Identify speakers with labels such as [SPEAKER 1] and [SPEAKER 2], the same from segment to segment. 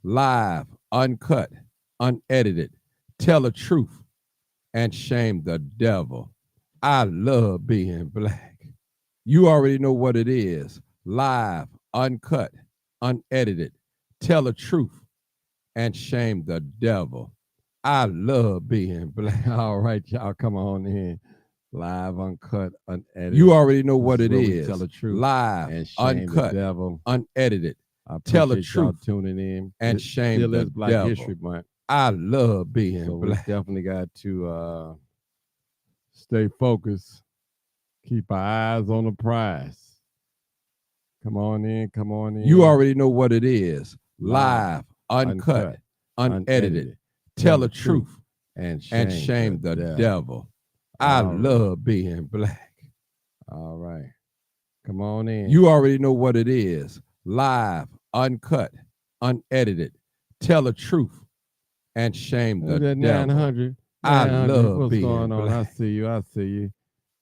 [SPEAKER 1] live, uncut, unedited, tell the truth, and shame the devil. I love being black. You already know what it is live, uncut, unedited, tell the truth, and shame the devil. I love being black. All right, y'all, come on in. Live, uncut, unedited. You already know what it is. Tell the truth. Live, and shame uncut, the devil. Unedited. I tell the truth. Tuning in and shame still the is Black devil. History Month. I love being so black. We definitely got to stay focused. Keep our eyes on the prize. Come on in, come on in. You already know what it is. Live, uncut, unedited. Tell the truth and shame the devil. I love being black. All right. Come on in. You already know what it is. Live, uncut, unedited. Tell the truth and shame the devil. 900. I love what's being going on? Black. I see you. I see you.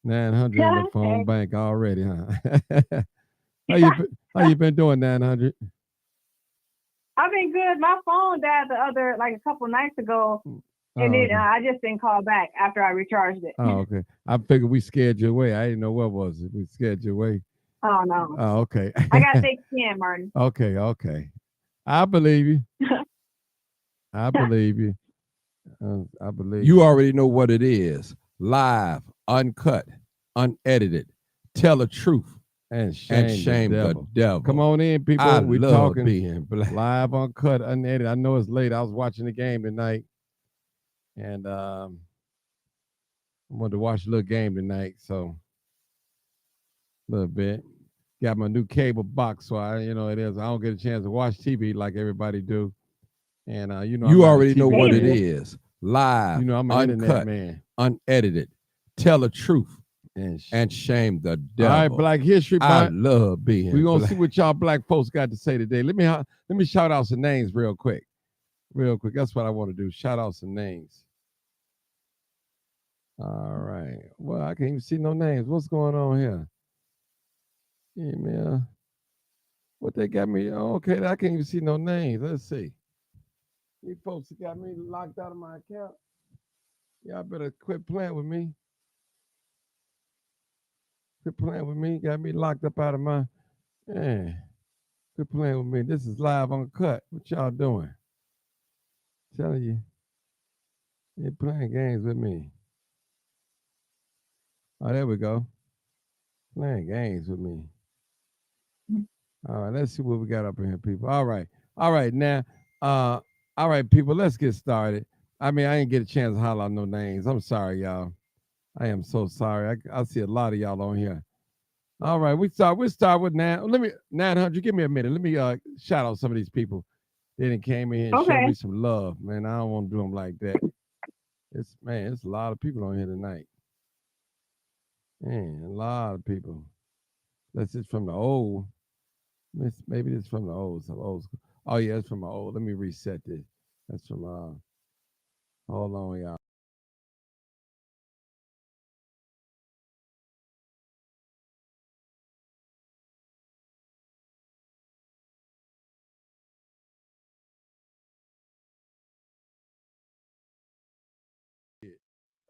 [SPEAKER 1] 900 in the phone bank already, huh? How you been doing, 900?
[SPEAKER 2] I've been good. My phone died a couple nights ago, and then I just didn't call back after I recharged it.
[SPEAKER 1] Oh, okay. I figured we scared you away. I didn't know what was it. We scared you away.
[SPEAKER 2] Oh no.
[SPEAKER 1] Oh, okay.
[SPEAKER 2] I got thick skin, Martin.
[SPEAKER 1] Okay, okay. I believe you. I believe you. I believe you. Already know what it is. Live, uncut, unedited. Tell the truth and shame the devil. Come on in, people. We talking being black. Live, uncut, unedited. I know it's late. I was watching the game tonight, and I wanted to watch a little game tonight, so a little bit. Got my new cable box, so it is. I don't get a chance to watch TV like everybody do, and you already know what it is. Live, I'm an uncut, man, unedited. Tell the truth and shame the devil. All right, Black History Month. I love being. We're gonna see what y'all black folks got to say today. Let me shout out some names real quick. That's what I want to do. Shout out some names. All right. Well, I can't even see no names. What's going on here? Yeah, man. What they got me? Oh, okay, I can't even see no names. Let's see. These folks got me locked out of my account. Y'all better quit playing with me. Quit playing with me. Got me locked up out of my. Yeah. Quit playing with me. This is live uncut. What y'all doing? Telling you. You're playing games with me. Oh, there we go. Playing games with me. All right, let's see what we got up in here, people. All right. Now, all right, people, let's get started. I mean, I didn't get a chance to holler out no names. I'm sorry, y'all. I am so sorry. I see a lot of y'all on here. All right, we'll start with 900. Give me a minute. Let me shout out some of these people. They done came in here and showed me some love, man. I don't want to do them like that. It's a lot of people on here tonight. Man, a lot of people. That's just from the old. Maybe it's from the old, some old school. Oh yeah, it's from my old. Let me reset this. That's from hold on, y'all.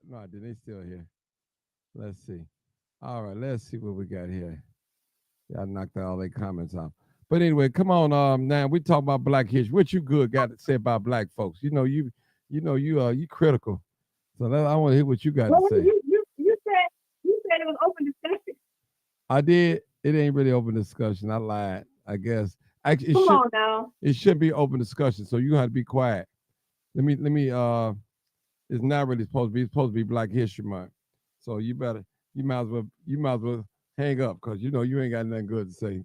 [SPEAKER 1] No, they still here. Let's see. All right, let's see what we got here. Y'all knocked all their comments off. But anyway, come on. Now we talk about Black history. What you good got to say about black folks? You critical. So I want to hear what you got to say.
[SPEAKER 2] You said it was open discussion.
[SPEAKER 1] I did. It ain't really open discussion. I lied. I guess. Actually,
[SPEAKER 2] Come on now.
[SPEAKER 1] It should be open discussion. So you have to be quiet. Let me. It's not really supposed to be. It's supposed to be Black History Month. So you might as well hang up because you ain't got nothing good to say.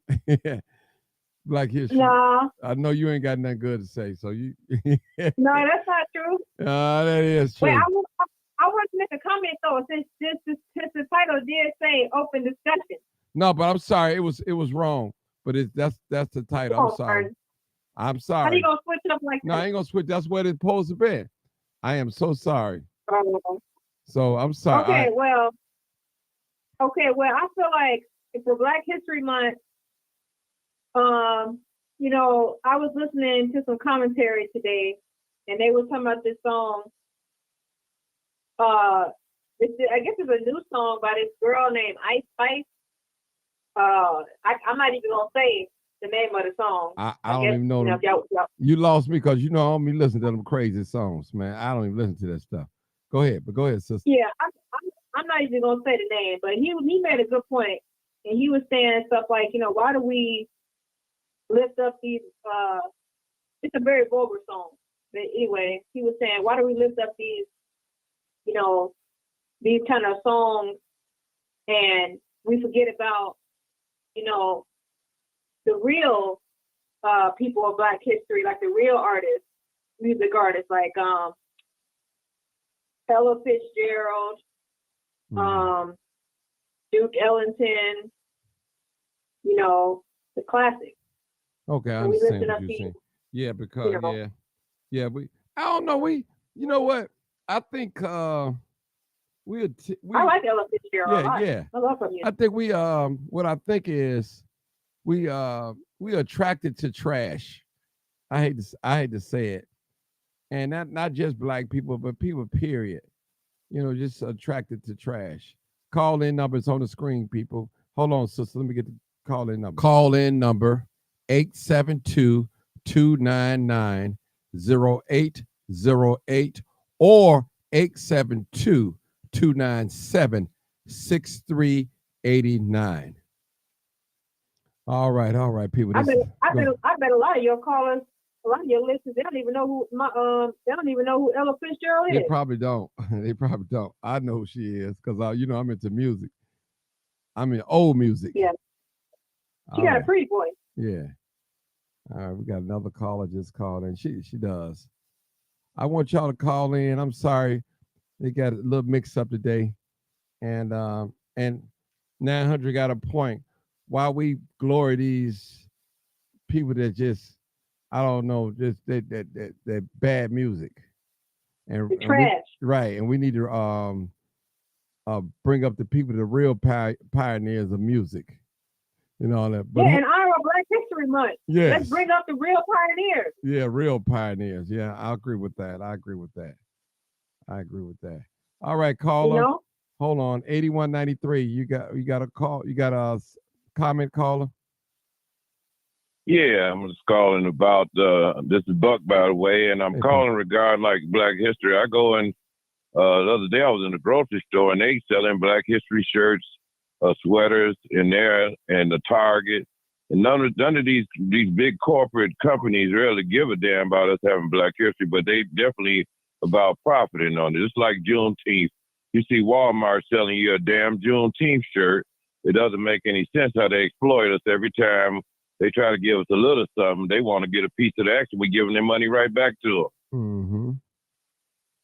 [SPEAKER 1] Black history.
[SPEAKER 2] No.
[SPEAKER 1] I know you ain't got nothing good to say, so you.
[SPEAKER 2] No, that's not true.
[SPEAKER 1] That is true.
[SPEAKER 2] Wait, I want to make a comment though, since the title did say open discussion.
[SPEAKER 1] No, but I'm sorry, it was wrong. But that's the title. I'm sorry. I'm sorry.
[SPEAKER 2] How you gonna switch up like that?
[SPEAKER 1] No, I ain't gonna switch. That's what it's supposed to be. I am so sorry. So I'm sorry.
[SPEAKER 2] Okay, well, I feel like it's a Black History Month. I was listening to some commentary today, and they were talking about this song. I guess it's a new song by this girl named Ice Spice. I'm not even gonna say the name of the song.
[SPEAKER 1] I don't even know them. You lost me because I don't be listening to them crazy songs, man. I don't even listen to that stuff. Go ahead, sister.
[SPEAKER 2] Yeah, I'm not even gonna say the name, but he made a good point, and he was saying stuff like, why do we lift up these? It's a very vulgar song, but anyway, he was saying, why do we lift up these, these kind of songs, and we forget about, the real people of Black history, like the real artists, music artists, like Ella Fitzgerald, Duke Ellington, the classics.
[SPEAKER 1] Okay, I understand what you're saying. Yeah, because I don't know. You know what? I think
[SPEAKER 2] I like Ella Fitzgerald.
[SPEAKER 1] Yeah.
[SPEAKER 2] I love her music.
[SPEAKER 1] I think what I think is we attracted to trash. I hate to say it, and not just Black people, but people period. Just attracted to trash. Call in numbers on the screen, people. Hold on, sister. Let me get the call in number. Call in number 872-299-0808 or 872-297-6389. All right, people.
[SPEAKER 2] I bet a lot of your callers, a lot of your listeners, they don't even know who Ella Fitzgerald is.
[SPEAKER 1] They probably don't. I know who she is because I'm into music. I'm in old music.
[SPEAKER 2] Yeah. She got a pretty voice.
[SPEAKER 1] Yeah. All right, we got another caller just called in. She does. I want y'all to call in. I'm sorry, they got a little mixed up today, and 900 got a point. Why we glory these people that just, I don't know, just that bad music and
[SPEAKER 2] trash,
[SPEAKER 1] right? And we need to bring up the people, the real pioneers of music. That.
[SPEAKER 2] But and honor Black History Month.
[SPEAKER 1] Yes.
[SPEAKER 2] Let's bring up the real pioneers.
[SPEAKER 1] Yeah, real pioneers. Yeah, I agree with that. All right, caller. Hold on. 8193. You got a call. You got a comment, caller?
[SPEAKER 3] Yeah, I'm just calling about this is Buck, by the way, and I'm calling regarding like Black history. I go in the other day I was in the grocery store and they selling Black history shirts, sweaters in there, and the Target. And none of these big corporate companies really give a damn about us having Black history, but they definitely about profiting on it. It's like Juneteenth. You see Walmart selling you a damn Juneteenth shirt. It doesn't make any sense how they exploit us every time they try to give us a little something. They want to get a piece of the action. We're giving their money right back to them.
[SPEAKER 1] Mm-hmm.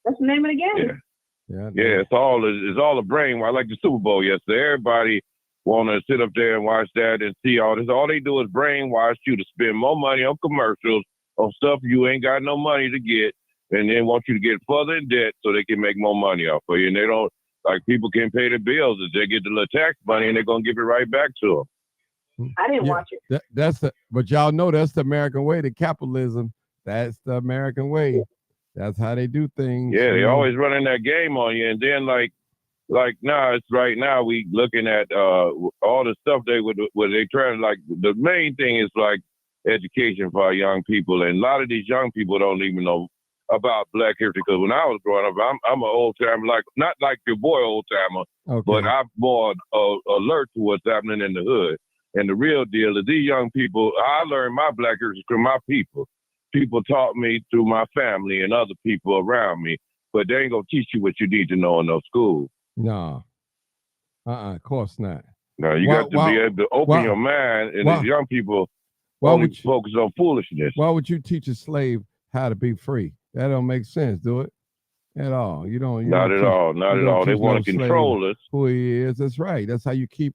[SPEAKER 2] That's the name of the game.
[SPEAKER 3] Yeah, it's all a brainwash. Like the Super Bowl yesterday, everybody want to sit up there and watch that and see all this. All they do is brainwash you to spend more money on commercials, on stuff you ain't got no money to get, and then want you to get further in debt so they can make more money off of you. And they don't, like, people can pay their bills if they get the little tax money and they're going to give it right back to them.
[SPEAKER 2] I didn't watch it.
[SPEAKER 1] But y'all know that's the American way, the capitalism. That's the American way. That's how they do things.
[SPEAKER 3] Yeah, they always running that game on you. And then like now, it's right now we looking at all the stuff they trying to, like, the main thing is like education for our young people. And a lot of these young people don't even know about Black history, because when I was growing up, I'm an old timer, like not like your boy old timer, but I'm more alert to what's happening in the hood. And the real deal is these young people, I learned my Black history from my people. People taught me through my family and other people around me, but they ain't gonna teach you what you need to know in those schools.
[SPEAKER 1] No, of course not.
[SPEAKER 3] No, you got to be able to open your mind, and these young people only focus on foolishness.
[SPEAKER 1] Why would you teach a slave how to be free? That don't make sense, do it? At all. You don't.
[SPEAKER 3] Not at all. They want to control us.
[SPEAKER 1] Who he is. That's right. That's how you keep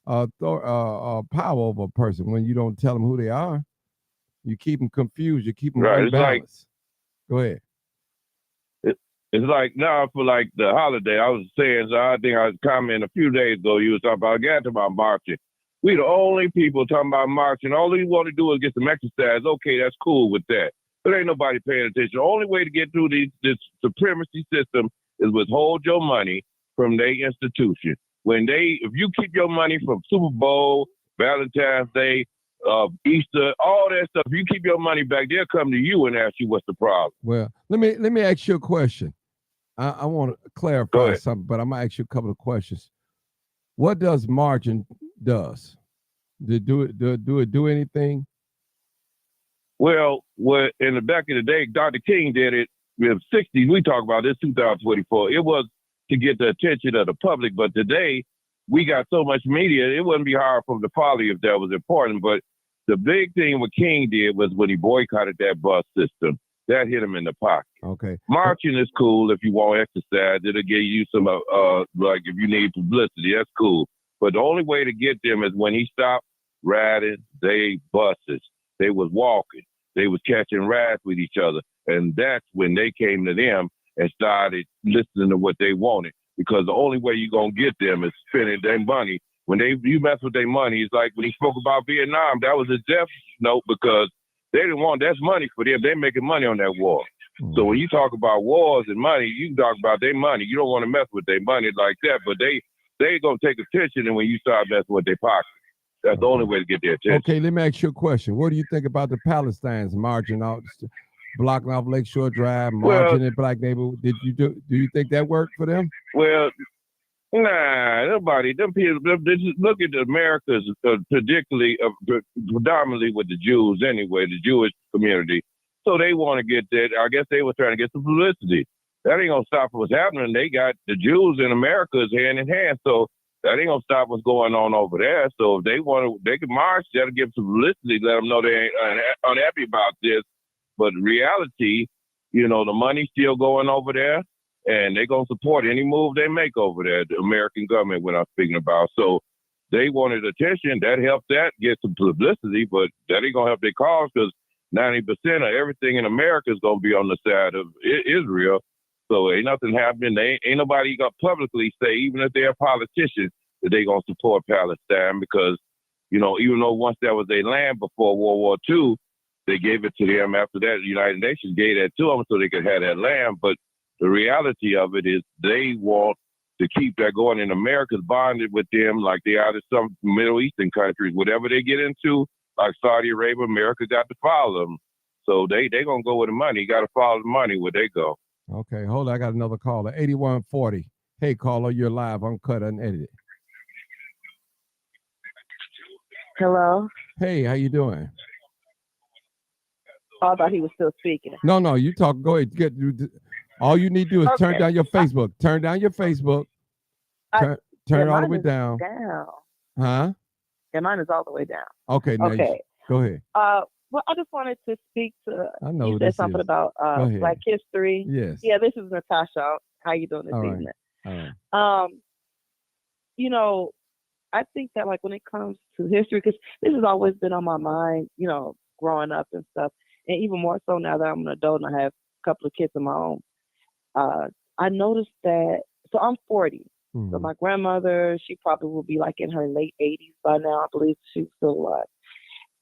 [SPEAKER 1] power over a person. When you don't tell them who they are, you keep them confused. You keep them unbalanced. Go ahead.
[SPEAKER 3] It's like now for like the holiday, I was saying, so I think I was commenting a few days ago, you was talking about, I got to about marching. We the only people talking about marching. All we want to do is get some exercise. Okay, that's cool with that. But ain't nobody paying attention. The only way to get through this supremacy system is withhold your money from their institution. If you keep your money from Super Bowl, Valentine's Day, Easter, all that stuff, if you keep your money back, they'll come to you and ask you what's the problem.
[SPEAKER 1] Well, let me ask you a question. I want to clarify something, but I'm gonna ask you a couple of questions. What does margin does? Do it do anything?
[SPEAKER 3] Well, in the back of the day, Dr. King did it in the 60s. We talk about this 2024. It was to get the attention of the public, but today we got so much media, it wouldn't be hard for the party if that was important. But the big thing what King did was when he boycotted that bus system, that hit him in the pocket.
[SPEAKER 1] Okay.
[SPEAKER 3] Marching is cool if you want exercise. It'll give you some, like if you need publicity, that's cool. But the only way to get them is when he stopped riding they buses. They was walking. They was catching rides with each other. And that's when they came to them and started listening to what they wanted. Because the only way you're going to get them is spending their money. When you mess with their money, it's like when he spoke about Vietnam, that was a death note because they didn't want, that's money for them. They're making money on that war. Mm-hmm. So when you talk about wars and money, you talk about their money. You don't want to mess with their money like that, but they going to take attention, and when you start messing with their pocket, that's the only way to get their attention.
[SPEAKER 1] Okay, let me ask you a question. What do you think about the Palestinians marching out, blocking off Lakeshore Drive, marching in black neighborhood? Do you think that worked for them?
[SPEAKER 3] Well, nah, nobody. Them people. Just look at the Americas, particularly, predominantly with the Jews anyway, the Jewish community. So they want to get that. I guess they were trying to get some publicity. That ain't gonna stop what's happening. They got the Jews in America is hand in hand. So that ain't gonna stop what's going on over there. So if they want to, they can march. That'll give some publicity. Let them know they ain't unhappy about this. But in reality, the money's still going over there, and they're gonna support any move they make over there. The American government, when I'm speaking about, so they wanted attention. That helped that get some publicity, but that ain't gonna help their cause because 90% of everything in America is gonna be on the side of Israel. So ain't nothing happening. Ain't nobody gonna publicly say, even if they're politicians, that they gonna support Palestine because, even though once that was their land before World War II, they gave it to them. After that, the United Nations gave that to them so they could have that land. But the reality of it is they want to keep that going. And America's bonded with them like they are to some Middle Eastern countries. Whatever they get into, like Saudi Arabia, America got to follow them. So they gonna go with the money. You got to follow the money where they go.
[SPEAKER 1] Okay, hold on. I got another caller, 8140. Hey, caller, you're live, uncut, unedited.
[SPEAKER 4] Hello.
[SPEAKER 1] Hey, how you doing?
[SPEAKER 4] Oh, I thought he was still speaking.
[SPEAKER 1] No, you talk. Go ahead. All you need to do is turn down your Facebook. Turn down your Facebook. Turn it all the way down. Huh?
[SPEAKER 4] Yeah, mine is all the way down.
[SPEAKER 1] Okay.
[SPEAKER 4] Okay.
[SPEAKER 1] Go ahead.
[SPEAKER 4] Well, I just wanted to speak to.
[SPEAKER 1] I know
[SPEAKER 4] you said something about Black History.
[SPEAKER 1] Yes.
[SPEAKER 4] Yeah, this is Natasha. How you doing this evening?
[SPEAKER 1] All
[SPEAKER 4] right. I think that like when it comes to history, because this has always been on my mind, growing up and stuff, and even more so now that I'm an adult and I have a couple of kids of my own. I noticed that. So I'm 40. Mm-hmm. So my grandmother, she probably will be like in her late 80s by now. I believe she's still alive.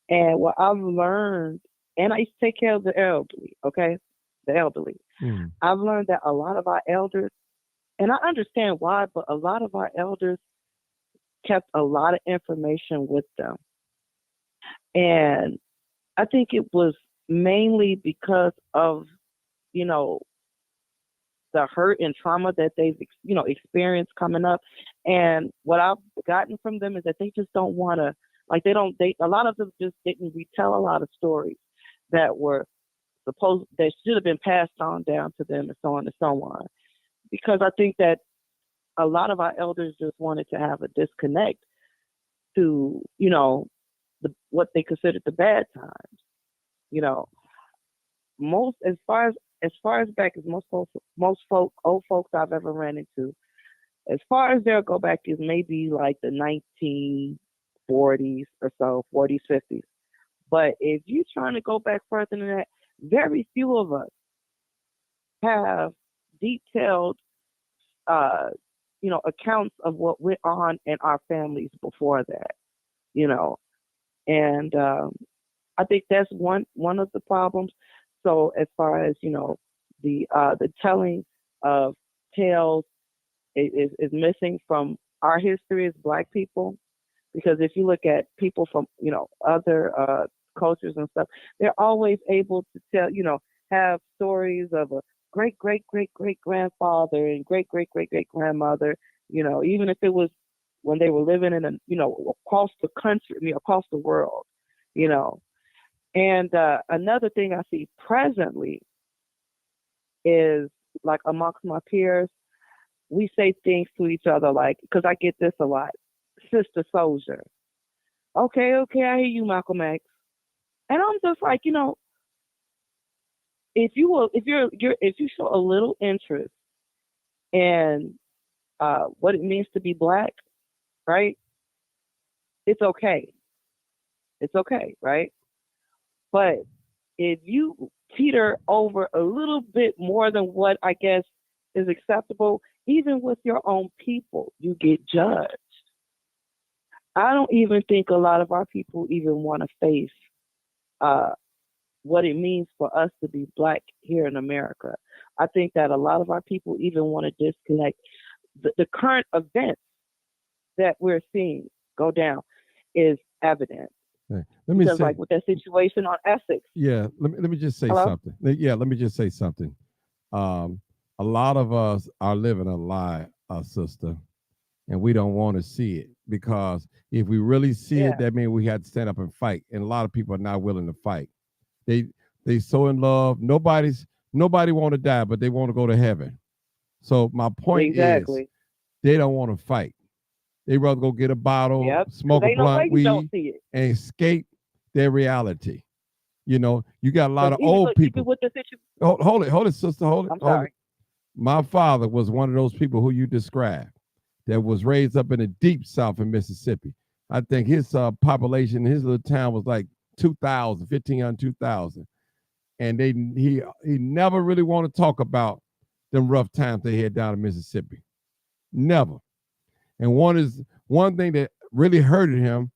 [SPEAKER 4] And what I've learned, and I used to take care of the elderly, okay? The elderly. Mm. I've learned that a lot of our elders, and I understand why, but a lot of our elders kept a lot of information with them. And I think it was mainly because of, the hurt and trauma that they've, experienced coming up. And what I've gotten from them is that they just don't want to, a lot of them just didn't retell a lot of stories that should have been passed on down to them and so on and so on. Because I think that a lot of our elders just wanted to have a disconnect to, what they considered the bad times. As far as back as most old folks I've ever ran into, as far as they'll go back is maybe like the 1940s or so, 40s, 50s. But if you're trying to go back further than that, very few of us have detailed, accounts of what went on in our families before that. you know. And I think that's one of the problems. So as far as the telling of tales is missing from our history as Black people, because if you look at people from other cultures and stuff, they're always able to tell, have stories of a great great great great grandfather and great great great great grandmother, even if it was when they were living in across the country, across the world, you know. And another thing I see presently is, like, amongst my peers, we say things to each other like, because I get this a lot, sister soldier. Okay, I hear you, Malcolm X. And I'm just like, if you show a little interest in what it means to be Black, right? It's okay. It's okay, right? But if you teeter over a little bit more than what I guess is acceptable, even with your own people, you get judged. I don't even think a lot of our people even want to face what it means for us to be Black here in America. I think that a lot of our people even want to disconnect the current events that we're seeing go down is evident.
[SPEAKER 1] Hey, let me
[SPEAKER 4] Because,
[SPEAKER 1] say,
[SPEAKER 4] like, with that situation on Essex.
[SPEAKER 1] yeah, let me just say
[SPEAKER 4] Hello?
[SPEAKER 1] something. Yeah, let me just say something. A lot of us are living a lie, sister, and we don't want to see it, because if we really see
[SPEAKER 4] Yeah.
[SPEAKER 1] it, that means we had to stand up and fight. And a lot of people are not willing to fight. They so in love. Nobody want to die, but they want to go to heaven. So my point is,
[SPEAKER 4] Exactly.
[SPEAKER 1] they don't want to fight. They rather go get a bottle,
[SPEAKER 4] Yep.
[SPEAKER 1] smoke a
[SPEAKER 4] Ain't no way
[SPEAKER 1] blunt
[SPEAKER 4] you don't
[SPEAKER 1] weed,
[SPEAKER 4] see it.
[SPEAKER 1] and escape their reality. You got a lot of
[SPEAKER 4] Even
[SPEAKER 1] old
[SPEAKER 4] look, even
[SPEAKER 1] people.
[SPEAKER 4] with the situation.
[SPEAKER 1] Hold it, sister. Hold it.
[SPEAKER 4] I'm
[SPEAKER 1] Hold
[SPEAKER 4] sorry.
[SPEAKER 1] it. My father was one of those people who you described, that was raised up in the deep South in Mississippi. I think his population in his little town was like 2,000, 1,500, 2,000. And he never really wanted to talk about them rough times they had down in Mississippi. Never. And one thing that really hurted him,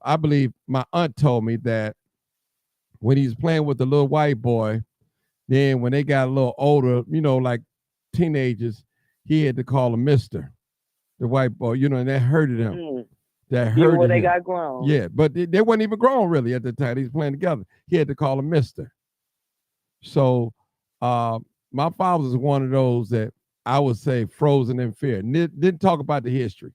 [SPEAKER 1] I believe my aunt told me, that when he was playing with the little white boy, then when they got a little older, like teenagers, he had to call him Mister, the white boy, and that hurted him. That
[SPEAKER 4] Even when
[SPEAKER 1] hurted
[SPEAKER 4] they
[SPEAKER 1] him.
[SPEAKER 4] got grown.
[SPEAKER 1] Yeah, but they weren't even grown really at the time. He was playing together. He had to call him Mister. So my father was one of those that I would say frozen in fear. Didn't talk about the history.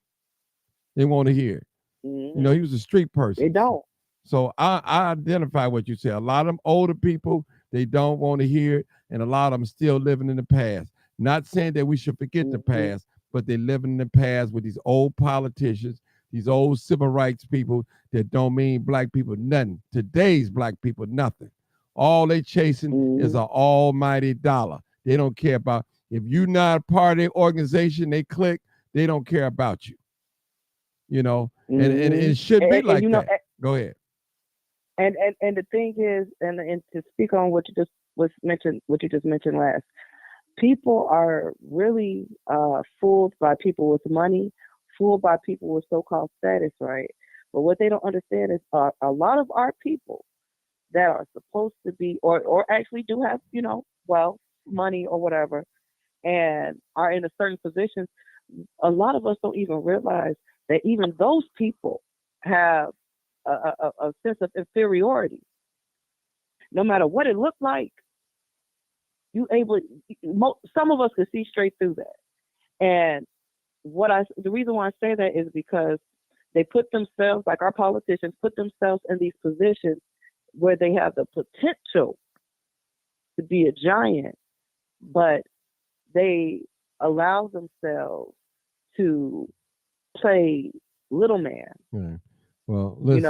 [SPEAKER 1] Didn't want to hear it. He was a street person.
[SPEAKER 4] They don't.
[SPEAKER 1] So I identify what you say. A lot of them older people, they don't want to hear it, and a lot of them still living in the past. Not saying that we should forget the past, but they're living in the past with these old politicians, these old civil rights people that don't mean Black people nothing. Today's Black people nothing. All they chasing is an almighty dollar. They don't care about, if you're not a part of their organization, they click, they don't care about you. And it should be like that. Go ahead.
[SPEAKER 4] And the thing is, and to speak on what you just mentioned last, people are really fooled by people with money, fooled by people with so-called status, right? But what they don't understand is a lot of our people that are supposed to be, or actually do have, wealth, money, or whatever, and are in a certain position, a lot of us don't even realize that even those people have a sense of inferiority. No matter what it looked like, some of us could see straight through that. And the reason why I say that is because they put themselves, like our politicians, put themselves in these positions where they have the potential to be a giant, but they allow themselves to play little man.
[SPEAKER 1] Yeah. Well, listen.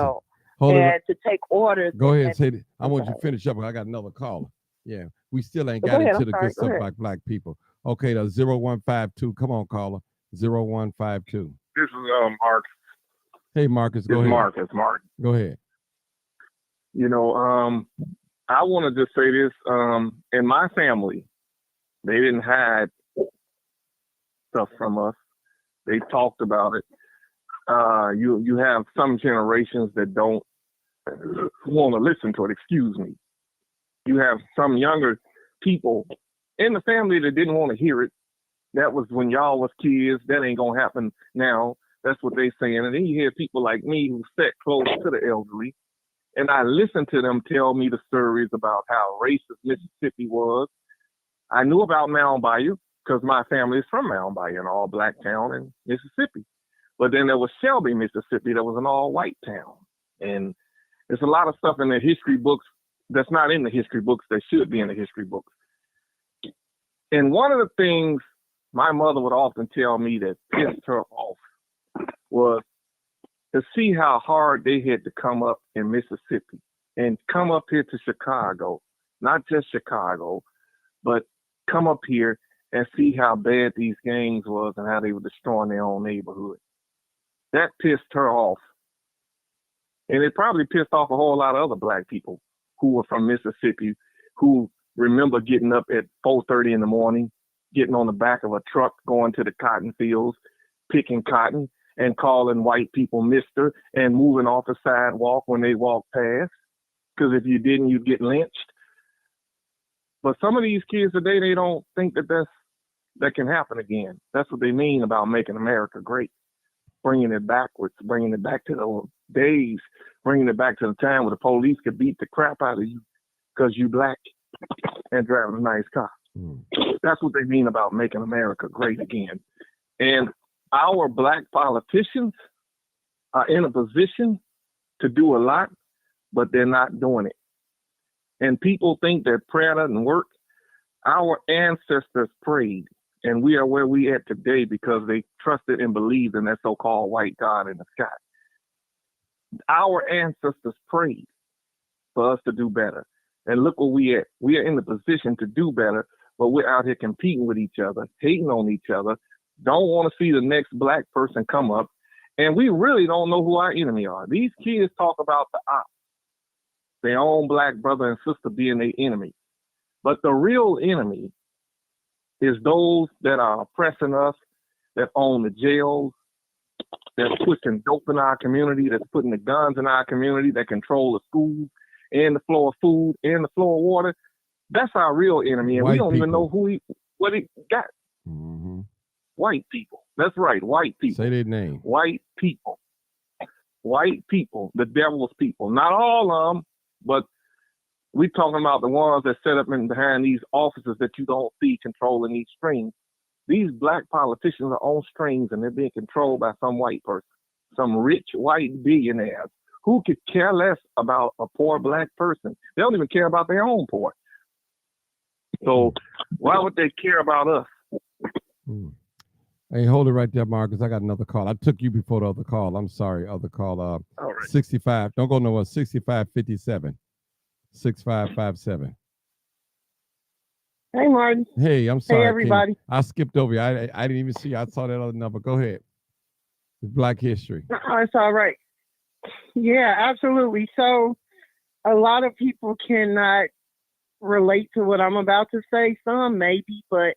[SPEAKER 4] And to take orders.
[SPEAKER 1] Go ahead and say that. I want you to finish up. I got another caller. Yeah, we still ain't got into the good stuff like Black people. Okay, the 0152. Come on, caller. 0152.
[SPEAKER 5] This is Mark.
[SPEAKER 1] Hey, Marcus. Go ahead.
[SPEAKER 5] It's Mark.
[SPEAKER 1] Go ahead.
[SPEAKER 5] I want to just say this. In my family, they didn't hide stuff from us. They talked about it. You have some generations that don't want to listen to it. Excuse me. You have some younger people in the family that didn't want to hear it. That was when y'all was kids. That ain't gonna happen now. That's what they saying. And then you hear people like me who sit close to the elderly, and I listen to them tell me the stories about how racist Mississippi was. I knew about Mound Bayou because my family is from Mound Bayou, an all-black town in Mississippi. But then there was Shelby, Mississippi, that was an all-white town. And there's a lot of stuff in the history books that's not in the history books that should be in the history books. And one of the things my mother would often tell me that pissed her off was to see how hard they had to come up in Mississippi and come up here to Chicago, not just Chicago, but come up here and see how bad these gangs was and how they were destroying their own neighborhood. That pissed her off. And it probably pissed off a whole lot of other black people who were from Mississippi, who remember getting up at 4:30 in the morning, getting on the back of a truck, going to the cotton fields, picking cotton, and calling white people mister, and moving off the sidewalk when they walked past. Because if you didn't, you'd get lynched. But some of these kids today, they don't think that can happen again. That's what they mean about making America great. Bringing it backwards, bringing it back to the days, bringing it back to the time where the police could beat the crap out of you because you black and driving a nice car. That's what they mean about making America great again. And our black politicians are in a position to do a lot, but they're not doing it. And people think that prayer doesn't work. Our ancestors prayed, and we are where we at today because they trusted and believed in that so-called white God in the sky. Our ancestors prayed for us to do better. And look where we at. We are in the position to do better, but we're out here competing with each other, hating on each other, don't want to see the next black person come up, and we really don't know who our enemy are. These kids talk about the op, their own black brother and sister being their enemy. But the real enemy is those that are oppressing us, that own the jails, that's pushing dope in our community, that's putting the guns in our community, that control the schools and the flow of food and the flow of water. That's our real enemy, and
[SPEAKER 1] White
[SPEAKER 5] we don't even
[SPEAKER 1] people.
[SPEAKER 5] know what he got.
[SPEAKER 1] Mm-hmm.
[SPEAKER 5] White people. That's right, white people.
[SPEAKER 1] Say their name.
[SPEAKER 5] White people. White people, the devil's people. Not all of them, but we're talking about the ones that set up in behind these offices that you don't see controlling these strings. These black politicians are on strings, and they're being controlled by some white person, some rich white billionaires who could care less about a poor black person. They don't even care about their own poor. So why would they care about us?
[SPEAKER 1] Mm. Hey, hold it right there, Marcus. I got another call. I took you before the other call. I'm sorry, other call.
[SPEAKER 5] All right.
[SPEAKER 1] 65. Don't go nowhere. 6557. 6557.
[SPEAKER 6] Hey, Martin.
[SPEAKER 1] Hey, I'm sorry.
[SPEAKER 6] Hey, everybody.
[SPEAKER 1] King. I skipped over you. I didn't even see you. I saw that other number. Go ahead. It's Black History.
[SPEAKER 6] Oh, it's all right. Yeah, absolutely. So a lot of people cannot relate to what I'm about to say. Some maybe, but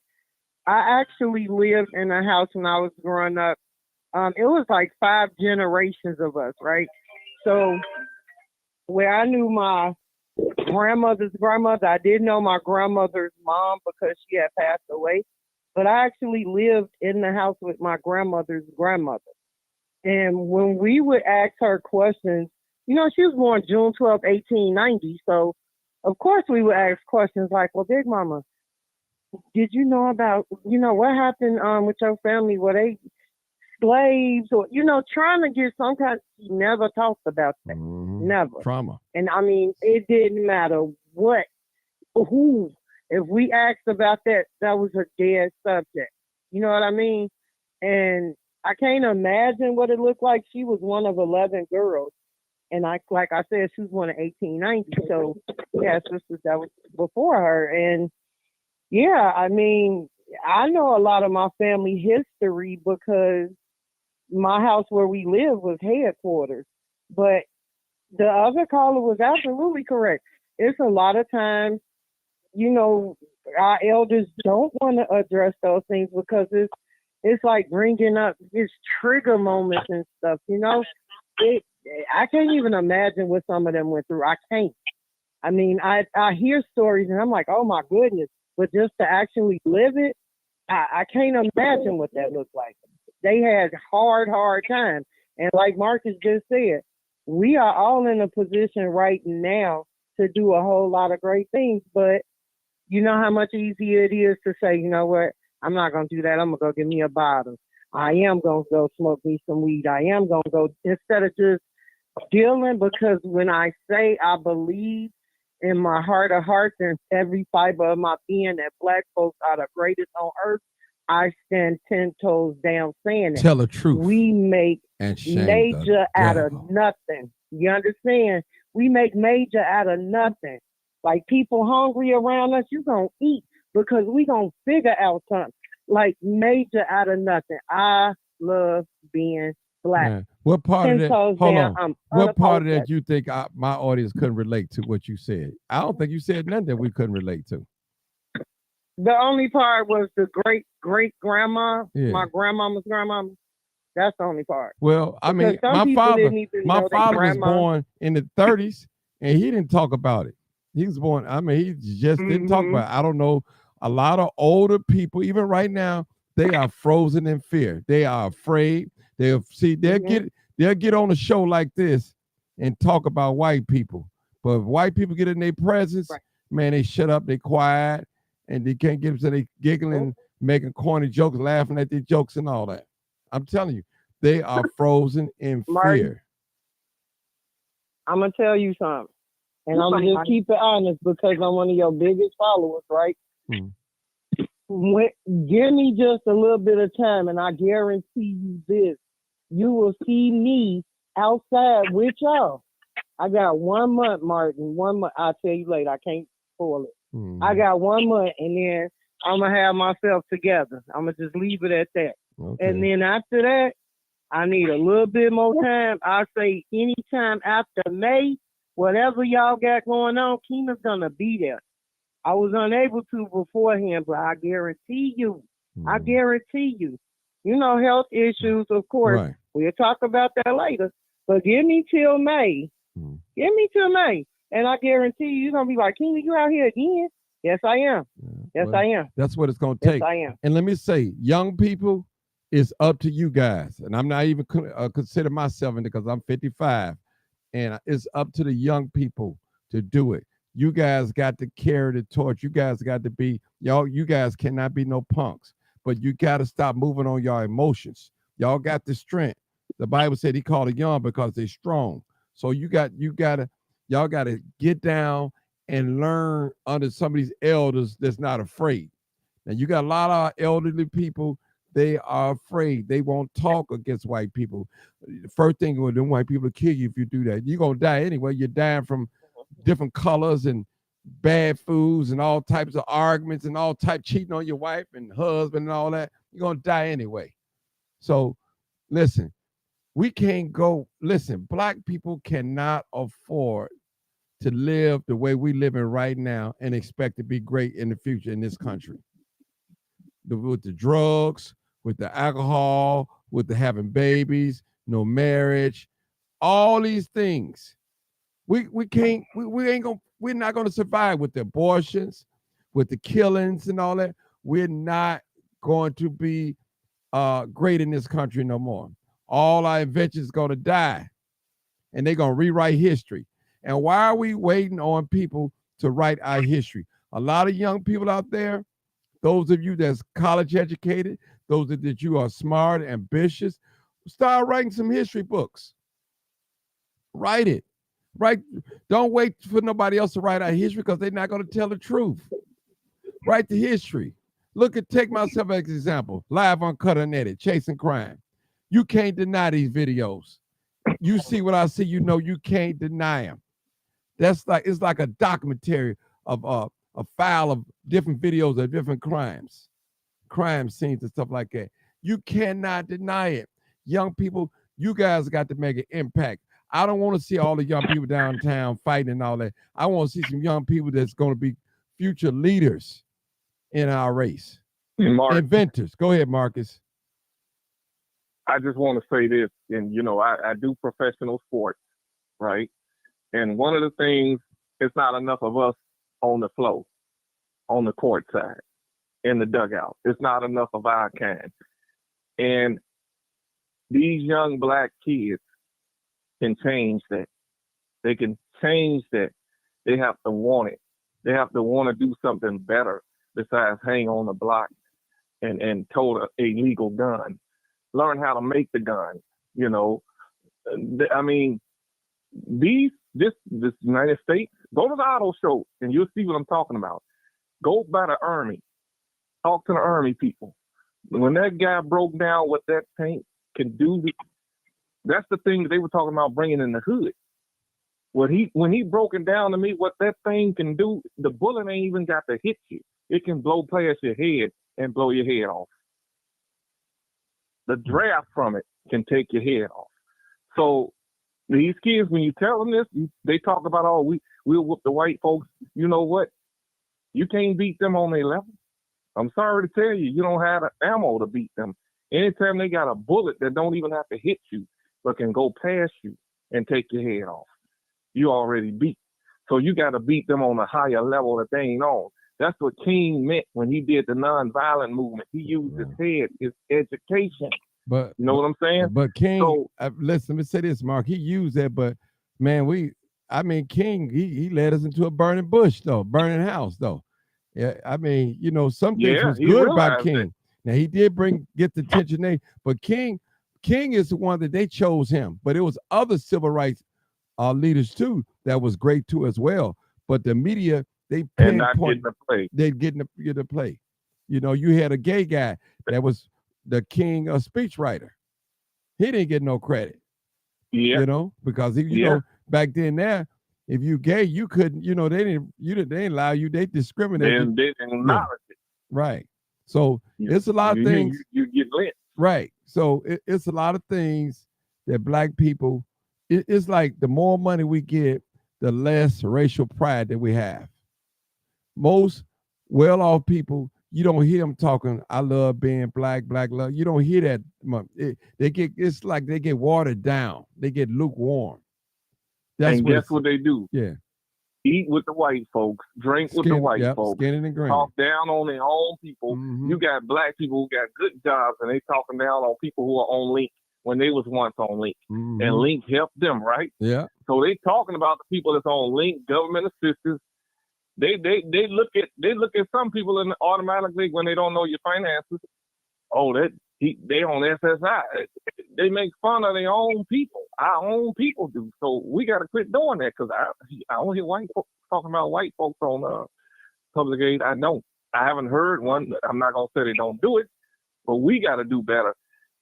[SPEAKER 6] I actually lived in a house when I was growing up. It was like 5 generations of us, right? So where I knew my grandmother's grandmother, I didn't know my grandmother's mom because she had passed away, but I actually lived in the house with my grandmother's grandmother. And when we would ask her questions, you know, she was born June 12, 1890. So of course we would ask questions like, well, Big Mama, did you know about, you know, what happened with your family? Were they slaves? Or, you know, trying to get some kind, she never talked about that.
[SPEAKER 1] Mm-hmm.
[SPEAKER 6] Never.
[SPEAKER 1] Trauma.
[SPEAKER 6] And I mean, it didn't matter what, who, if we asked about that, that was a dead subject. You know what I mean? And I can't imagine what it looked like. She was one of 11 girls. And like I said, she was born in 1890. So we had sisters that was before her. And yeah, I mean, I know a lot of my family history because my house where we live was headquarters. But the other caller was absolutely correct. It's a lot of times, you know, our elders don't want to address those things because it's it's like bringing up his trigger moments and stuff. You know, I can't even imagine what some of them went through. I can't. I mean, I hear stories and I'm like, oh my goodness, but just to actually live it, I can't imagine what that looked like. They had hard time. And like Marcus just said, we are all in a position right now to do a whole lot of great things, but you know how much easier it is to say, you know what, I'm not going to do that. I'm going to go get me a bottle. I am going to go smoke me some weed. I am going to go, instead of just dealing, because when I say I believe in my heart of hearts and every fiber of my being that Black folks are the greatest on earth, I stand 10 toes down saying it.
[SPEAKER 1] Tell the truth.
[SPEAKER 6] We make
[SPEAKER 1] and shame
[SPEAKER 6] major
[SPEAKER 1] the
[SPEAKER 6] out of
[SPEAKER 1] devil.
[SPEAKER 6] nothing. You understand? We make major out of nothing. Like people hungry around us, you gonna eat because we gonna figure out something. Like major out of nothing. I love being Black.
[SPEAKER 1] Man, what part
[SPEAKER 6] 10
[SPEAKER 1] of that?
[SPEAKER 6] toes
[SPEAKER 1] Hold
[SPEAKER 6] down.
[SPEAKER 1] on.
[SPEAKER 6] I'm
[SPEAKER 1] What part of
[SPEAKER 6] unapologetic.
[SPEAKER 1] that you think my audience couldn't relate to what you said? I don't think you said nothing that we couldn't relate to.
[SPEAKER 6] The only part was the great grandma,
[SPEAKER 1] Yeah.
[SPEAKER 6] my grandmama's grandmama. That's the only part.
[SPEAKER 1] Well, I mean,
[SPEAKER 6] Because some people didn't even
[SPEAKER 1] my
[SPEAKER 6] know their
[SPEAKER 1] father was
[SPEAKER 6] grandma.
[SPEAKER 1] born in the 30s, and he didn't talk about it. He was born. I mean, he just didn't talk about it. I don't know. A lot of older people, even right now, they are frozen in fear. They are afraid. They'll get on a show like this and talk about white people. But if white people get in their presence,
[SPEAKER 6] Right.
[SPEAKER 1] man, they shut up, they quiet, and they can't get them, so they giggling, making corny jokes, laughing at their jokes and all that. I'm telling you, they are frozen in
[SPEAKER 6] Martin,
[SPEAKER 1] fear.
[SPEAKER 6] I'm gonna tell you something, and I'm gonna just keep it honest because I'm one of your biggest followers, right? Give me just a little bit of time, and I guarantee you this: you will see me outside with y'all. I got 1 month, Martin. 1 month. I'll tell you later. I can't spoil it. I got 1 month, and then I'm gonna have myself together. I'm gonna just leave it at that.
[SPEAKER 1] Okay.
[SPEAKER 6] And then after that, I need a little bit more time. I say anytime after May, whatever y'all got going on, Keena's gonna be there. I was unable to beforehand, but I guarantee you, you know, health issues, of course.
[SPEAKER 1] Right.
[SPEAKER 6] We'll talk about that later. But give me till May. Give me till May. And I guarantee you're going to be like, Keena, you out here again? Yes, I am. Yes,
[SPEAKER 1] Well,
[SPEAKER 6] I am.
[SPEAKER 1] That's what it's going to
[SPEAKER 6] Yes,
[SPEAKER 1] take.
[SPEAKER 6] I am.
[SPEAKER 1] And let me say, young people, it's up to you guys. And I'm not even consider myself in it because I'm 55. And it's up to the young people to do it. You guys got to carry the torch. You guys got to be, you guys cannot be no punks. But you got to stop moving on your emotions. Y'all got the strength. The Bible said he called it young because they're strong. So y'all got to get down and learn under some of these elders that's not afraid. Now, you got a lot of elderly people, they are afraid. They won't talk against white people. The first thing with them white people will kill you if you do that. You're going to die anyway. You're dying from different colors and bad foods and all types of arguments and all type cheating on your wife and husband and all that. You're going to die anyway. So, listen, we can't go, listen, Black people cannot afford to live the way we living right now and expect to be great in the future in this country. With the drugs, with the alcohol, with the having babies, no marriage, all these things. We're not gonna survive with the abortions, with the killings and all that. We're not going to be great in this country no more. All our inventions gonna die, and they're gonna rewrite history. And why are we waiting on people to write our history? A lot of young people out there, those of you that's college educated, those that you are smart, ambitious, start writing some history books. Write it. Don't wait for nobody else to write our history because they're not going to tell the truth. Write the history. Take myself as an example. Live, Uncut, Unedited, Chasing Crime. You can't deny these videos. You see what I see, you know you can't deny them. It's like a documentary of a file of different videos of different crime scenes and stuff like that. You cannot deny it. Young people, you guys got to make an impact. I don't want to see all the young people downtown fighting and all that. I want to see some young people that's going to be future leaders in our race.
[SPEAKER 5] Inventors.
[SPEAKER 1] Go ahead, Marcus.
[SPEAKER 5] I just want to say this, and I do professional sports, right? And one of the things, it's not enough of us on the floor, on the court side, in the dugout. It's not enough of our kind. And these young black kids can change that. They can change that. They have to want it. They have to want to do something better besides hang on the block and tote a legal gun. Learn how to make the gun. I mean, this United States, go to the auto show and you'll see what I'm talking about. Go by the Army. Talk to the Army people. When that guy broke down what that tank can do, that's the thing that they were talking about bringing in the hood. When he broke it down to me, what that thing can do, the bullet ain't even got to hit you. It can blow past your head and blow your head off. The draft from it can take your head off. So these kids, when you tell them this, they talk about, we'll whoop the white folks. You know what? You can't beat them on their level. I'm sorry to tell you, you don't have the ammo to beat them. Anytime they got a bullet that don't even have to hit you, but can go past you and take your head off, you already beat. So you got to beat them on a higher level that they ain't on. That's what King meant when he did the nonviolent movement. He used his head, his education.
[SPEAKER 1] But
[SPEAKER 5] you know what I'm saying?
[SPEAKER 1] But King,
[SPEAKER 5] So,
[SPEAKER 1] listen, let me say this, Mark. He used that, but man, King, he led us into a burning bush, though, burning house, though. Yeah, I mean, some things was good about King.
[SPEAKER 5] That.
[SPEAKER 1] Now he did get the attention, but King is the one that they chose him. But it was other civil rights leaders too that was great too as well. But the media, they pinpoint, they get in the play. You had a gay guy that was the king of speechwriter. He didn't get no credit.
[SPEAKER 5] Yeah.
[SPEAKER 1] Because back then there, if you gay, you couldn't, they didn't allow you, they discriminated.
[SPEAKER 5] They didn't acknowledge it.
[SPEAKER 1] Right. So it's a lot of things.
[SPEAKER 5] You get lit.
[SPEAKER 1] Right. So it's a lot of things that black people, it's like the more money we get, the less racial pride that we have. Most well-off people, you don't hear them talking, I love being black love. You don't hear that. It's like they get watered down. They get lukewarm.
[SPEAKER 5] Guess what they do?
[SPEAKER 1] Yeah.
[SPEAKER 5] Eat with the white folks, drink with the white folks,
[SPEAKER 1] skinning and grinning.
[SPEAKER 5] Talk down on their own people.
[SPEAKER 1] Mm-hmm.
[SPEAKER 5] You got black people who got good jobs and they talking down on people who are on Link when they was once on Link.
[SPEAKER 1] Mm-hmm.
[SPEAKER 5] And Link helped them, right?
[SPEAKER 1] Yeah.
[SPEAKER 5] So they talking about the people that's on Link, government assistance. They look at some people and automatically when they don't know your finances, they on SSI. They make fun of their own people. Our own people do. So we got to quit doing that because I don't hear white folks talking about white folks on public aid. I don't. I haven't heard one. I'm not going to say they don't do it, but we got to do better.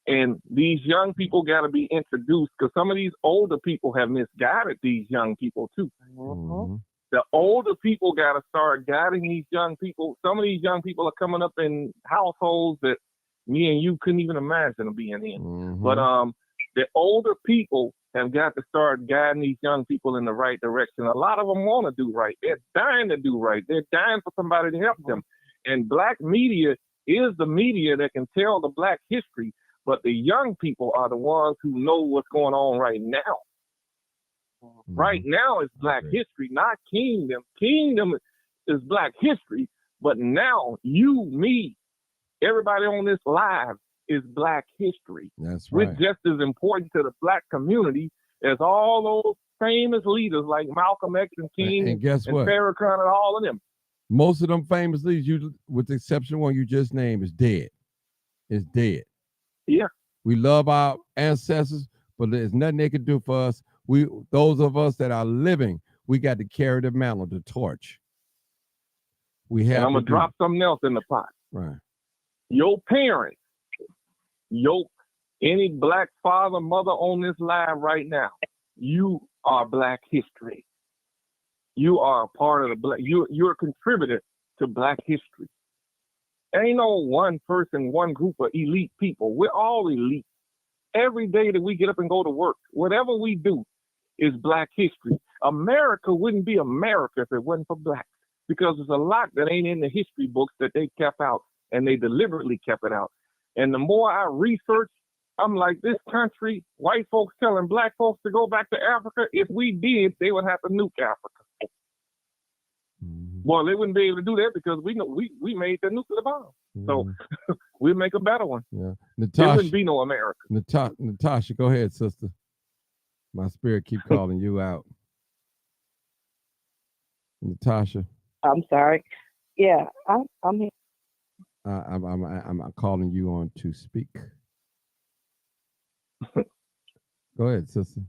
[SPEAKER 5] And these young people got to be introduced because some of these older people have misguided these young people too.
[SPEAKER 1] Mm-hmm.
[SPEAKER 5] The older people got to start guiding these young people. Some of these young people are coming up in households that me and you couldn't even imagine being in.
[SPEAKER 1] Mm-hmm.
[SPEAKER 5] But the older people have got to start guiding these young people in the right direction. A lot of them want to do right. They're dying to do right. They're dying for somebody to help them. And black media is the media that can tell the black history, but the young people are the ones who know what's going on right now. Mm-hmm. Right now is black history, not kingdom. Kingdom is black history, but now you, me, everybody on this live is black history.
[SPEAKER 1] That's right.
[SPEAKER 5] We're just as important to the black community as all those famous leaders like Malcolm X and King
[SPEAKER 1] and guess what?
[SPEAKER 5] Farrakhan and all of them.
[SPEAKER 1] Most of them famous leaders, with the exception of one you just named, is dead. It's dead.
[SPEAKER 5] Yeah.
[SPEAKER 1] We love our ancestors, but there's nothing they can do for us. Those of us that are living, we got to carry the mantle, the torch. We have.
[SPEAKER 5] And I'm gonna drop something else in the pot.
[SPEAKER 1] Right.
[SPEAKER 5] Your parents, any black father, mother on this live right now, you are black history. You are a part of the black. You're a contributor to black history. Ain't no one person, one group of elite people. We're all elite. Every day that we get up and go to work, whatever we do is black history. America wouldn't be America if it wasn't for blacks, because there's a lot that ain't in the history books that they kept out, and they deliberately kept it out. And the more I research I'm like, this country, white folks telling black folks to go back to Africa. If we did, they would have to nuke Africa.
[SPEAKER 1] Mhm.
[SPEAKER 5] Well, they wouldn't be able to do that because we know we made the nuclear bomb. So
[SPEAKER 1] Mhm.
[SPEAKER 5] we'll make a better one.
[SPEAKER 1] Yeah,
[SPEAKER 5] There
[SPEAKER 1] Natasha,
[SPEAKER 5] wouldn't be no America.
[SPEAKER 1] Natasha, go ahead, sister. My spirit keep calling you out. Natasha,
[SPEAKER 4] I'm sorry. Yeah, I'm here.
[SPEAKER 1] I'm calling you on to speak. Go ahead, sister.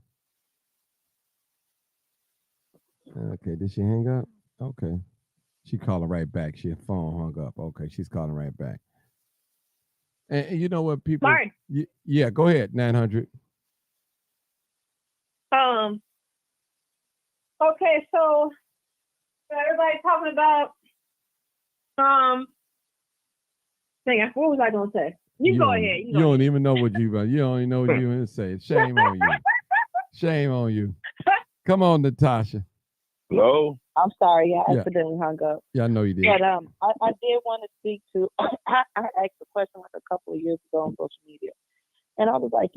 [SPEAKER 1] Okay, did she hang up? Okay. She calling right back. She phone hung up. Okay, she's calling right back. And you know what, people?
[SPEAKER 2] Martin,
[SPEAKER 1] Yeah, go ahead, 900.
[SPEAKER 2] okay, so everybody's talking about, dang, what was I gonna say? You go ahead.
[SPEAKER 1] You don't even know what you don't even know what you want to say. Shame on you. Shame on you. Come on, Natasha.
[SPEAKER 3] Hello?
[SPEAKER 4] I'm sorry. I
[SPEAKER 1] Yeah.
[SPEAKER 4] accidentally hung up.
[SPEAKER 1] Yeah, I know you did.
[SPEAKER 4] But I did want to speak to. I asked a question like a couple of years ago on social media, and I was like,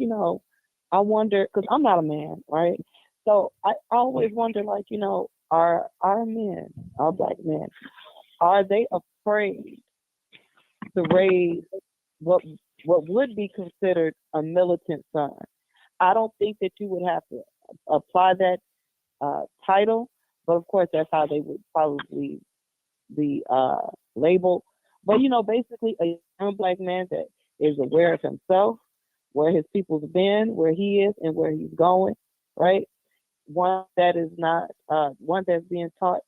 [SPEAKER 4] I wonder because I'm not a man, right? So I always wonder, like, are our men, our black men, are they afraid to raise what would be considered a militant son? I don't think that you would have to apply that title, but of course that's how they would probably be labeled. But basically a young black man that is aware of himself, where his people's been, where he is, and where he's going, right? One that is not one that's being taught,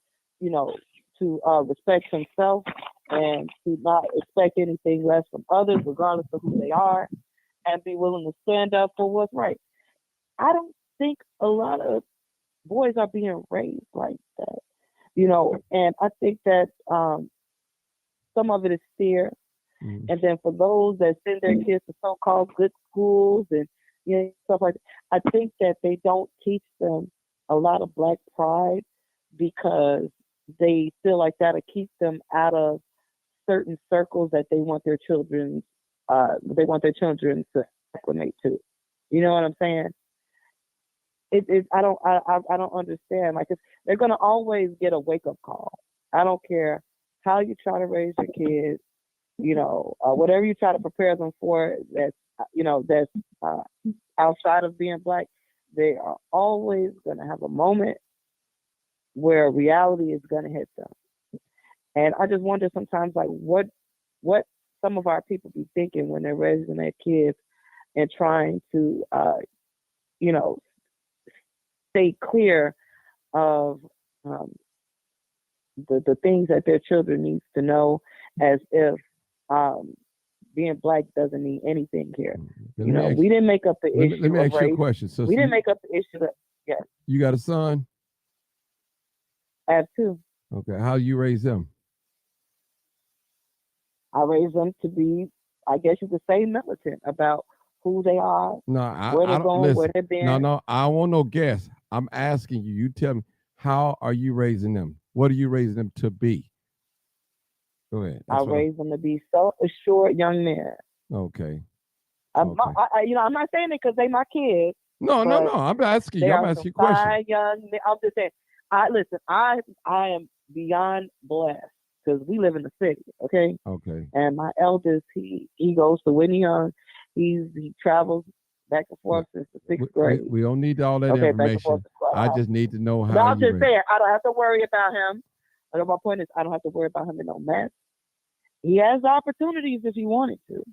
[SPEAKER 4] to respect himself and to not expect anything less from others, regardless of who they are, and be willing to stand up for what's right. I don't think a lot of boys are being raised like that, and I think that some of it is fear.
[SPEAKER 1] Mhm.
[SPEAKER 4] And then for those that send their kids to so-called good schools and stuff like that, I think that they don't teach them a lot of black pride because they feel like that'll keep them out of certain circles that they want their children to acclimate to. You know what I'm saying? I don't understand. Like they're gonna always get a wake up call. I don't care how you try to raise your kids, whatever you try to prepare them for. That's outside of being black. They are always gonna have a moment where reality is gonna hit them. And I just wonder sometimes, like what some of our people be thinking when they're raising their kids and trying to, stay clear of the things that their children needs to know, as if being black doesn't mean anything here. We didn't make up the issue.
[SPEAKER 1] Let me
[SPEAKER 4] of
[SPEAKER 1] ask
[SPEAKER 4] race.
[SPEAKER 1] you a question. So
[SPEAKER 4] We didn't make up the issue. Yes,
[SPEAKER 1] you got a son?
[SPEAKER 4] I have two.
[SPEAKER 1] Okay. How you raise them?
[SPEAKER 4] I raised them to be, I guess you could say, militant about who they are,
[SPEAKER 1] No,
[SPEAKER 4] where
[SPEAKER 1] I
[SPEAKER 4] they're
[SPEAKER 1] don't
[SPEAKER 4] going,
[SPEAKER 1] listen.
[SPEAKER 4] where they're being.
[SPEAKER 1] No, I want no guess. I'm asking you. You tell me, how are you raising them? What are you raising them to be? Go ahead.
[SPEAKER 4] I raised them to be self-assured young men.
[SPEAKER 1] Okay.
[SPEAKER 4] I'm not saying it because they my kids.
[SPEAKER 1] No. I'm asking you. I'm asking you a question.
[SPEAKER 4] Young men. I'm just saying. I am beyond blessed because we live in the city. Okay.
[SPEAKER 1] Okay.
[SPEAKER 4] And my eldest, he goes to Whitney Young. He travels back and forth since the sixth grade.
[SPEAKER 1] We don't need all that information. I just need to know how.
[SPEAKER 4] But I'm just saying, I don't have to worry about him. But my point is, I don't have to worry about him in no mess. He has opportunities if he wanted to,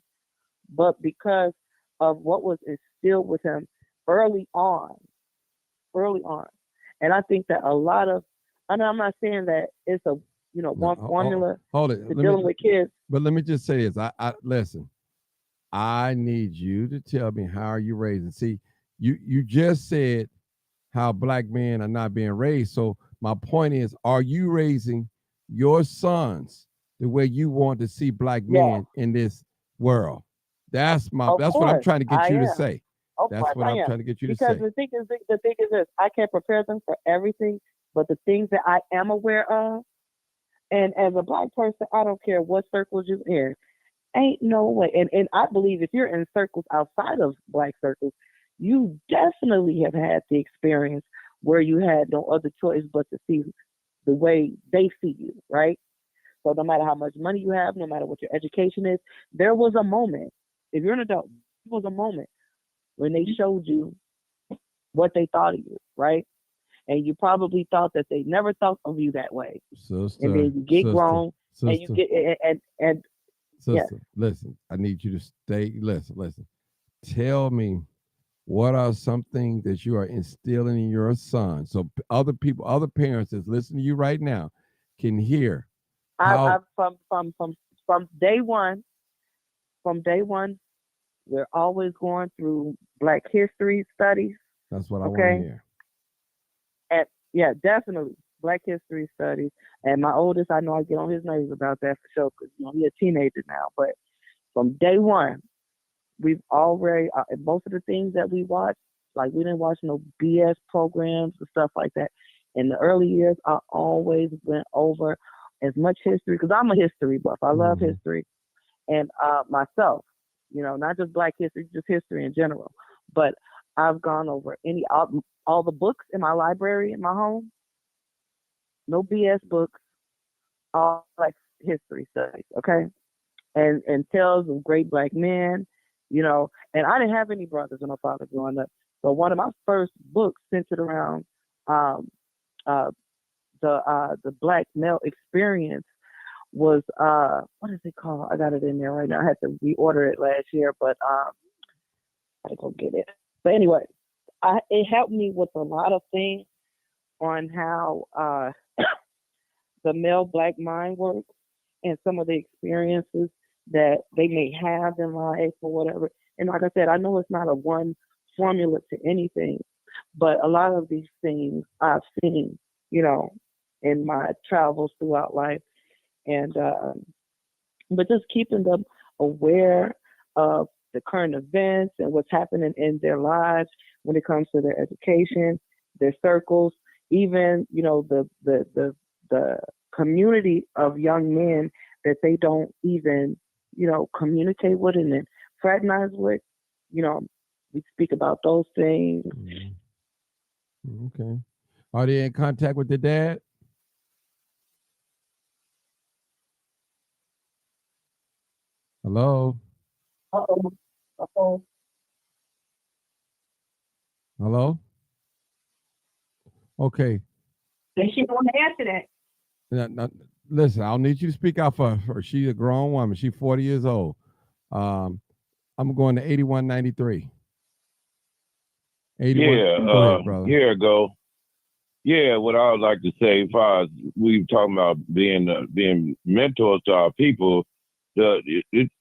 [SPEAKER 4] but because of what was instilled with him early on, and I think that a lot of, and I'm not saying that it's a one formula to dealing with kids.
[SPEAKER 1] But let me just say this: I listen. I need you to tell me, how are you raising? See, you just said how black men are not being raised. So my point is, are you raising your sons the way you want to see black men in this world? That's what I'm trying to get you to say. That's what I'm trying to get you to say.
[SPEAKER 4] Because the thing is this: I can't prepare them for everything, but the things that I am aware of, and as a black person, I don't care what circles you're in. Ain't no way. And I believe if you're in circles outside of black circles, you definitely have had the experience where you had no other choice but to see the way they see you, right? So no matter how much money you have, no matter what your education is, there was a moment, if you're an adult, there was a moment when they showed you what they thought of you, right? And you probably thought that they never thought of you that way.
[SPEAKER 1] Sister,
[SPEAKER 4] And then you get grown and you
[SPEAKER 1] sister,
[SPEAKER 4] get and yeah.
[SPEAKER 1] sister, listen, I need you to stay, listen. Tell me what are something that you are instilling in your son so other people, other parents that's listening to you right now can hear
[SPEAKER 4] I
[SPEAKER 1] how
[SPEAKER 4] from day one, we're always going through Black history studies.
[SPEAKER 1] that's what I want
[SPEAKER 4] Okay.
[SPEAKER 1] to hear.
[SPEAKER 4] And yeah, definitely Black history studies. And my oldest, I know I get on his nerves about that for sure, because he's a teenager now. But from day one, we've already most of the things that we watch, like we didn't watch no BS programs and stuff like that. In the early years, I always went over as much history because I'm a history buff. I love history, and myself, not just Black history, just history in general. But I've gone over all the books in my library in my home. No BS books, all like history studies, okay? And tales of great Black men, and I didn't have any brothers or no father growing up. So one of my first books centered around the Black male experience was what is it called? I got it in there right now. I had to reorder it last year, but I go get it. But anyway, it helped me with a lot of things on how the male Black mind works and some of the experiences that they may have in life or whatever. And like I said, I know it's not a one formula to anything, but a lot of these things I've seen, in my travels throughout life. And but just keeping them aware of the current events and what's happening in their lives when it comes to their education, their circles, even the community of young men that they don't even communicate with and then fraternize with. We speak about those things.
[SPEAKER 1] Mm-hmm. Okay. Are they in contact with their dad? Hello?
[SPEAKER 4] Uh-oh.
[SPEAKER 1] Hello? Okay.
[SPEAKER 2] And she don't want to answer that.
[SPEAKER 1] Now, listen, I'll need you to speak out for her. She's a grown woman. She's 40 years old. I'm going to 8193. 81.
[SPEAKER 3] Yeah,
[SPEAKER 1] Go ahead, brother.
[SPEAKER 3] here I go. Yeah, what I would like to say, as far as we talking about being mentors to our people,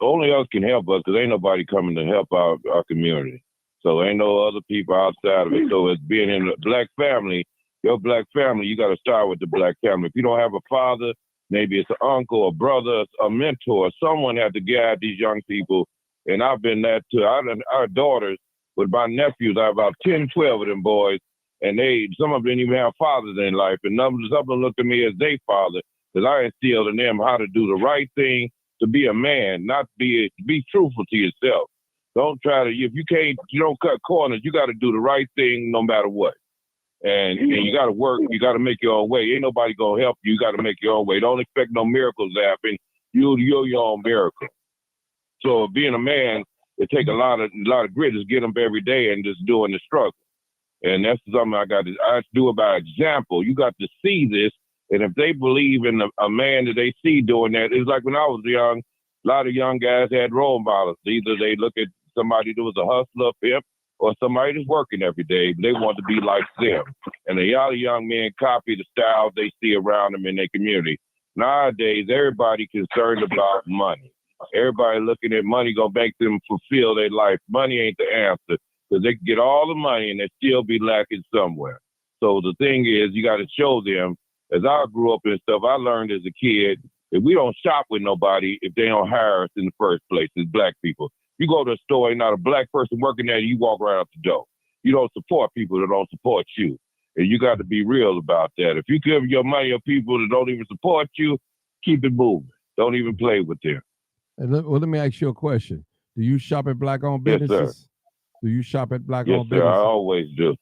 [SPEAKER 3] only us can help us because ain't nobody coming to help our community. So ain't no other people outside of it. So it's being in a Black family, your Black family, you got to start with the Black family. If you don't have a father, maybe it's an uncle, a brother, a mentor, someone had to guide these young people. And I've been that too. Our daughters, with my nephews, I have about 10, 12 of them boys. And some of them didn't even have fathers in life. And some of them looked at me as their father, because I instilled in them how to do the right thing, to be a man, not be truthful to yourself. Don't try to, if you don't cut corners, you got to do the right thing no matter what. And you got to work, you got to make your own way. Ain't nobody going to help you. You got to make your own way. Don't expect no miracles to happen. You're your own miracle. So being a man, it take a lot of grit to get up every day and just doing the struggle. And that's something I do it by example. You got to see this. And if they believe in a man that they see doing that, it's like when I was young, a lot of young guys had role models. Either they look at somebody that was a hustler, pimp, or somebody that's working every day. They want to be like them. And a lot of young men copy the styles they see around them in their community. Nowadays, everybody concerned about money. Everybody looking at money gonna make them fulfill their life. Money ain't the answer, because they can get all the money and they still be lacking somewhere. So the thing is, you got to show them. As I grew up and stuff, I learned as a kid that we don't shop with nobody if they don't hire us in the first place as Black people. You go to a store, ain't not a Black person working there, you walk right out the door. You don't support people that don't support you. And you got to be real about that. If you give your money to people that don't even support you, keep it moving. Don't even play with them.
[SPEAKER 1] And let me ask you a question. Do you shop at black-owned
[SPEAKER 3] Yes, sir.
[SPEAKER 1] businesses? Do you shop at
[SPEAKER 3] Yes,
[SPEAKER 1] black-owned
[SPEAKER 3] sir. I
[SPEAKER 1] businesses?
[SPEAKER 3] always do.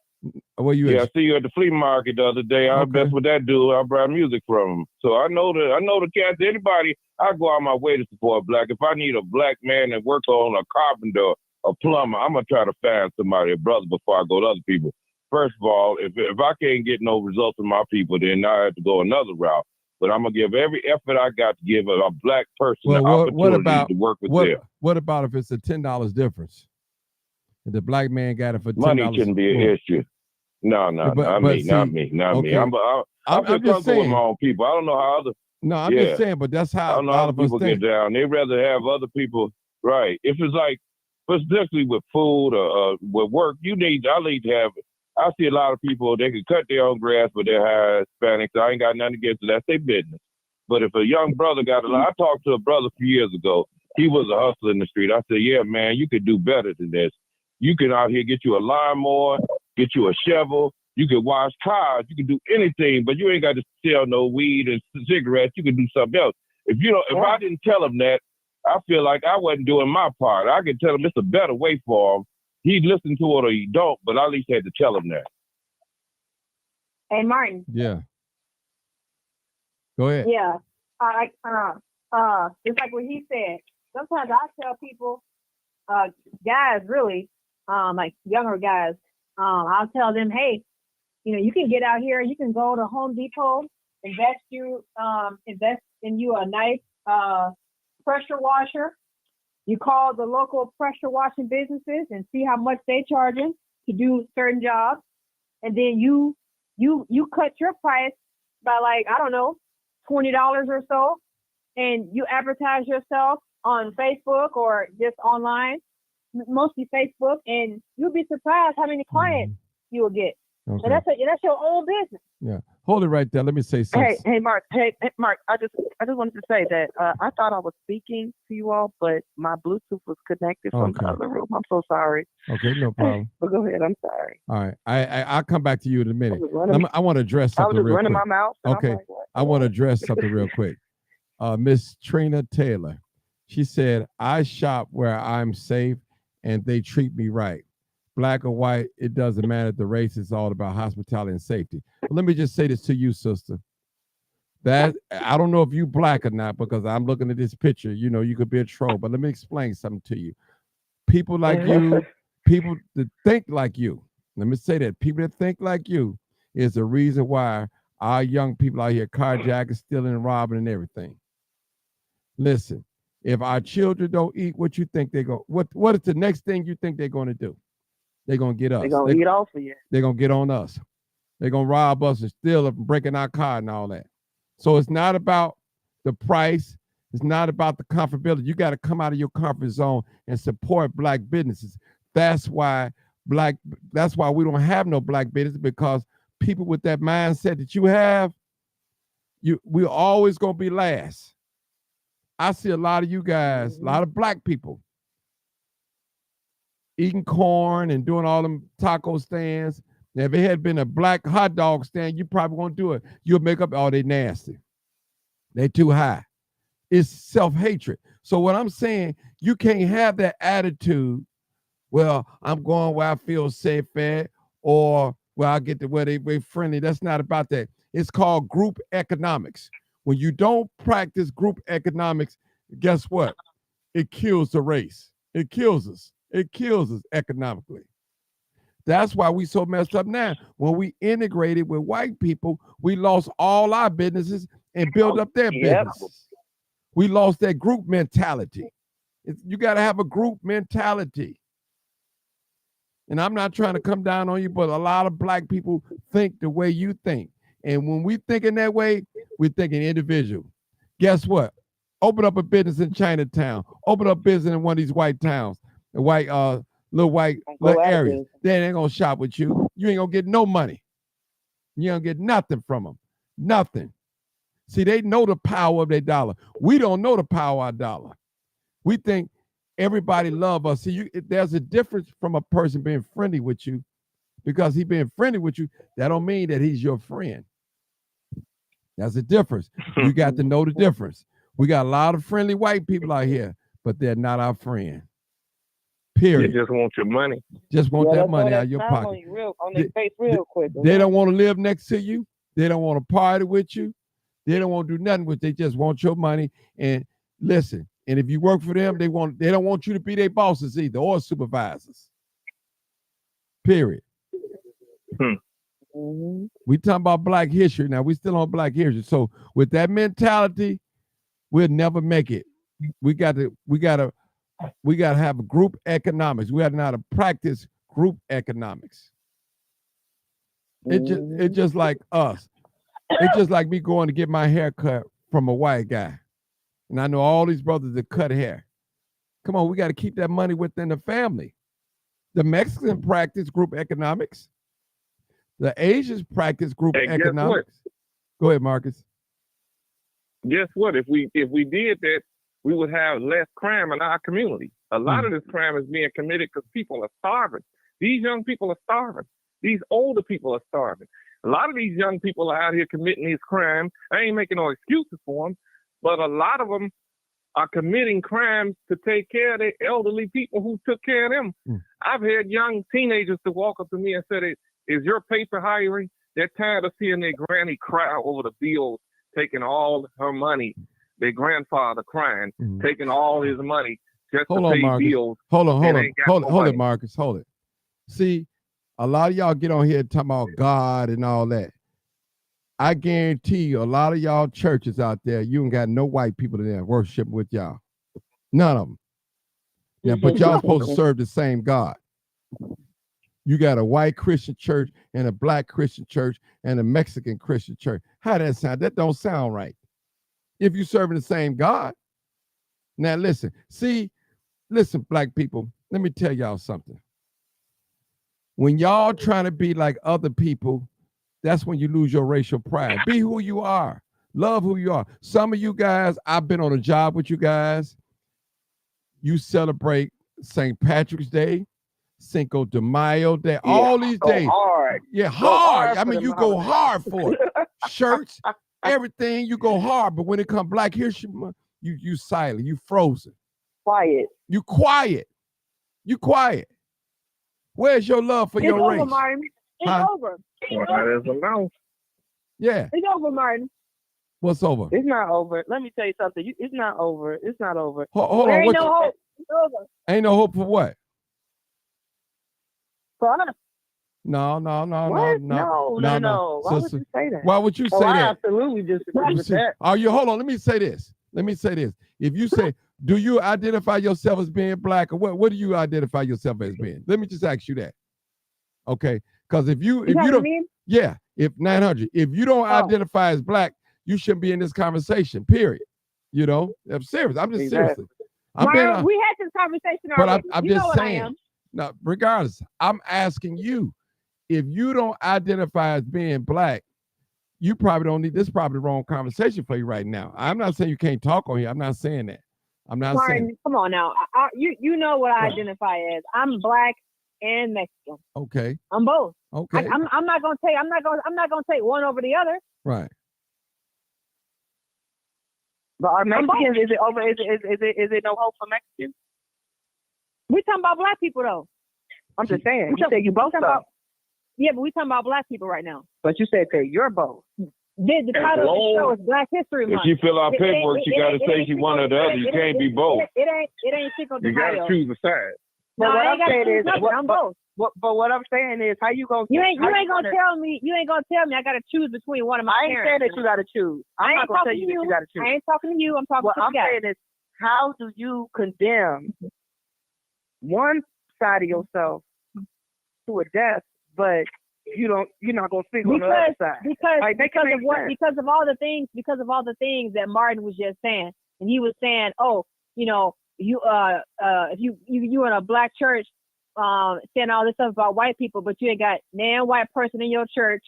[SPEAKER 1] Where you
[SPEAKER 3] Yeah, I
[SPEAKER 1] at?
[SPEAKER 3] see you at the flea market the other day.
[SPEAKER 1] Okay.
[SPEAKER 3] That's what that do. I buy music from them. So I know the cats. Anybody, I go out my way to support black. If I need a black man that work on a carpenter, a plumber, I'm gonna try to find somebody, a brother, before I go to other people. First of all, if I can't get no results from my people, then I have to go another route. But I'm gonna give every effort I got to give a black person the
[SPEAKER 1] Well,
[SPEAKER 3] opportunity to work with them.
[SPEAKER 1] what about if it's a $10 difference? If the black man got it for $10.
[SPEAKER 3] Money shouldn't be an issue. No,
[SPEAKER 1] But
[SPEAKER 3] not me.
[SPEAKER 1] see,
[SPEAKER 3] I'm
[SPEAKER 1] okay.
[SPEAKER 3] I'm
[SPEAKER 1] I'm
[SPEAKER 3] just
[SPEAKER 1] just
[SPEAKER 3] comfortable with my
[SPEAKER 1] saying.
[SPEAKER 3] own people. I don't know how other
[SPEAKER 1] No, I'm
[SPEAKER 3] Yeah.
[SPEAKER 1] just saying, but that's
[SPEAKER 3] I
[SPEAKER 1] how a
[SPEAKER 3] don't know how
[SPEAKER 1] lot of us
[SPEAKER 3] people
[SPEAKER 1] think.
[SPEAKER 3] get down. They rather have other people, right? If it's like, especially with food or with work, I need to have. I see a lot of people, they can cut their own grass, but they're high Hispanics. I ain't got nothing against it. That's their business. But if a young brother got a lot, I talked to a brother a few years ago. He was a hustler in the street. I said, yeah, man, you could do better than this. You can out here get you a lawnmower, get you a shovel. You can wash cars. You can do anything, but you ain't got to sell no weed and cigarettes. You can do something else. If I didn't tell him that, I feel like I wasn't doing my part. I could tell him it's a better way for him. He'd listen to it or he don't, but I at least had to tell him that.
[SPEAKER 2] Hey, Martin.
[SPEAKER 1] Yeah. Go ahead.
[SPEAKER 2] Yeah. Just like what he said. Sometimes I tell people, guys, really, like younger guys, I'll tell them, hey, you can get out here. You can go to Home Depot, invest in you a nice pressure washer. You call the local pressure washing businesses and see how much they charging to do certain jobs, and then you cut your price by, like, I don't know, $20 or so, and you advertise yourself on Facebook or just online, mostly Facebook, and you'll be surprised how many clients you will get.
[SPEAKER 1] Okay.
[SPEAKER 2] And that's your own business.
[SPEAKER 1] Yeah. Hold it right there. Let me say something.
[SPEAKER 4] Hey, Mark. Hey, Mark. I just wanted to say that I thought I was speaking to you all, but my Bluetooth was connected from the other room. I'm so sorry.
[SPEAKER 1] Okay, no problem.
[SPEAKER 4] But go ahead. I'm sorry.
[SPEAKER 1] All right. I'll come back to you in a minute. I want to address
[SPEAKER 4] I was
[SPEAKER 1] something
[SPEAKER 4] just
[SPEAKER 1] real
[SPEAKER 4] running
[SPEAKER 1] quick.
[SPEAKER 4] my mouth. and
[SPEAKER 1] Okay.
[SPEAKER 4] I'm like, what?
[SPEAKER 1] I want to address something real quick. Miss Trina Taylor, she said, I shop where I'm safe and they treat me right. Black or white, it doesn't matter. The race is all about hospitality and safety. But let me just say this to you, sister. That I don't know if you black or not, because I'm looking at this picture. You could be a troll, but let me explain something to you. People like you, people that think like you, let me say that, people that think like you is the reason why our young people out here carjacking, stealing, and robbing and everything. Listen, if our children don't eat, what you think they're going, what is the next thing you think they're going to do? They're going to get us.
[SPEAKER 4] They're going to eat off of you.
[SPEAKER 1] They're going to get on us. They're going to rob us and steal it and breaking our car and all that. So it's not about the price. It's not about the comfortability. You got to come out of your comfort zone and support black businesses. That's why we don't have no black business, because people with that mindset that you have, we're always going to be last. I see a lot of you guys, a lot of black people eating corn and doing all them taco stands. Now, if it had been a black hot dog stand, you probably won't do it. You'll make up, they nasty. They too high. It's self-hatred. So what I'm saying, you can't have that attitude, well, I'm going where I feel safe at, or where I get to where they're friendly. That's not about that. It's called group economics. When you don't practice group economics, guess what? It kills the race. It kills us. It kills us economically. That's why we so messed up now. When we integrated with white people, we lost all our businesses and built up their businesses. We lost that group mentality. You got to have a group mentality. And I'm not trying to come down on you, but a lot of black people think the way you think. And when we think in that way, we're thinking individual. Guess what? Open up a business in Chinatown. Open up business in one of these white towns, the little areas. They ain't gonna shop with you. You ain't gonna get no money. You ain't gonna get nothing from them. Nothing. See, they know the power of their dollar. We don't know the power of our dollar. We think everybody love us. See, there's a difference from a person being friendly with you. Because he being friendly with you, that don't mean that he's your friend. That's a difference. You got to know the difference. We got a lot of friendly white people out here, but they're not our friend.
[SPEAKER 5] They
[SPEAKER 1] Period.
[SPEAKER 5] just want your money.
[SPEAKER 1] Just want
[SPEAKER 4] Yeah,
[SPEAKER 1] that
[SPEAKER 4] they'll
[SPEAKER 1] money
[SPEAKER 4] throw
[SPEAKER 1] out
[SPEAKER 4] that
[SPEAKER 1] of your
[SPEAKER 4] smile
[SPEAKER 1] pocket.
[SPEAKER 4] on you on their
[SPEAKER 1] They-
[SPEAKER 4] face real quick.
[SPEAKER 1] They don't want to live next to you. They don't want to party with you. They don't want to do nothing with. They just want your money. And listen, and if you work for them, they don't want you to be their bosses either or supervisors. Period.
[SPEAKER 4] Mm-hmm.
[SPEAKER 1] We talking about Black history now. We still on Black history. So with that mentality, we'll never make it. We gotta have a group economics. We gotta know how to practice group economics. It's just like us. It's just like me going to get my hair cut from a white guy. And I know all these brothers that cut hair. Come on, we got to keep that money within the family. The Mexicans practice group economics. The Asians practice group
[SPEAKER 5] Hey, guess what?
[SPEAKER 1] economics. Go ahead, Marcus.
[SPEAKER 5] Guess what? If we did that, we would have less crime in our community. A lot of this crime is being committed because people are starving. These young people are starving. These older people are starving. A lot of these young people are out here committing these crimes. I ain't making no excuses for them, but a lot of them are committing crimes to take care of the elderly people who took care of them. I've had young teenagers to walk up to me and say, "Is your paper hiring?" They're tired of seeing their granny cry over the bills, taking all her money. Their grandfather crying, taking all his money just
[SPEAKER 1] Hold
[SPEAKER 5] to
[SPEAKER 1] on,
[SPEAKER 5] pay
[SPEAKER 1] Marcus.
[SPEAKER 5] bills.
[SPEAKER 1] Hold on,
[SPEAKER 5] and ain't got no
[SPEAKER 1] hold it,
[SPEAKER 5] money.
[SPEAKER 1] Marcus. Hold it. See, a lot of y'all get on here talking about God and all that. I guarantee you, a lot of y'all churches out there, you ain't got no white people in there worshiping with y'all. None of them. Now, but y'all supposed to serve the same God. You got a white Christian church and a black Christian church and a Mexican Christian church. How that sound? That don't sound right. If you serving the same God. Now listen, black people, let me tell y'all something. When y'all trying to be like other people, that's when you lose your racial pride. Be who you are. Love who you are. Some of you guys, I've been on a job with you guys. You celebrate St. Patrick's Day, Cinco de Mayo Day, all these days.
[SPEAKER 4] Hard.
[SPEAKER 1] Yeah,
[SPEAKER 4] Go hard
[SPEAKER 1] hard. I
[SPEAKER 4] for
[SPEAKER 1] mean,
[SPEAKER 4] them
[SPEAKER 1] you go
[SPEAKER 4] holidays.
[SPEAKER 1] hard for it. Shirts, everything, you go hard. But when it comes Black History Month, you silent, you frozen,
[SPEAKER 4] Quiet.
[SPEAKER 1] you quiet. You quiet. Where's your love for
[SPEAKER 2] It's
[SPEAKER 1] your
[SPEAKER 2] over,
[SPEAKER 1] race?
[SPEAKER 2] Martin. It's
[SPEAKER 1] Huh?
[SPEAKER 2] over.
[SPEAKER 5] Well, that is a no.
[SPEAKER 1] Yeah.
[SPEAKER 2] It's over, Martin.
[SPEAKER 1] What's over?
[SPEAKER 4] It's not over. Let me tell you something. It's not over. It's not over.
[SPEAKER 1] Hold
[SPEAKER 2] There
[SPEAKER 1] on.
[SPEAKER 2] ain't
[SPEAKER 1] What
[SPEAKER 2] no hope. It's over.
[SPEAKER 1] ain't no hope for what?
[SPEAKER 2] For us.
[SPEAKER 1] No.
[SPEAKER 4] What? No. Why would
[SPEAKER 1] Sister,
[SPEAKER 4] you say that?
[SPEAKER 1] why would you say
[SPEAKER 4] I
[SPEAKER 1] that?
[SPEAKER 4] absolutely disagree
[SPEAKER 1] You
[SPEAKER 4] with
[SPEAKER 1] see-
[SPEAKER 4] that.
[SPEAKER 1] hold on. Let me say this. If you say, do you identify yourself as being black, or what do you identify yourself as being? Let me just ask you that. Okay. Because if you
[SPEAKER 2] You know what I
[SPEAKER 1] don't,
[SPEAKER 2] mean?
[SPEAKER 1] yeah, if 900, if you don't identify as black, you shouldn't be in this conversation, period. You know, I'm serious. I'm just
[SPEAKER 4] Exactly.
[SPEAKER 1] seriously. I'm being,
[SPEAKER 2] Martin, we had this conversation
[SPEAKER 1] but
[SPEAKER 2] already.
[SPEAKER 1] I'm
[SPEAKER 2] you know
[SPEAKER 1] just
[SPEAKER 2] what I
[SPEAKER 1] saying.
[SPEAKER 2] am.
[SPEAKER 1] Now, regardless, I'm asking you, if you don't identify as being black, you probably don't need, this is probably the wrong conversation for you right now. I'm not saying you can't talk on here. I'm not saying that. I'm not saying.
[SPEAKER 2] Martin, come on now. You know what I identify as. I'm black and Mexican.
[SPEAKER 1] Okay.
[SPEAKER 2] I'm both.
[SPEAKER 1] Okay.
[SPEAKER 2] I'm not gonna take. I'm not gonna take one over the other.
[SPEAKER 1] Right.
[SPEAKER 4] But are Mexicans, is it over? Is it no hope for Mexicans?
[SPEAKER 2] We talking about black people though.
[SPEAKER 4] I'm just saying. You said you both though.
[SPEAKER 2] Yeah, but we talking about black people right now.
[SPEAKER 4] But you said that you're both.
[SPEAKER 2] The title of the show is Black History
[SPEAKER 3] If
[SPEAKER 2] Month.
[SPEAKER 3] she fill out
[SPEAKER 2] It-
[SPEAKER 3] paperwork,
[SPEAKER 2] it-
[SPEAKER 3] she
[SPEAKER 2] it
[SPEAKER 3] got to
[SPEAKER 2] ain't-
[SPEAKER 3] say
[SPEAKER 2] it
[SPEAKER 3] she
[SPEAKER 2] ain't
[SPEAKER 3] one or the
[SPEAKER 2] Cinco-
[SPEAKER 3] other. You can't be both.
[SPEAKER 2] It ain't Cinco de
[SPEAKER 5] You got
[SPEAKER 2] Mayo.
[SPEAKER 5] to choose a side.
[SPEAKER 2] No,
[SPEAKER 4] But what
[SPEAKER 2] I
[SPEAKER 4] I'm
[SPEAKER 2] ain't gotta
[SPEAKER 4] saying
[SPEAKER 2] choose
[SPEAKER 4] is,
[SPEAKER 2] nothing. I'm both.
[SPEAKER 4] But what I'm saying is, how you gonna?
[SPEAKER 2] You ain't
[SPEAKER 4] how
[SPEAKER 2] gonna
[SPEAKER 4] gonna-
[SPEAKER 2] tell me. You ain't gonna tell me I gotta choose between one of my
[SPEAKER 4] I ain't saying
[SPEAKER 2] parents.
[SPEAKER 4] that you got to choose.
[SPEAKER 2] I
[SPEAKER 4] I'm
[SPEAKER 2] ain't
[SPEAKER 4] not gonna tell
[SPEAKER 2] talking
[SPEAKER 4] you
[SPEAKER 2] to
[SPEAKER 4] that you got to choose.
[SPEAKER 2] I ain't talking to you. I'm talking
[SPEAKER 4] What
[SPEAKER 2] to
[SPEAKER 4] I'm
[SPEAKER 2] the guy.
[SPEAKER 4] saying is, how do you condemn one side of yourself to a death, but you're not gonna speak on the other side?
[SPEAKER 2] Because
[SPEAKER 4] Like, make it make sense.
[SPEAKER 2] because of all the things that Martin was just saying, and he was saying, oh, you know, you if you in a black church saying all this stuff about white people, but you ain't got nan white person in your church,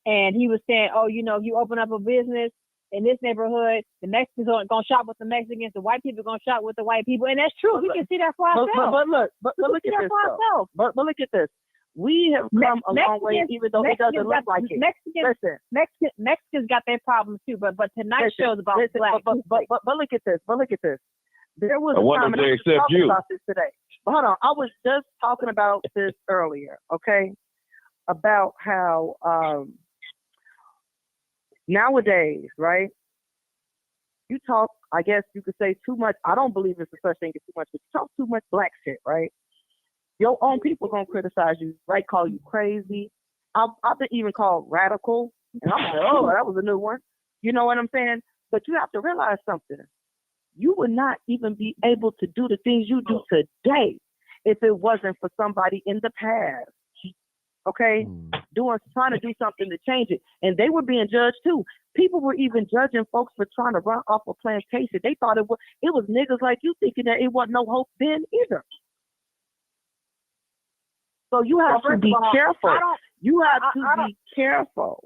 [SPEAKER 2] and he was saying, oh, you know, if you open up a business in this neighborhood, the Mexicans are gonna shop with the Mexicans, the white people gonna shop with the white people, and that's true. We can see that for ourselves.
[SPEAKER 4] But look at
[SPEAKER 2] see that
[SPEAKER 4] this
[SPEAKER 2] for
[SPEAKER 4] though.
[SPEAKER 2] ourselves.
[SPEAKER 4] But look at this. We have come a long way, even though it doesn't look like it. Listen,
[SPEAKER 2] Mexicans got their problems too, but tonight's show is about
[SPEAKER 4] listen,
[SPEAKER 2] black.
[SPEAKER 4] but look at this. There was
[SPEAKER 3] I
[SPEAKER 4] a
[SPEAKER 3] wonder
[SPEAKER 4] time,
[SPEAKER 3] if
[SPEAKER 4] and
[SPEAKER 3] they
[SPEAKER 4] I was
[SPEAKER 3] accept
[SPEAKER 4] talking
[SPEAKER 3] you.
[SPEAKER 4] about this today. But hold on, I was just talking about this earlier, okay? About how nowadays, right? You talk, I guess you could say too much. I don't believe it's a such thing as too much, but you talk too much black shit, right? Your own people gonna criticize you, right? Call you crazy. I've been even called radical, and I'm like, oh, that was a new one. You know what I'm saying? But you have to realize something. You would not even be able to do the things you do today if it wasn't for somebody in the past. Okay, trying to do something to change it, and they were being judged too. People were even judging folks for trying to run off a plantation. They thought it was niggas like you thinking that it wasn't no hope then either. So you have to be careful. You have to be careful.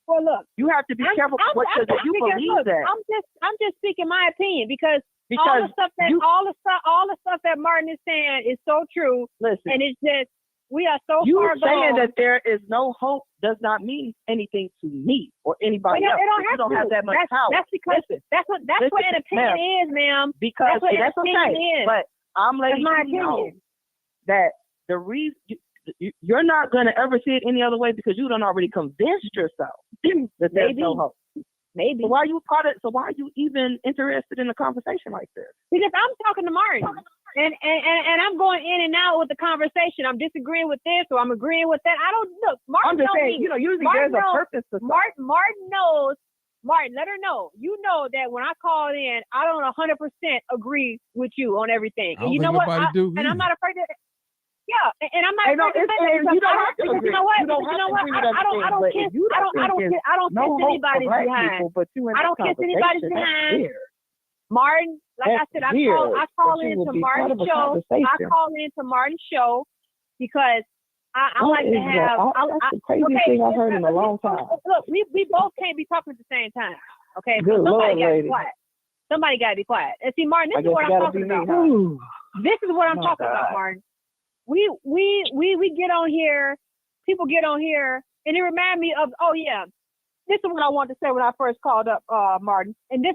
[SPEAKER 2] Well, look,
[SPEAKER 4] You have to be careful because if you believe that.
[SPEAKER 2] I'm just speaking my opinion because all the stuff that Martin is saying is so true.
[SPEAKER 4] Listen,
[SPEAKER 2] And it's just we are so
[SPEAKER 4] you
[SPEAKER 2] far
[SPEAKER 4] saying
[SPEAKER 2] gone.
[SPEAKER 4] that there is no hope does not mean anything to me or anybody else.
[SPEAKER 2] It don't have
[SPEAKER 4] that much power.
[SPEAKER 2] That's because
[SPEAKER 4] Listen,
[SPEAKER 2] that's what an opinion is, ma'am.
[SPEAKER 4] because
[SPEAKER 2] That's what
[SPEAKER 4] that's
[SPEAKER 2] an opinion
[SPEAKER 4] okay.
[SPEAKER 2] is.
[SPEAKER 4] But I'm letting
[SPEAKER 2] That's my
[SPEAKER 4] you know
[SPEAKER 2] opinion.
[SPEAKER 4] that the reason you're not going to ever see it any other way because you done already convinced yourself that there's no hope.
[SPEAKER 2] Maybe.
[SPEAKER 4] So why are you even interested in a conversation like this?
[SPEAKER 2] Because I'm talking to Martin. And I'm going in and out with the conversation. I'm disagreeing with this or I'm agreeing with that. I don't look. Martin
[SPEAKER 4] I'm just
[SPEAKER 2] knows
[SPEAKER 4] saying,
[SPEAKER 2] me.
[SPEAKER 4] usually
[SPEAKER 2] Martin
[SPEAKER 4] there's a
[SPEAKER 2] knows-
[SPEAKER 4] purpose to something.
[SPEAKER 2] Martin knows. Martin, let her know. You know that when I call in, I don't 100% agree with you on everything.
[SPEAKER 1] I don't
[SPEAKER 2] And you
[SPEAKER 1] think
[SPEAKER 2] know what?
[SPEAKER 1] nobody do
[SPEAKER 2] And I'm
[SPEAKER 1] either.
[SPEAKER 2] not afraid to. Yeah, and I'm not
[SPEAKER 4] Hey, no,
[SPEAKER 2] afraid to say that
[SPEAKER 4] you
[SPEAKER 2] because
[SPEAKER 4] don't have to
[SPEAKER 2] because
[SPEAKER 4] agree.
[SPEAKER 2] you know what?
[SPEAKER 4] You don't
[SPEAKER 2] Because
[SPEAKER 4] have to agree with
[SPEAKER 2] I don't
[SPEAKER 4] everything, but
[SPEAKER 2] kiss.
[SPEAKER 4] if you
[SPEAKER 2] I don't
[SPEAKER 4] think
[SPEAKER 2] kiss. I don't
[SPEAKER 4] no
[SPEAKER 2] kiss
[SPEAKER 4] hope for
[SPEAKER 2] anybody's
[SPEAKER 4] black
[SPEAKER 2] behind.
[SPEAKER 4] people, but you in
[SPEAKER 2] I don't kiss anybody's
[SPEAKER 4] conversation, that's
[SPEAKER 2] behind.
[SPEAKER 4] weird.
[SPEAKER 2] Martin, like I
[SPEAKER 4] That's
[SPEAKER 2] said,
[SPEAKER 4] weird
[SPEAKER 2] I call
[SPEAKER 4] that you
[SPEAKER 2] into
[SPEAKER 4] would be
[SPEAKER 2] Martin's
[SPEAKER 4] part of a
[SPEAKER 2] show. I
[SPEAKER 4] conversation.
[SPEAKER 2] call into Martin's show because I like to have.
[SPEAKER 4] That's the craziest thing I've heard in a long time.
[SPEAKER 2] Look, we both can't be talking at the same time. Okay,
[SPEAKER 4] Good
[SPEAKER 2] so somebody
[SPEAKER 4] Lord,
[SPEAKER 2] got to
[SPEAKER 4] lady.
[SPEAKER 2] be quiet. Somebody got to be quiet. And see, Martin,
[SPEAKER 4] I
[SPEAKER 2] this is
[SPEAKER 4] guess
[SPEAKER 2] what
[SPEAKER 4] it
[SPEAKER 2] I'm
[SPEAKER 4] gotta
[SPEAKER 2] talking
[SPEAKER 4] be me,
[SPEAKER 2] about.
[SPEAKER 4] huh?
[SPEAKER 2] This is what I'm
[SPEAKER 4] My
[SPEAKER 2] talking about,
[SPEAKER 4] God.
[SPEAKER 2] Martin. We get on here. People get on here, and it reminds me of. Oh yeah, this is what I wanted to say when I first called up Martin, and this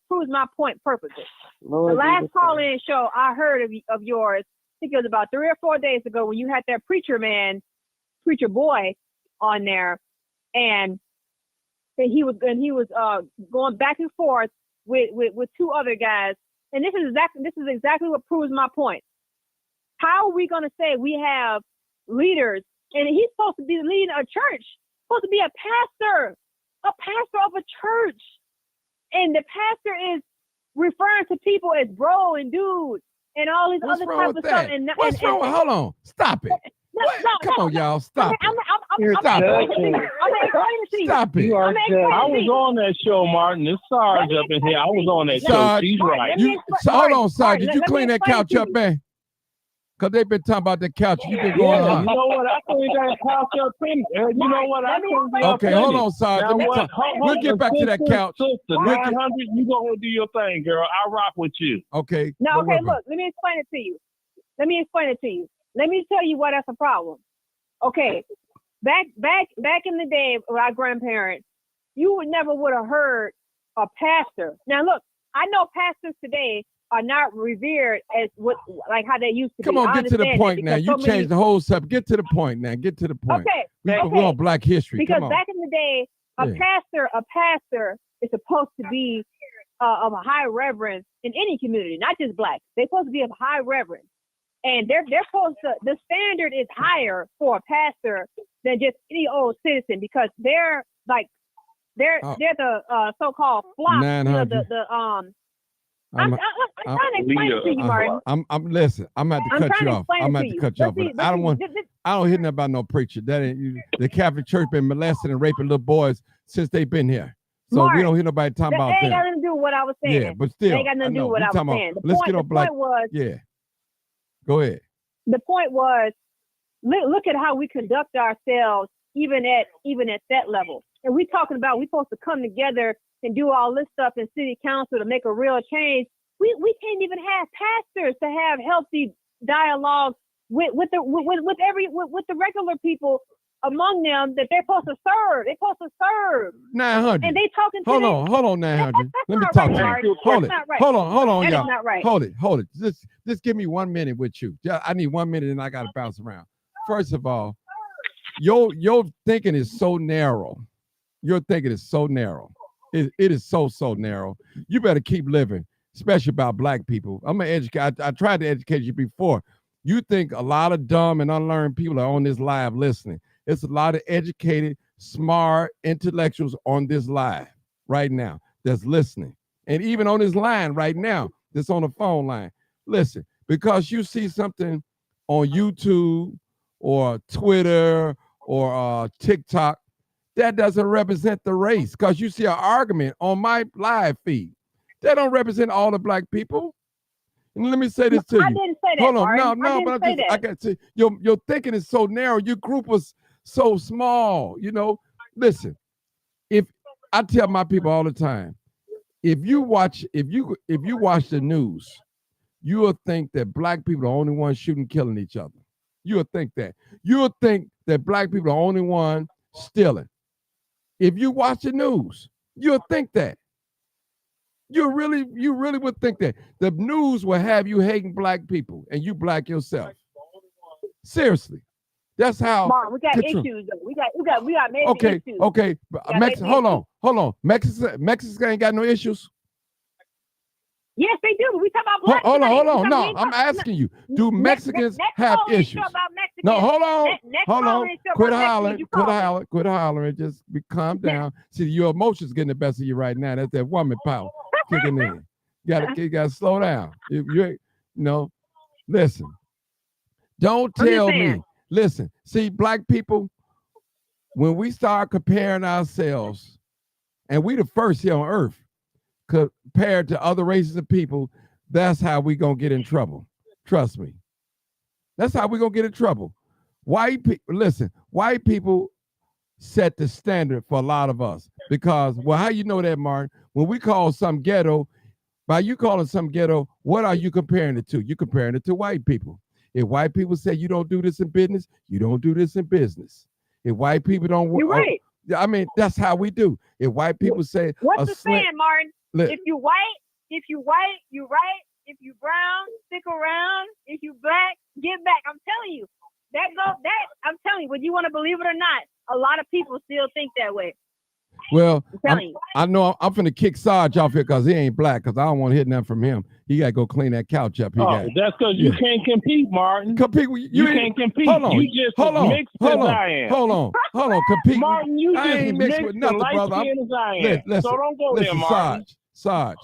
[SPEAKER 2] proves my point perfectly.
[SPEAKER 4] Lord
[SPEAKER 2] The last
[SPEAKER 4] Jesus
[SPEAKER 2] call-in show I heard of yours, I think it was about 3 or 4 days ago when you had that preacher boy on there, and he was going back and forth with two other guys, and this is exactly what proves my point. How are we going to say we have leaders, and he's supposed to be leading a church, supposed to be a pastor of a church, and the pastor is referring to people as bro and dude and all these
[SPEAKER 1] What's
[SPEAKER 2] other
[SPEAKER 1] wrong
[SPEAKER 2] type
[SPEAKER 1] with
[SPEAKER 2] of stuff.
[SPEAKER 1] that? What's wrong with? Hold on, stop it. What? Come on, y'all, stop it. Stop it. Stop it.
[SPEAKER 7] You are
[SPEAKER 2] I'm
[SPEAKER 7] judging.
[SPEAKER 2] I
[SPEAKER 7] I was on that show, Martin. It's Sarge up in here. I was on that show.
[SPEAKER 1] Sarge,
[SPEAKER 7] She's right.
[SPEAKER 1] Hold on, Sarge. Did you
[SPEAKER 2] let me
[SPEAKER 1] clean that
[SPEAKER 2] explain
[SPEAKER 1] couch
[SPEAKER 2] to
[SPEAKER 1] up,
[SPEAKER 2] you.
[SPEAKER 1] man? Because they've been talking about the couch. You've been going
[SPEAKER 7] Yeah,
[SPEAKER 1] on.
[SPEAKER 7] you know what? I cleaned that couch up in. You know what? I cleaned it up.
[SPEAKER 1] Okay, hold on, Sarge.
[SPEAKER 7] Now
[SPEAKER 1] Let me
[SPEAKER 7] what?
[SPEAKER 1] talk.
[SPEAKER 7] Hold
[SPEAKER 1] We'll
[SPEAKER 7] on,
[SPEAKER 1] get back to that
[SPEAKER 7] sister,
[SPEAKER 1] couch.
[SPEAKER 7] Sister,
[SPEAKER 1] We'll get-
[SPEAKER 7] 900, you go ahead and do your thing, girl. I rock with you.
[SPEAKER 1] Okay.
[SPEAKER 2] No,
[SPEAKER 1] don't
[SPEAKER 2] okay,
[SPEAKER 1] worry about
[SPEAKER 2] look, let me explain it to you. Let me tell you why that's a problem. Okay, back in the day with our grandparents, you would have heard a pastor. Now look, I know pastors today are not revered as like how they used to
[SPEAKER 1] Come
[SPEAKER 2] be.
[SPEAKER 1] on,
[SPEAKER 2] I
[SPEAKER 1] get to the
[SPEAKER 2] understand
[SPEAKER 1] point
[SPEAKER 2] that
[SPEAKER 1] now.
[SPEAKER 2] because
[SPEAKER 1] You
[SPEAKER 2] so many-
[SPEAKER 1] changed the whole subject. Get to the point now. Get to the point.
[SPEAKER 2] Okay,
[SPEAKER 1] We're
[SPEAKER 2] okay.
[SPEAKER 1] on Black History.
[SPEAKER 2] Because
[SPEAKER 1] Come on.
[SPEAKER 2] back in the day, a
[SPEAKER 1] Yeah.
[SPEAKER 2] pastor is supposed to be of a high reverence in any community, not just black. They're supposed to be of high reverence, and they're supposed to. The standard is higher for a pastor than just any old citizen because they're the so-called flock. You know,
[SPEAKER 1] 900.
[SPEAKER 2] I'm trying to explain it to you, Martin.
[SPEAKER 1] I'm listen. I'm about to
[SPEAKER 2] I'm
[SPEAKER 1] cut
[SPEAKER 2] trying
[SPEAKER 1] you
[SPEAKER 2] to
[SPEAKER 1] off.
[SPEAKER 2] explain
[SPEAKER 1] I'm
[SPEAKER 2] it
[SPEAKER 1] about
[SPEAKER 2] to
[SPEAKER 1] to
[SPEAKER 2] you.
[SPEAKER 1] cut you off. I don't want. I don't hear nothing about no preacher. That ain't you. The Catholic Church been molesting and raping little boys since they've been here. So
[SPEAKER 2] Martin,
[SPEAKER 1] we don't hear nobody talking about
[SPEAKER 2] That ain't got
[SPEAKER 1] that.
[SPEAKER 2] nothing to do with what I was saying.
[SPEAKER 1] Yeah, but still,
[SPEAKER 2] It ain't got nothing to do with what
[SPEAKER 1] we
[SPEAKER 2] I was
[SPEAKER 1] talking about-
[SPEAKER 2] saying.
[SPEAKER 1] Let's get on Black.
[SPEAKER 2] Point was,
[SPEAKER 1] Yeah. Go ahead.
[SPEAKER 2] the point was, look at how we conduct ourselves, even at that level. And we're supposed to come together and do all this stuff in city council to make a real change. We can't even have pastors to have healthy dialogue with the regular people among them that they're supposed to serve. They're supposed to serve.
[SPEAKER 1] 900.
[SPEAKER 2] And they talking to
[SPEAKER 1] Hold
[SPEAKER 2] them.
[SPEAKER 1] on, 900.
[SPEAKER 2] That's
[SPEAKER 1] Let me
[SPEAKER 2] not
[SPEAKER 1] talk
[SPEAKER 2] right,
[SPEAKER 1] to
[SPEAKER 2] Martin.
[SPEAKER 1] you. Hold it.
[SPEAKER 2] That's not right.
[SPEAKER 1] Hold on,
[SPEAKER 2] That is
[SPEAKER 1] y'all.
[SPEAKER 2] not right.
[SPEAKER 1] Hold it. Just give me 1 minute with you. I need 1 minute and I gotta bounce around. First of all, your thinking is so narrow. Your thinking is so narrow. It is so narrow. You better keep living, especially about black people. I'm gonna educate. I tried to educate you before. You think a lot of dumb and unlearned people are on this live listening. It's a lot of educated, smart intellectuals on this live right now that's listening. And even on this line right now, that's on the phone line. Listen, because you see something on YouTube or Twitter or TikTok, that doesn't represent the race. Because you see an argument on my live feed, that don't represent all the black people. And let me say this to you.
[SPEAKER 2] I didn't say that.
[SPEAKER 1] Hold on,
[SPEAKER 2] Martin.
[SPEAKER 1] no, but I got to. Your thinking is so narrow. Your group was so small. You know, listen. If I tell my people all the time, if you watch the news, you will think that black people are the only ones shooting, killing each other. You'll think that. You'll think that black people are the only one stealing. If you watch the news, you'll think that. You really would think that. The news will have you hating black people and you black yourself. Seriously. That's how.
[SPEAKER 2] Martin, we got issues though. We got major issues.
[SPEAKER 1] Okay. Hold on. Mexico ain't got no issues.
[SPEAKER 2] Yes, they do. We talk about black.
[SPEAKER 1] Hold on. No, I'm asking you. Do Mexicans have issues? No, hold on. Quit hollering. Just calm down. See, your emotions getting the best of you right now. That's that woman power kicking in. You gotta slow down. Listen. Don't tell me. Listen. See, black people, when we start comparing ourselves, and we the first here on earth, compared to other races of people, that's how we gonna get in trouble. Trust me. That's how we gonna get in trouble. White people set the standard for a lot of us because, well, how you know that, Martin? When we call some ghetto, by you calling some ghetto, what are you comparing it to? You're comparing it to white people. If white people say you don't do this in business, you don't do this in business. If white people don't work,
[SPEAKER 2] you're right.
[SPEAKER 1] I mean, that's how we do. If white people say,
[SPEAKER 2] what's the saying, Martin?
[SPEAKER 1] If
[SPEAKER 2] you white, you right. If you brown, stick around. If you black, get back. I'm telling you, I'm telling you, whether you want to believe it or not, a lot of people still think that way.
[SPEAKER 1] Well, I know I'm finna kick Sarge off here because he ain't black, because I don't want to hear nothing from him. He got to go clean that couch up.
[SPEAKER 7] That's because you can't compete, Martin.
[SPEAKER 1] You
[SPEAKER 7] can't compete.
[SPEAKER 1] Hold on.
[SPEAKER 7] You just mixed as I am.
[SPEAKER 1] Hold on. Compete.
[SPEAKER 7] Martin, you
[SPEAKER 1] I ain't
[SPEAKER 7] just
[SPEAKER 1] mixed with nothing, brother.
[SPEAKER 7] As I am.
[SPEAKER 1] Listen,
[SPEAKER 7] so don't go there, Martin.
[SPEAKER 1] Sarge,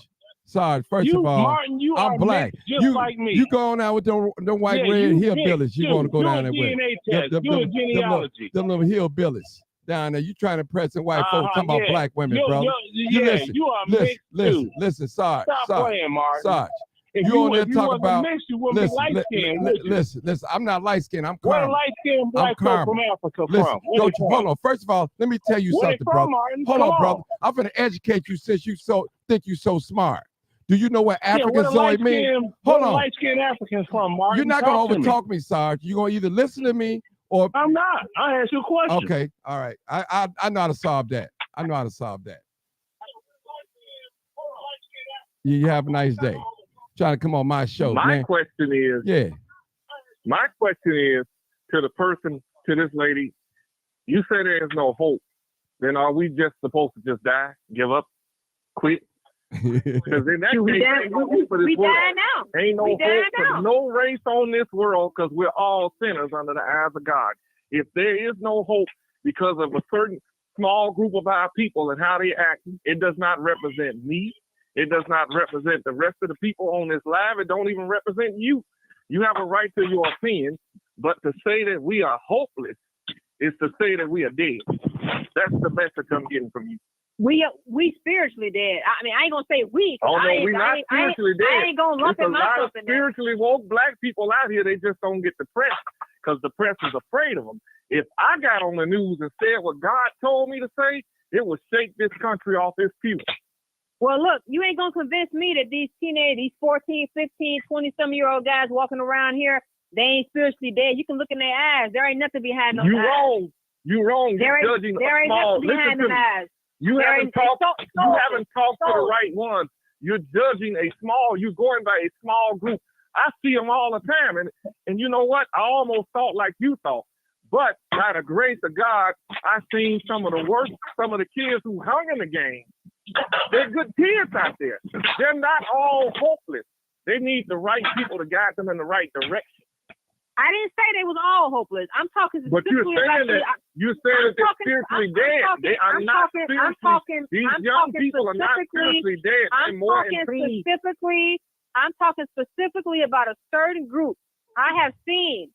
[SPEAKER 1] first of all,
[SPEAKER 7] Martin,
[SPEAKER 1] I'm black.
[SPEAKER 7] Just like me.
[SPEAKER 1] You go on out with them white red hillbillies. You want to go down there with
[SPEAKER 7] do a genealogy.
[SPEAKER 1] Them little hillbillies down there. You trying to press and white folks talking about black women, brother.
[SPEAKER 7] You are mixed too.
[SPEAKER 1] Listen, Sarge.
[SPEAKER 7] Stop playing, Martin.
[SPEAKER 1] Sarge. You on there talking about?
[SPEAKER 7] Mixed, you wouldn't be light skinned.
[SPEAKER 1] Listen. I'm not light skinned. I'm
[SPEAKER 7] Where
[SPEAKER 1] caramel.
[SPEAKER 7] light skinned black folk from Africa
[SPEAKER 1] Listen,
[SPEAKER 7] from?
[SPEAKER 1] Hold on. First of all, let me tell you something, brother.
[SPEAKER 7] Martin?
[SPEAKER 1] Hold on, brother. I'm gonna educate you since you think you so smart. Do you know what Africanzoid means? Hold on.
[SPEAKER 7] Light skinned Africans from, Martin?
[SPEAKER 1] You're not gonna overtalk me, Sarge. You're gonna either listen to me or
[SPEAKER 7] I'm not. I asked you a question.
[SPEAKER 1] Okay, all right. I know how to solve that. You have a nice day. Trying to come on my show.
[SPEAKER 5] My
[SPEAKER 1] man.
[SPEAKER 5] question is to the person, to this lady, you say there is no hope. Then are we just supposed to just die, give up, quit? Because in that case, ain't no hope for this world. Ain't no hope for no race on this world because we're all sinners under the eyes of God. If there is no hope because of a certain small group of our people and how they act, it does not represent me. It does not represent the rest of the people on this live. It don't even represent you. You have a right to your opinion, but to say that we are hopeless is to say that we are dead. That's the message I'm getting from you.
[SPEAKER 2] We spiritually dead. I mean, I ain't gonna say we.
[SPEAKER 5] Oh no, we're not spiritually dead.
[SPEAKER 2] I ain't gonna lump
[SPEAKER 5] myself in there. There's a lot of spiritually woke black people out here. They just don't get the press because the press is afraid of them. If I got on the news and said what God told me to say, it would shake this country off its pew.
[SPEAKER 2] Well, look, you ain't going to convince me that these 14, 15, 20-some-year-old guys walking around here, they ain't spiritually dead. You can look in their eyes. There ain't nothing behind those eyes.
[SPEAKER 5] You wrong. You're wrong.
[SPEAKER 2] There
[SPEAKER 5] You're
[SPEAKER 2] ain't
[SPEAKER 5] judging
[SPEAKER 2] there
[SPEAKER 5] a
[SPEAKER 2] ain't
[SPEAKER 5] small.
[SPEAKER 2] nothing
[SPEAKER 5] Listen
[SPEAKER 2] behind
[SPEAKER 5] to
[SPEAKER 2] the
[SPEAKER 5] me.
[SPEAKER 2] mask.
[SPEAKER 5] You
[SPEAKER 2] There
[SPEAKER 5] haven't
[SPEAKER 2] ain't
[SPEAKER 5] talked.
[SPEAKER 2] so
[SPEAKER 5] You haven't talked to the
[SPEAKER 2] so-
[SPEAKER 5] right ones. You're judging a small. You're going by a small group. I see them all the time, and you know what? I almost thought like you thought, but by the grace of God, I seen some of the worst. Some of the kids who hung in the game. They're good kids out there. They're not all hopeless. They need the right people to guide them in the right direction.
[SPEAKER 2] I didn't say they was all hopeless. I'm talking
[SPEAKER 5] But you're
[SPEAKER 2] specifically
[SPEAKER 5] saying
[SPEAKER 2] about
[SPEAKER 5] that you're saying that they're spiritually dead. They are not spiritually. These young people are not spiritually dead. They're more in tune.
[SPEAKER 2] I'm talking specifically about a certain group. I have seen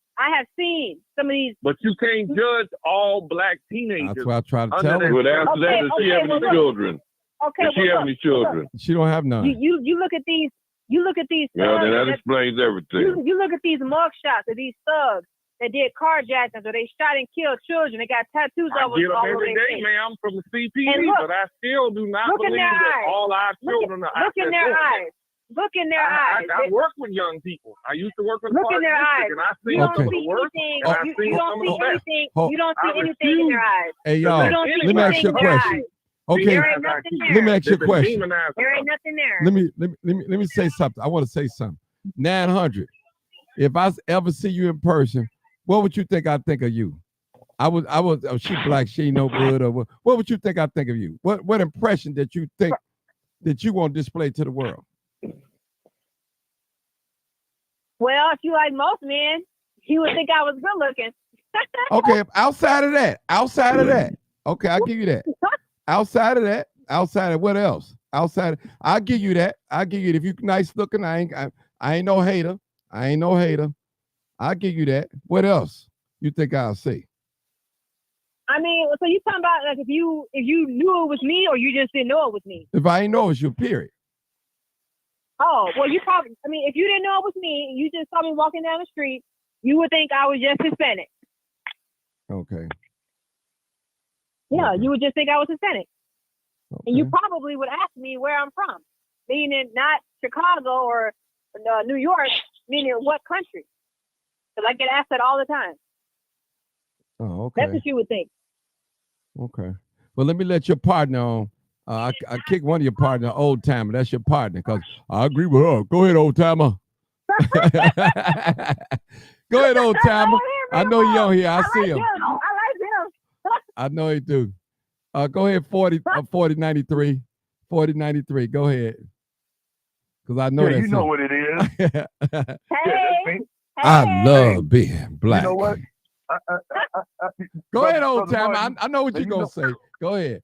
[SPEAKER 2] some of these.
[SPEAKER 5] But you can't judge all black
[SPEAKER 1] That's
[SPEAKER 5] teenagers.
[SPEAKER 1] what I try to
[SPEAKER 5] Under
[SPEAKER 1] tell
[SPEAKER 5] that-
[SPEAKER 1] her.
[SPEAKER 3] Well, after that, does she have any children?
[SPEAKER 2] Okay,
[SPEAKER 3] Does she have any children?
[SPEAKER 1] She don't have none.
[SPEAKER 2] You look at these. You look at these.
[SPEAKER 3] Well, then
[SPEAKER 2] thugs
[SPEAKER 3] that explains everything.
[SPEAKER 2] you look at these mug shots of these thugs that did carjackings or they shot and killed children. They got tattoos
[SPEAKER 5] I
[SPEAKER 2] all
[SPEAKER 5] get them
[SPEAKER 2] over
[SPEAKER 5] every
[SPEAKER 2] their
[SPEAKER 5] day,
[SPEAKER 2] face.
[SPEAKER 5] ma'am, from the
[SPEAKER 2] And
[SPEAKER 5] CPD,
[SPEAKER 2] look-
[SPEAKER 5] but I still do not
[SPEAKER 2] look in
[SPEAKER 5] believe
[SPEAKER 2] their
[SPEAKER 5] that
[SPEAKER 2] eyes.
[SPEAKER 5] all our
[SPEAKER 2] Look
[SPEAKER 5] children are
[SPEAKER 2] Look
[SPEAKER 5] out
[SPEAKER 2] in
[SPEAKER 5] there
[SPEAKER 2] their
[SPEAKER 5] doing that.
[SPEAKER 2] eyes. Look in their eyes.
[SPEAKER 5] I work with young people. I used to work with
[SPEAKER 2] Look in
[SPEAKER 5] Park
[SPEAKER 2] their
[SPEAKER 5] District,
[SPEAKER 2] eyes.
[SPEAKER 5] and I
[SPEAKER 2] You
[SPEAKER 5] seen
[SPEAKER 2] don't
[SPEAKER 5] some of
[SPEAKER 2] see
[SPEAKER 5] the worst.
[SPEAKER 2] anything.
[SPEAKER 5] and I
[SPEAKER 2] You
[SPEAKER 5] seen
[SPEAKER 2] don't
[SPEAKER 5] some of
[SPEAKER 2] see
[SPEAKER 5] the best.
[SPEAKER 2] anything.
[SPEAKER 1] Hold-
[SPEAKER 2] You don't see
[SPEAKER 5] I
[SPEAKER 2] anything in their eyes.
[SPEAKER 1] Hey y'all,
[SPEAKER 2] You don't see
[SPEAKER 1] let me ask you a
[SPEAKER 2] anything in their
[SPEAKER 1] question.
[SPEAKER 2] eyes.
[SPEAKER 1] Okay,
[SPEAKER 2] There ain't nothing
[SPEAKER 1] let me
[SPEAKER 2] there.
[SPEAKER 1] ask you a
[SPEAKER 5] They've been
[SPEAKER 1] question.
[SPEAKER 5] demonized.
[SPEAKER 2] There ain't nothing there.
[SPEAKER 1] Let me say something. I want to say something. 900. If I ever see you in person, what would you think I think of you? Oh, she black, she ain't no good, or what would you think I think of you? What impression that you think that you want to display to the world?
[SPEAKER 2] Well, if you like most men, you would think I was good looking.
[SPEAKER 1] Okay, outside of that, okay, I'll give you that. Outside of what else? I'll give you that. If you nice looking, I ain't no hater. I'll give you that. What else you think I'll say?
[SPEAKER 2] I mean, so you talking about like if you knew it was me or you just didn't know it was me?
[SPEAKER 1] If I ain't know it's your period.
[SPEAKER 2] Oh, well, you probably. I mean, if you didn't know it was me, you just saw me walking down the street, you would think I was just Hispanic.
[SPEAKER 1] Okay.
[SPEAKER 2] Yeah,
[SPEAKER 1] Okay.
[SPEAKER 2] you would just think I was Hispanic,
[SPEAKER 1] Okay.
[SPEAKER 2] and you probably would ask me where I'm from, meaning not Chicago or New York, meaning what country? Because I get asked that all the time.
[SPEAKER 1] Oh, okay.
[SPEAKER 2] That's what you would think.
[SPEAKER 1] Okay. Well, let me let your partner on. I kick one of your partner, old timer. That's your partner, because I agree with her. Go ahead, old timer. Go ahead, old timer. I know he on here. I see him.
[SPEAKER 2] I like him.
[SPEAKER 1] I know he do. Go ahead, 4093. 4093. Go ahead. Because I know
[SPEAKER 7] Yeah,
[SPEAKER 1] that's
[SPEAKER 7] you know
[SPEAKER 1] him.
[SPEAKER 7] what it is.
[SPEAKER 2] Hey,
[SPEAKER 7] Yeah, that's me.
[SPEAKER 1] I love being black.
[SPEAKER 7] You know what?
[SPEAKER 1] Go ahead, old
[SPEAKER 7] Brother
[SPEAKER 1] timer.
[SPEAKER 7] Martin,
[SPEAKER 1] I know what
[SPEAKER 7] now
[SPEAKER 1] you're
[SPEAKER 7] you
[SPEAKER 1] going
[SPEAKER 7] know-
[SPEAKER 1] to say. Go ahead.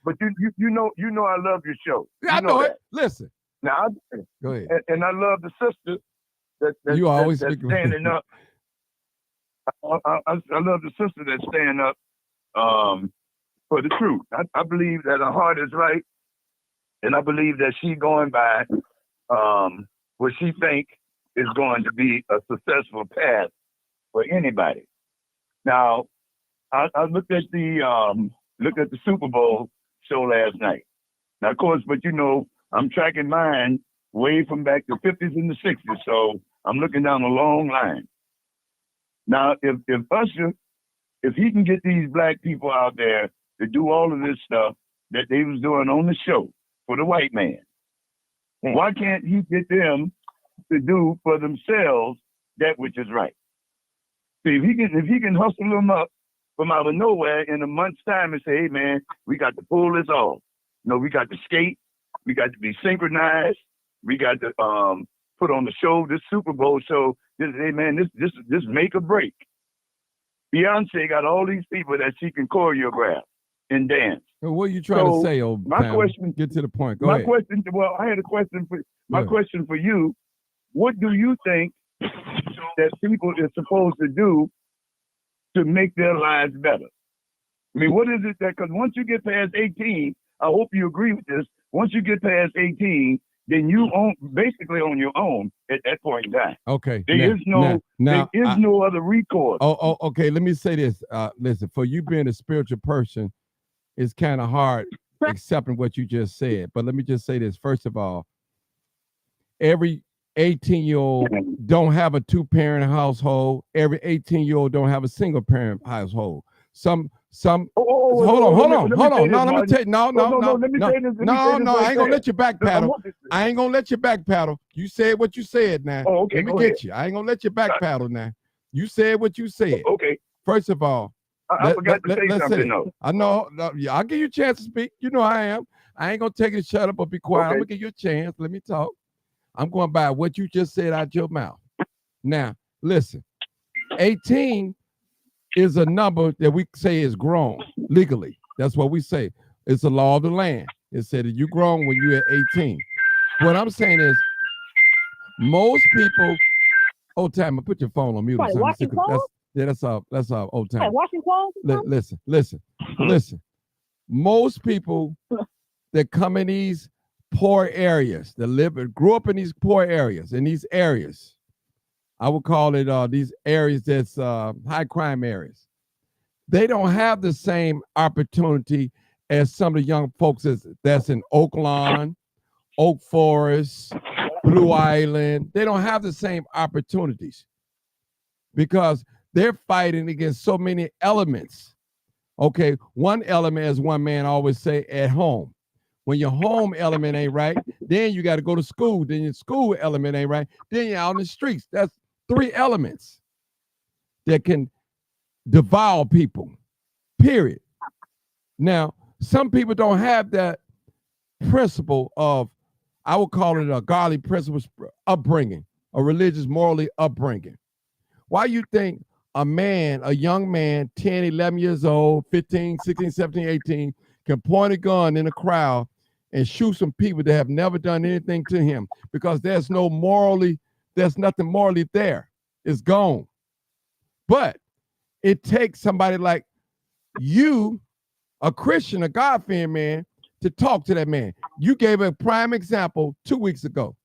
[SPEAKER 7] But you know I love your show.
[SPEAKER 1] I know
[SPEAKER 7] that.
[SPEAKER 1] it. Listen.
[SPEAKER 7] Now,
[SPEAKER 1] Go ahead.
[SPEAKER 7] and I love the sister that
[SPEAKER 1] You always
[SPEAKER 7] that's
[SPEAKER 1] speak-
[SPEAKER 7] standing up. I love the sister that's standing up for the truth. I believe that her heart is right, and I believe that she's going by what she think is going to be a successful path for anybody. Now, I looked at the Super Bowl show last night. Now, of course, but I'm tracking mine way from back the 50s and the 60s, so I'm looking down a long line. Now, if Usher, if he can get these black people out there to do all of this stuff that they was doing on the show for the white man, why can't he get them to do for themselves that which is right? See, if he can hustle them up from out of nowhere in a month's time and say, hey man, we got to pull this off. We got to skate, we got to be synchronized, we got to put on the show, this Super Bowl show. This make or break. Beyonce got all these people that she can choreograph and dance.
[SPEAKER 1] Well, what are you trying to say, old
[SPEAKER 7] my
[SPEAKER 1] timer?
[SPEAKER 7] question-
[SPEAKER 1] Get to the point. Go
[SPEAKER 7] My
[SPEAKER 1] ahead.
[SPEAKER 7] question, well, I had a question for
[SPEAKER 1] ahead.
[SPEAKER 7] question for you. What do you think that people are supposed to do to make their lives better? I mean, what is it that, because once you get past 18, I hope you agree with this, once you get past 18, then you basically on your own at that point in time.
[SPEAKER 1] Okay.
[SPEAKER 7] There is no other recourse.
[SPEAKER 1] Oh, okay. Let me say this. Listen, for you being a spiritual person, it's kind of hard accepting what you just said. But let me just say this. First of all, every 18-year-old don't have a two-parent household. Every 18-year-old don't have a single-parent household. some.
[SPEAKER 7] Oh,
[SPEAKER 1] Hold on.
[SPEAKER 7] Let me
[SPEAKER 1] No,
[SPEAKER 7] say this,
[SPEAKER 1] let me
[SPEAKER 7] Martin.
[SPEAKER 1] take no.
[SPEAKER 7] Let me say this.
[SPEAKER 1] I ain't gonna let you backpedal.
[SPEAKER 7] I want this-
[SPEAKER 1] I ain't gonna let you backpedal. You said what you said now.
[SPEAKER 7] Oh, okay,
[SPEAKER 1] Let me
[SPEAKER 7] go
[SPEAKER 1] get
[SPEAKER 7] ahead.
[SPEAKER 1] you. I ain't gonna let you backpedal now. You said what you said.
[SPEAKER 7] Okay.
[SPEAKER 1] First of all,
[SPEAKER 7] I forgot to say
[SPEAKER 1] let's
[SPEAKER 7] something, though.
[SPEAKER 1] I know. Yeah, I'll give you a chance to speak. You know I am. I ain't gonna take it to shut up or be quiet. I'm
[SPEAKER 7] Okay.
[SPEAKER 1] gonna give you a chance. Let me talk. I'm going by what you just said out your mouth. Now, listen. 18 is a number that we say is grown legally. That's what we say. It's the law of the land. It said that you're grown when you're at 18. What I'm saying is, most people. Old timer, put your phone on mute. Or
[SPEAKER 2] Like
[SPEAKER 1] something.
[SPEAKER 2] washing clothes?
[SPEAKER 1] That's all. Old timer.
[SPEAKER 2] Like washing clothes?
[SPEAKER 1] Listen. Most people that come in these poor areas, that grew up in these poor areas, I would call it these areas that's high crime areas. They don't have the same opportunity as some of the young folks that's in Oakland, Oak Forest, Blue Island. They don't have the same opportunities because they're fighting against so many elements. Okay, one element, as one man always say, at home. When your home element ain't right, then you got to go to school. Then your school element ain't right. Then you're out in the streets. That's 3 elements that can devour people, period. Now, some people don't have that principle of, I would call it a godly principle upbringing, a religious, morally upbringing. Why you think a young man, 10, 11 years old, 15, 16, 17, 18, can point a gun in a crowd and shoot some people that have never done anything to him? Because there's nothing morally there. It's gone. But it takes somebody like you, a Christian, a God-fearing man, to talk to that man. You gave a prime example 2 weeks ago.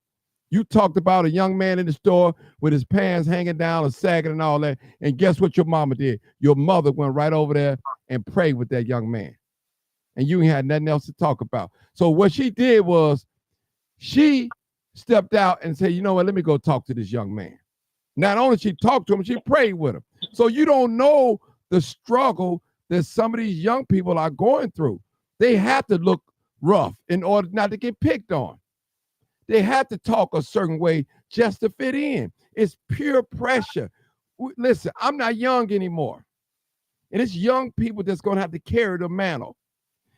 [SPEAKER 1] You talked about a young man in the store with his pants hanging down or sagging and all that. And guess what your mama did? Your mother went right over there and prayed with that young man. And you had nothing else to talk about. So what she did was she stepped out and said, you know what, let me go talk to this young man. Not only she talked to him, she prayed with him. So you don't know the struggle that some of these young people are going through. They have to look rough in order not to get picked on. They have to talk a certain way just to fit in. It's pure pressure. Listen, I'm not young anymore. And it's young people that's going to have to carry the mantle.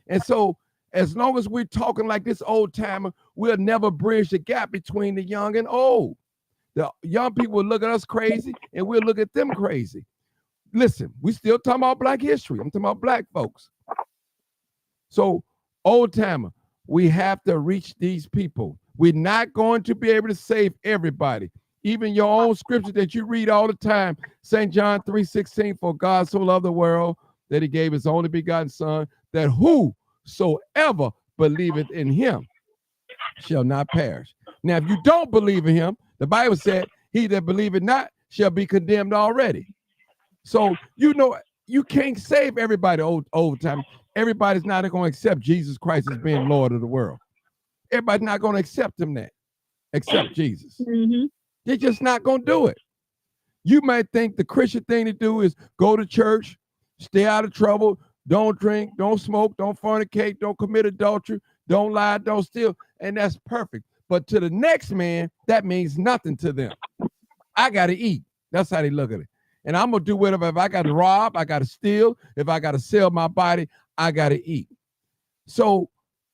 [SPEAKER 1] And so as long as we're talking like this old timer, we'll never bridge the gap between the young and old. The young people will look at us crazy and we'll look at them crazy. Listen, we still talking about Black history. I'm talking about Black folks. So old timer, we have to reach these people. We're not going to be able to save everybody. Even your own scripture that you read all the time, St. John 3:16, for God so loved the world that he gave his only begotten son, that whosoever believeth in him shall not perish. Now, if you don't believe in him, the Bible said, he that believeth not shall be condemned already. So, you know, you can't save everybody over time. Everybody's not going to accept Jesus Christ as being Lord of the world. Everybody's not going to accept him except Jesus.
[SPEAKER 2] Mm-hmm.
[SPEAKER 1] They're just not going to do it. You might think the Christian thing to do is go to church, stay out of trouble, don't drink, don't smoke, don't fornicate, don't commit adultery, don't lie, don't steal, and that's perfect. But to the next man, that means nothing to them. I got to eat. That's how they look at it. And I'm going to do whatever. If I got to rob, I got to steal. If I got to sell my body, I got to eat. So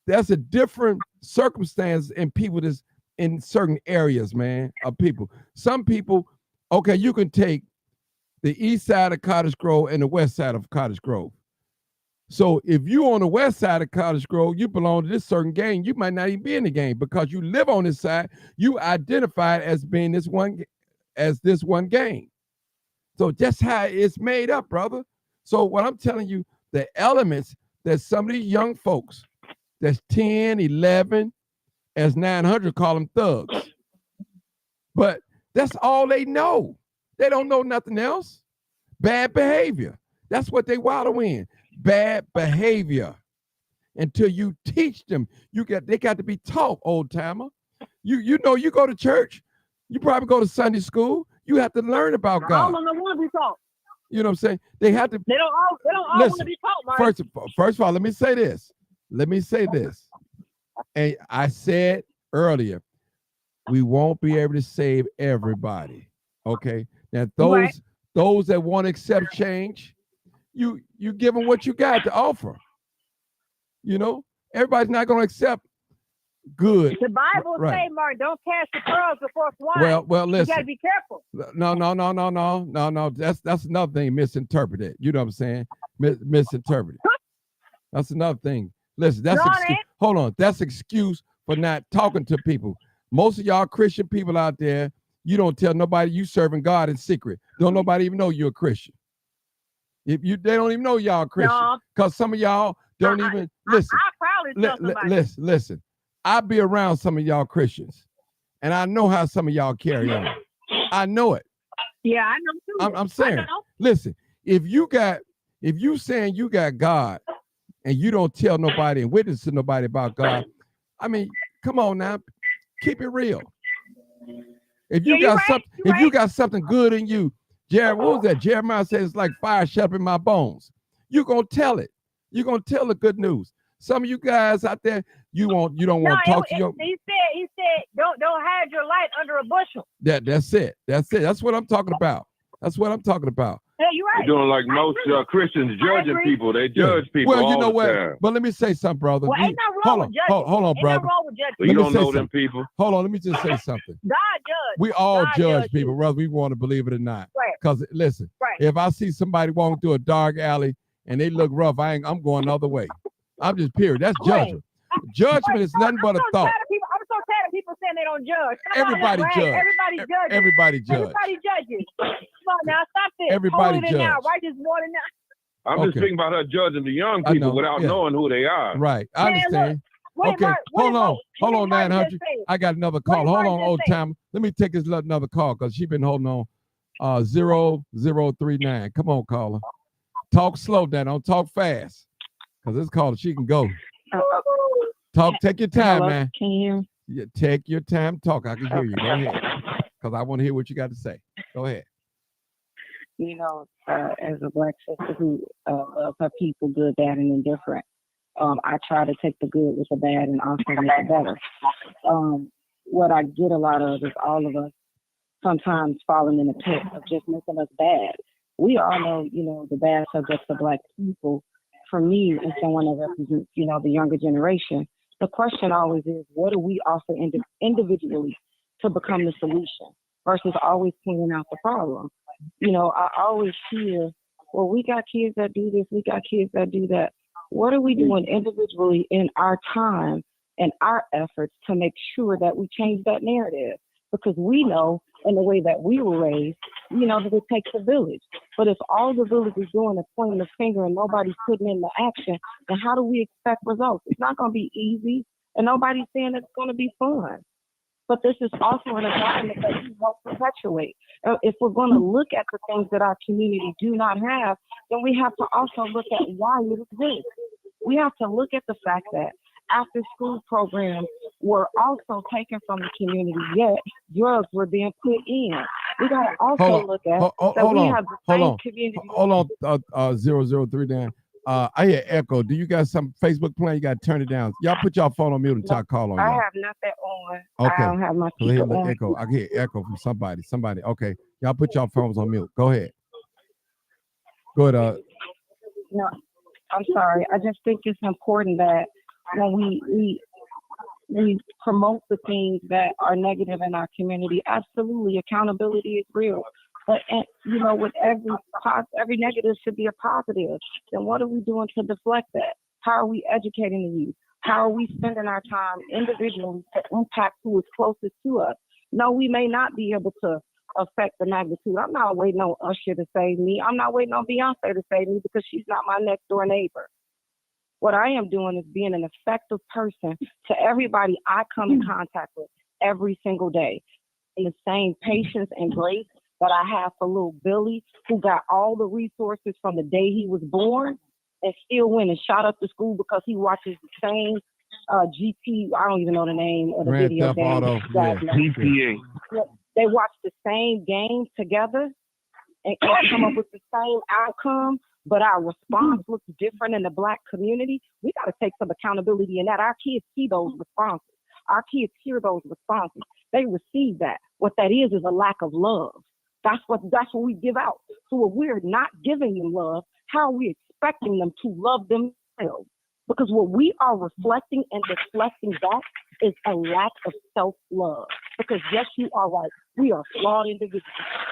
[SPEAKER 1] that's a different circumstance in people that's in certain areas, man, of people. Some people, okay, you can take the east side of Cottage Grove and the west side of Cottage Grove. So if you on the west side of Cottage Grove, you belong to this certain gang, you might not even be in the gang because you live on this side, you identified as being this one gang. So that's how it's made up, brother. So what I'm telling you, the elements that some of these young folks, that's 10, 11, as 900 call them thugs. But that's all they know. They don't know nothing else. Bad behavior. That's what they wallow in. Bad behavior. Until you teach them, they got to be taught, old timer. You know, you go to church, you probably go to Sunday school, you have to learn about God.
[SPEAKER 2] I don't want to be taught.
[SPEAKER 1] You know what I'm saying? They have to.
[SPEAKER 2] They don't all want
[SPEAKER 1] Listen,
[SPEAKER 2] to be taught, Mark.
[SPEAKER 1] First of all, let me say this. And I said earlier, we won't be able to save everybody. Okay. Now those that want to accept change, you give them what you got to offer. You know, everybody's not going to accept good.
[SPEAKER 2] The Bible
[SPEAKER 1] Right.
[SPEAKER 2] say, Mark, don't cast your pearls before swine.
[SPEAKER 1] Well,
[SPEAKER 2] You
[SPEAKER 1] listen.
[SPEAKER 2] gotta be careful.
[SPEAKER 1] No. That's another thing misinterpreted. You know what I'm saying? Misinterpreted. That's another thing. Listen, that's
[SPEAKER 2] No, it ain't.
[SPEAKER 1] hold on. That's excuse for not talking to people. Most of y'all Christian people out there, you don't tell nobody you serving God in secret. Don't nobody even know you're a Christian. They don't even know y'all Christian.
[SPEAKER 2] No.
[SPEAKER 1] Because some of y'all don't even listen.
[SPEAKER 2] I probably tell somebody.
[SPEAKER 1] Listen. I be around some of y'all Christians, and I know how some of y'all carry on. I know it.
[SPEAKER 2] Yeah, I know too.
[SPEAKER 1] I'm saying,
[SPEAKER 2] I know.
[SPEAKER 1] listen, if you saying you got God and you don't tell nobody and witness to nobody about God, I mean, come on now, keep it real. If you got something, you got something good in you, what was that? Jeremiah says it's like fire shut up in my bones. You're gonna tell it. You're gonna tell the good news. Some of you guys out there, you don't want to talk to your.
[SPEAKER 2] He said, don't hide your light under a bushel.
[SPEAKER 1] That's it. That's what I'm talking about. Yeah, you're
[SPEAKER 2] right.
[SPEAKER 3] They're doing like most Christians judging people. They judge people.
[SPEAKER 1] Well, you know
[SPEAKER 3] all the
[SPEAKER 1] what?
[SPEAKER 3] time.
[SPEAKER 1] But let me say something, brother.
[SPEAKER 2] Well, ain't nothing wrong with judging.
[SPEAKER 1] Hold on,
[SPEAKER 2] Ain't
[SPEAKER 1] brother.
[SPEAKER 2] nothing wrong with judging.
[SPEAKER 3] Well, you
[SPEAKER 1] Let me
[SPEAKER 3] don't
[SPEAKER 1] say
[SPEAKER 3] know them
[SPEAKER 1] something.
[SPEAKER 3] people.
[SPEAKER 1] Hold on, let me just say something.
[SPEAKER 2] God judge.
[SPEAKER 1] We all
[SPEAKER 2] God
[SPEAKER 1] judge people,
[SPEAKER 2] you.
[SPEAKER 1] whether we want to believe it or not.
[SPEAKER 2] Right.
[SPEAKER 1] Because listen,
[SPEAKER 2] Right.
[SPEAKER 1] if I see somebody walking through a dark alley and they look rough, I'm going the other way. I'm just period. That's judgment. Judgment is nothing but a thought.
[SPEAKER 2] I'm so tired of people saying they don't judge.
[SPEAKER 1] Everybody judge.
[SPEAKER 2] Everybody judges.
[SPEAKER 1] Everybody judge.
[SPEAKER 2] Everybody judges. Come on now, stop this.
[SPEAKER 1] Everybody
[SPEAKER 2] Holier than thou,
[SPEAKER 1] judge.
[SPEAKER 2] righteous more than now.
[SPEAKER 3] I'm just
[SPEAKER 1] Okay.
[SPEAKER 3] thinking about her judging the young
[SPEAKER 1] I
[SPEAKER 3] people
[SPEAKER 1] know,
[SPEAKER 3] without
[SPEAKER 1] yeah.
[SPEAKER 3] knowing who they are.
[SPEAKER 1] Right. I
[SPEAKER 2] Man,
[SPEAKER 1] understand.
[SPEAKER 2] Wait,
[SPEAKER 1] Okay,
[SPEAKER 2] Mark,
[SPEAKER 1] hold on,
[SPEAKER 2] what did Mark
[SPEAKER 1] 900.
[SPEAKER 2] just say?
[SPEAKER 1] I got another call.
[SPEAKER 2] did
[SPEAKER 1] Hold
[SPEAKER 2] Mark
[SPEAKER 1] on,
[SPEAKER 2] just
[SPEAKER 1] old
[SPEAKER 2] say?
[SPEAKER 1] time. Let me take this another call because she's been holding on. 0039. Come on, caller. Talk slow, Dan. Don't talk fast. Because this caller, she can go. Take your time,
[SPEAKER 4] Hello,
[SPEAKER 1] man.
[SPEAKER 4] can you hear me?
[SPEAKER 1] Yeah, take your time. Talk. I can hear you. Go ahead. Because I want to hear what you got to say. Go ahead.
[SPEAKER 4] You know, as a Black sister who loves her people, good, bad, and indifferent, I try to take the good with the bad and also make it better. What I get a lot of is all of us sometimes falling in the pit of just making us bad. We all know, you know, the bad subjects of Black people. For me, and someone that represents, you know, the younger generation, the question always is, what do we offer individually to become the solution versus always pointing out the problem? You know, I always hear, well, we got kids that do this, we got kids that do that. What are we doing individually in our time and our efforts to make sure that we change that narrative? Because we know in the way that we were raised, you know, that it takes a village. But if all the village is doing is pointing the finger and nobody's putting in the action, then how do we expect results? It's not going to be easy, and nobody's saying it's going to be fun. But this is also an environment that we help perpetuate. If we're going to look at the things that our community do not have, then we have to also look at why it exists. We have to look at the fact that after school programs were also taken from the community, yet drugs were being put in. We got to also look at that we have the same community.
[SPEAKER 1] Hold on, 003 I hear echo. Do you got some Facebook plan? You got to turn it down. Y'all put your phone on mute and talk call on
[SPEAKER 4] I
[SPEAKER 1] y'all.
[SPEAKER 4] have nothing on.
[SPEAKER 1] Okay.
[SPEAKER 4] I don't have my
[SPEAKER 1] I hear
[SPEAKER 4] speaker on.
[SPEAKER 1] echo. I hear echo from somebody. Okay. Y'all put your phones on mute. Go ahead. Go ahead.
[SPEAKER 4] No, I'm sorry. I just think it's important that when we promote the things that are negative in our community, absolutely accountability is real. But you know, with every negative should be a positive. Then what are we doing to deflect that? How are we educating the youth? How are we spending our time individually to impact who is closest to us? No, we may not be able to affect the magnitude. I'm not waiting on Usher to save me. I'm not waiting on Beyonce to save me because she's not my next door neighbor. What I am doing is being an effective person to everybody I come in contact with every single day. In the same patience and grace that I have for little Billy, who got all the resources from the day he was born and still went and shot up to school because he watches the same GT, I don't even know the name of the
[SPEAKER 1] Grand
[SPEAKER 4] video
[SPEAKER 1] Theft
[SPEAKER 4] game.
[SPEAKER 1] Auto,
[SPEAKER 4] You guys
[SPEAKER 1] yeah.
[SPEAKER 4] know.
[SPEAKER 5] GPA.
[SPEAKER 4] They watch the same game together.
[SPEAKER 8] and come up with the same outcome, but our response looks different in the Black community, we got to take some accountability in that. Our kids see those responses. Our kids hear those responses. They receive that. What that is a lack of love. That's what we give out. So if we're not giving them love, how are we expecting them to love themselves? Because what we are reflecting and deflecting back is a lack of self-love. Because yes, you are right. We are flawed individuals,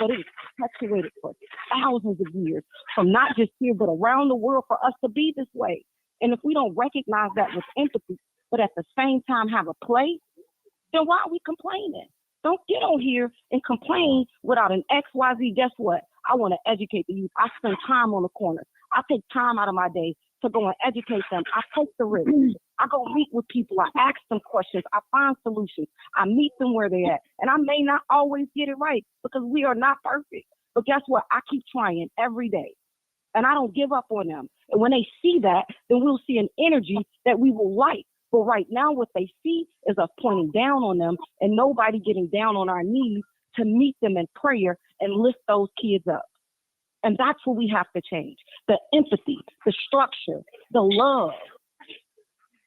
[SPEAKER 8] but it is perpetuated for thousands of years from not just here, but around the world for us to be this way. And if we don't recognize that with empathy, but at the same time have a place, then why are we complaining? Don't get on here and complain without an XYZ. Guess what? I want to educate the youth. I spend time on the corner. I take time out of my day to go and educate them. I take the risk. I go meet with people. I ask them questions. I find solutions. I meet them where they're at. And I may not always get it right because we are not perfect. But guess what? I keep trying every day. And I don't give up on them. And when they see that, then we'll see an energy that we will like. But right now, what they see is us pointing down on them and nobody getting down on our knees to meet them in prayer and lift those kids up. And that's what we have to change. The empathy, the structure, the love.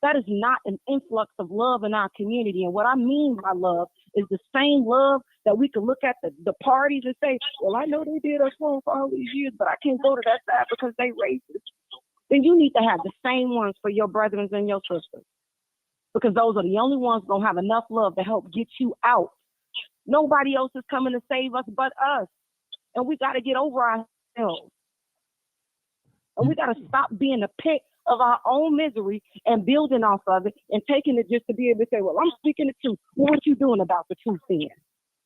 [SPEAKER 8] That is not an influx of love in our community. And what I mean by love is the same love that we can look at the parties and say, well, I know they did us wrong for all these years, but I can't go to that side because they racist. Then you need to have the same ones for your brethren and your sisters. Because those are the only ones going to have enough love to help get you out. Nobody else is coming to save us but us. And we got to get over ourselves. And we got to stop being a pit of our own misery and building off of it and taking it just to be able to say, well, I'm speaking the truth. Well, what you doing about the truth then?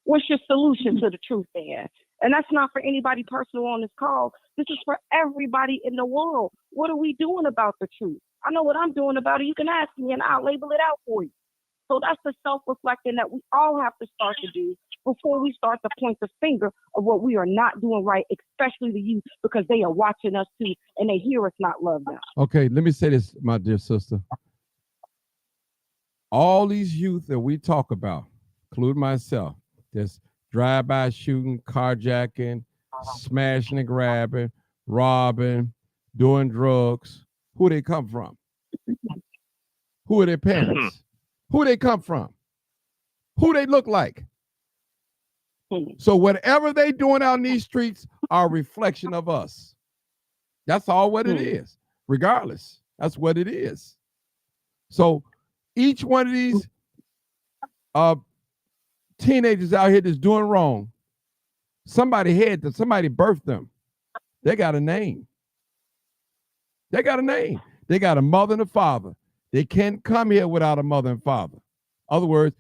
[SPEAKER 8] What's your solution to the truth then? And that's not for anybody personal on this call. This is for everybody in the world. What are we doing about the truth? I know what I'm doing about it. You can ask me and I'll label it out for you. So that's the self-reflecting that we all have to start to do before we start to point the finger of what we are not doing right, especially the youth, because they are watching us too and they hear us not love them.
[SPEAKER 1] Okay, let me say this, my dear sister. All these youth that we talk about, including myself, there's drive-by shooting, carjacking, smashing and grabbing, robbing, doing drugs. Who they come from? Who are their parents? Who they come from? Who they look like? So whatever they doing out in these streets are a reflection of us. That's all what it is, regardless. That's what it is. So each one of these teenagers out here that's doing wrong, somebody birthed them. They got a name. They got a name. They got a mother and a father. They can't come here without a mother and father. In other words,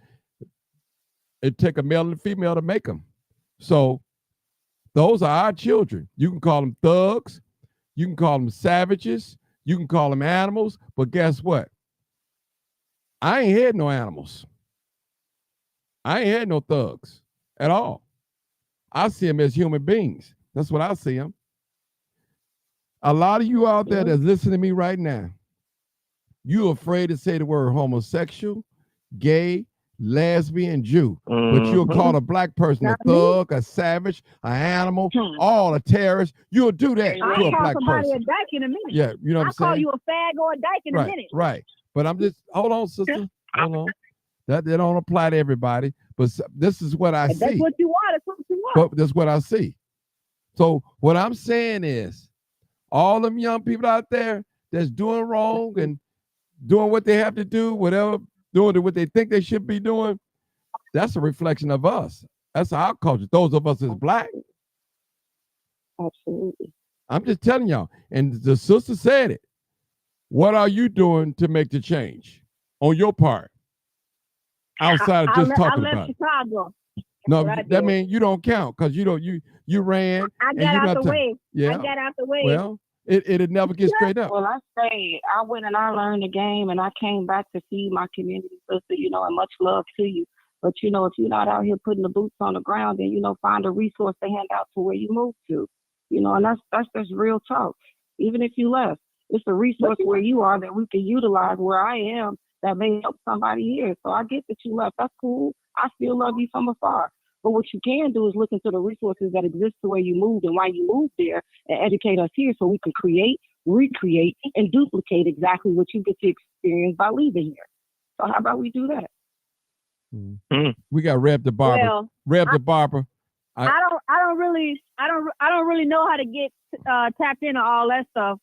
[SPEAKER 1] it take a male and a female to make them. So those are our children. You can call them thugs. You can call them savages. You can call them animals. But guess what? I ain't had no animals. I ain't had no thugs at all. I see them as human beings. That's what I see them. A lot of you out there that's listening to me right now, you're afraid to say the word homosexual, gay, lesbian, Jew, but you'll call a black person a thug, a savage, an animal, all a terrorist. You'll do that to a black person.
[SPEAKER 2] I'll call somebody a dyke in a minute.
[SPEAKER 1] Yeah, you know what I'm saying?
[SPEAKER 2] I'll call you a fag or a dyke in a minute.
[SPEAKER 1] Right. But I'm just, hold on, sister. Hold on. That don't apply to everybody, but this is what I see.
[SPEAKER 2] That's what you want. That's what you want.
[SPEAKER 1] But that's what I see. So what I'm saying is, all them young people out there that's doing wrong and doing what they have to do, whatever, doing what they think they should be doing, that's a reflection of us. That's our culture. Those of us as black.
[SPEAKER 8] Absolutely.
[SPEAKER 1] I'm just telling y'all. And the sister said it. What are you doing to make the change on your part? Outside of just talking about it.
[SPEAKER 2] Chicago.
[SPEAKER 1] No, that means you don't count because you ran.
[SPEAKER 2] I got out the way.
[SPEAKER 1] Yeah.
[SPEAKER 2] I got out the way.
[SPEAKER 1] Well, it'd never get straight up.
[SPEAKER 8] Well, I say I went and I learned the game and I came back to feed my community, sister, and much love to you. But, if you're not out here putting the boots on the ground, then, find a resource to hand out to where you move to, and that's just real talk. Even if you left, it's a resource where you are that we can utilize where I am that may help somebody here. So I get that you left. That's cool. I still love you from afar. But what you can do is look into the resources that exist to where you moved and why you moved there and educate us here so we can create, recreate, and duplicate exactly what you get to experience by leaving here. So how about we do that?
[SPEAKER 1] We got Reb the Barber.
[SPEAKER 2] Well,
[SPEAKER 1] Reb the Barber.
[SPEAKER 2] I don't really know how to get tapped into all that stuff.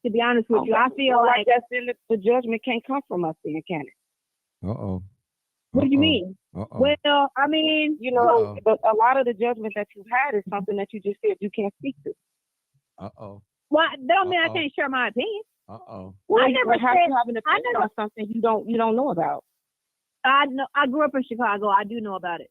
[SPEAKER 2] To be honest with you, I feel
[SPEAKER 8] Well,
[SPEAKER 2] like
[SPEAKER 8] that's then the judgment can't come from us then, can it?
[SPEAKER 1] Uh-oh.
[SPEAKER 2] what do you mean?
[SPEAKER 1] Uh-oh.
[SPEAKER 2] Well, I mean,
[SPEAKER 8] You know, but a lot of the judgment that you've had is something that you just said you can't speak to.
[SPEAKER 1] Uh-oh.
[SPEAKER 2] well, that don't mean I
[SPEAKER 1] Uh-oh.
[SPEAKER 2] can't share my opinion.
[SPEAKER 1] Uh-oh.
[SPEAKER 8] Well,
[SPEAKER 2] I
[SPEAKER 8] you
[SPEAKER 2] never
[SPEAKER 8] would have
[SPEAKER 2] said-
[SPEAKER 8] to have an opinion on something you don't know about.
[SPEAKER 2] I know. I grew up in Chicago. I do know about it.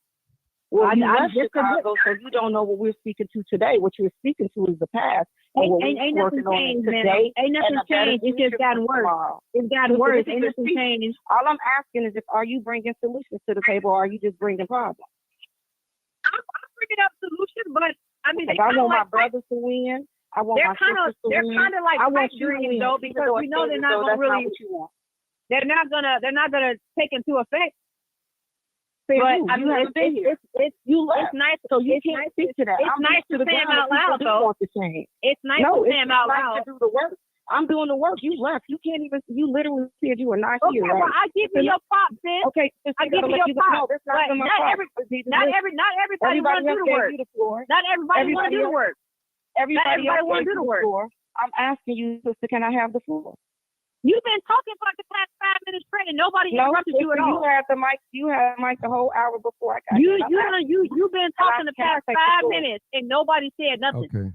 [SPEAKER 8] Well,
[SPEAKER 2] I
[SPEAKER 8] you left
[SPEAKER 2] just
[SPEAKER 8] Chicago, so you don't know what we're speaking to today. What you're speaking to is the past. And what
[SPEAKER 2] Ain't
[SPEAKER 8] we're
[SPEAKER 2] nothing
[SPEAKER 8] working on
[SPEAKER 2] changed,
[SPEAKER 8] today.
[SPEAKER 2] man. Ain't
[SPEAKER 8] and
[SPEAKER 2] nothing
[SPEAKER 8] a better
[SPEAKER 2] changed. It's
[SPEAKER 8] future
[SPEAKER 2] just gotten
[SPEAKER 8] for
[SPEAKER 2] worse.
[SPEAKER 8] tomorrow.
[SPEAKER 2] It's gotten
[SPEAKER 8] But
[SPEAKER 2] worse.
[SPEAKER 8] this is
[SPEAKER 2] Ain't
[SPEAKER 8] the
[SPEAKER 2] nothing
[SPEAKER 8] speech.
[SPEAKER 2] changed.
[SPEAKER 8] All I'm asking is, are you bringing solutions to the table, or are you just bringing problems?
[SPEAKER 2] I'm bringing up solutions, but I mean,
[SPEAKER 8] Because I want my brothers to win. I want
[SPEAKER 2] they're
[SPEAKER 8] my
[SPEAKER 2] kind of
[SPEAKER 8] sisters to
[SPEAKER 2] they're
[SPEAKER 8] win.
[SPEAKER 2] kind of like
[SPEAKER 8] I want
[SPEAKER 2] pipe
[SPEAKER 8] you to
[SPEAKER 2] dreams
[SPEAKER 8] win,
[SPEAKER 2] though,
[SPEAKER 8] even
[SPEAKER 2] because
[SPEAKER 8] though
[SPEAKER 2] we
[SPEAKER 8] it
[SPEAKER 2] know
[SPEAKER 8] seems
[SPEAKER 2] they're
[SPEAKER 8] as
[SPEAKER 2] not
[SPEAKER 8] though
[SPEAKER 2] gonna
[SPEAKER 8] that's
[SPEAKER 2] really
[SPEAKER 8] not what you want.
[SPEAKER 2] they're not gonna take into effect.
[SPEAKER 8] Say
[SPEAKER 2] But
[SPEAKER 8] you,
[SPEAKER 2] I mean,
[SPEAKER 8] you haven't been here.
[SPEAKER 2] it's
[SPEAKER 8] You
[SPEAKER 2] it's
[SPEAKER 8] left.
[SPEAKER 2] nice.
[SPEAKER 8] So you
[SPEAKER 2] it's
[SPEAKER 8] can't
[SPEAKER 2] nice.
[SPEAKER 8] speak to that.
[SPEAKER 2] It's
[SPEAKER 8] I'm
[SPEAKER 2] nice
[SPEAKER 8] to
[SPEAKER 2] to
[SPEAKER 8] the
[SPEAKER 2] say 'em
[SPEAKER 8] ground
[SPEAKER 2] out
[SPEAKER 8] that people
[SPEAKER 2] loud,
[SPEAKER 8] do
[SPEAKER 2] though.
[SPEAKER 8] want to change.
[SPEAKER 2] It's nice
[SPEAKER 8] No,
[SPEAKER 2] to
[SPEAKER 8] it's
[SPEAKER 2] say 'em
[SPEAKER 8] just
[SPEAKER 2] out
[SPEAKER 8] nice
[SPEAKER 2] loud.
[SPEAKER 8] to do the work. I'm doing the work. You left. You can't even. You literally said you were not
[SPEAKER 2] Okay,
[SPEAKER 8] here.
[SPEAKER 2] well,
[SPEAKER 8] Right?
[SPEAKER 2] I give you your props, sis.
[SPEAKER 8] Okay,
[SPEAKER 2] I
[SPEAKER 8] I
[SPEAKER 2] give you your
[SPEAKER 8] No,
[SPEAKER 2] props.
[SPEAKER 8] that's not
[SPEAKER 2] But
[SPEAKER 8] even my
[SPEAKER 2] not
[SPEAKER 8] fault.
[SPEAKER 2] everybody want to do
[SPEAKER 8] Everybody else
[SPEAKER 2] the
[SPEAKER 8] gave
[SPEAKER 2] work.
[SPEAKER 8] you the floor.
[SPEAKER 2] Not everybody want to do the work.
[SPEAKER 8] Everybody else
[SPEAKER 2] wanna
[SPEAKER 8] gave
[SPEAKER 2] do
[SPEAKER 8] you
[SPEAKER 2] the
[SPEAKER 8] the
[SPEAKER 2] work.
[SPEAKER 8] floor. I'm asking you, sister, can I have the floor?
[SPEAKER 2] You've been talking for like the past 5 minutes straight, and nobody
[SPEAKER 8] No,
[SPEAKER 2] interrupted you at
[SPEAKER 8] sister,
[SPEAKER 2] all.
[SPEAKER 8] you had the mic. You had the mic the whole hour before I got here.
[SPEAKER 2] You've been talking the
[SPEAKER 8] Can I
[SPEAKER 2] past
[SPEAKER 8] take the
[SPEAKER 2] 5
[SPEAKER 8] floor?
[SPEAKER 2] minutes, and nobody said nothing.
[SPEAKER 1] Okay.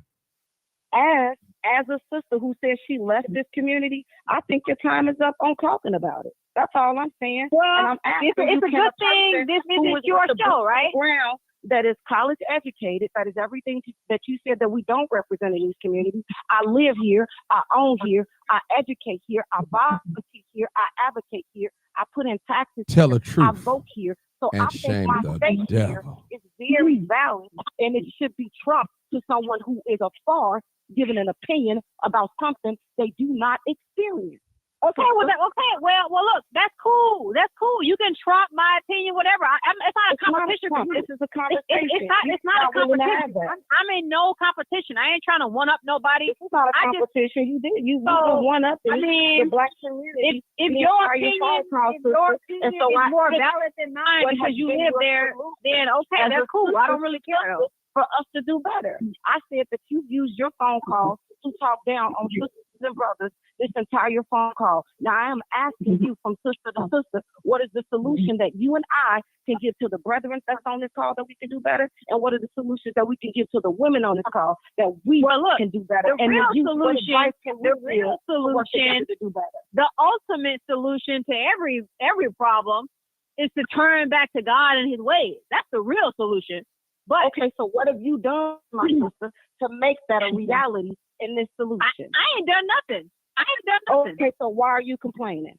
[SPEAKER 8] As a sister who says she left this community, I think your time is up on talking about it. That's all I'm saying.
[SPEAKER 2] Well,
[SPEAKER 8] and I'm asking
[SPEAKER 2] it's a
[SPEAKER 8] you, can
[SPEAKER 2] good
[SPEAKER 8] a
[SPEAKER 2] thing
[SPEAKER 8] person
[SPEAKER 2] this
[SPEAKER 8] who
[SPEAKER 2] is
[SPEAKER 8] is
[SPEAKER 2] your
[SPEAKER 8] with the
[SPEAKER 2] show,
[SPEAKER 8] boots on
[SPEAKER 2] right?
[SPEAKER 8] the ground, that is college educated, that is everything that you said that we don't represent in these communities. I live here, I own here, I educate here, I volunteer here, I advocate here, I put in taxes
[SPEAKER 1] Tell
[SPEAKER 8] here,
[SPEAKER 1] the truth
[SPEAKER 8] I vote here. So I
[SPEAKER 1] and
[SPEAKER 8] think
[SPEAKER 1] shame
[SPEAKER 8] my
[SPEAKER 1] the
[SPEAKER 8] stake here
[SPEAKER 1] devil.
[SPEAKER 8] is very valid, and it should be trumped to someone who is afar giving an opinion about something they do not experience.
[SPEAKER 2] Okay, well, look, that's cool. That's cool. You can trump my opinion, whatever. It's not a competition.
[SPEAKER 8] This is a conversation.
[SPEAKER 2] It's not a
[SPEAKER 8] willing to
[SPEAKER 2] competition.
[SPEAKER 8] have that.
[SPEAKER 2] I'm in no competition. I ain't trying to one up nobody.
[SPEAKER 8] This is not a
[SPEAKER 2] I just-
[SPEAKER 8] competition. You
[SPEAKER 2] So,
[SPEAKER 8] one up
[SPEAKER 2] I mean,
[SPEAKER 8] the black community.
[SPEAKER 2] If
[SPEAKER 8] the
[SPEAKER 2] your
[SPEAKER 8] entire
[SPEAKER 2] opinion,
[SPEAKER 8] phone call
[SPEAKER 2] if your opinion
[SPEAKER 8] and so
[SPEAKER 2] is
[SPEAKER 8] I
[SPEAKER 2] more
[SPEAKER 8] take
[SPEAKER 2] valid than mine
[SPEAKER 8] what
[SPEAKER 2] because
[SPEAKER 8] has
[SPEAKER 2] you
[SPEAKER 8] been
[SPEAKER 2] live
[SPEAKER 8] your
[SPEAKER 2] there,
[SPEAKER 8] solution
[SPEAKER 2] then okay,
[SPEAKER 8] as
[SPEAKER 2] that's
[SPEAKER 8] a
[SPEAKER 2] cool. I don't
[SPEAKER 8] sister
[SPEAKER 2] really care.
[SPEAKER 8] for us to do better. I said that you used your phone call to talk down on sisters and brothers this entire phone call. Now I am asking you from sister to sister, what is the solution that you and I can give to the brethren that's on this call that we can do better? And what are the solutions that we can give to the women on this call that we can do better?
[SPEAKER 2] The
[SPEAKER 8] and
[SPEAKER 2] real
[SPEAKER 8] the youth, what
[SPEAKER 2] solution,
[SPEAKER 8] advice can we
[SPEAKER 2] the
[SPEAKER 8] give
[SPEAKER 2] real
[SPEAKER 8] to work together
[SPEAKER 2] solution,
[SPEAKER 8] to do better?
[SPEAKER 2] the ultimate solution to every problem is to turn back to God and His ways. That's the real solution. But
[SPEAKER 8] Okay, so what have you done, my sister, to make that a reality in this solution?
[SPEAKER 2] I ain't done nothing. I ain't done nothing.
[SPEAKER 8] Okay, so why are you complaining?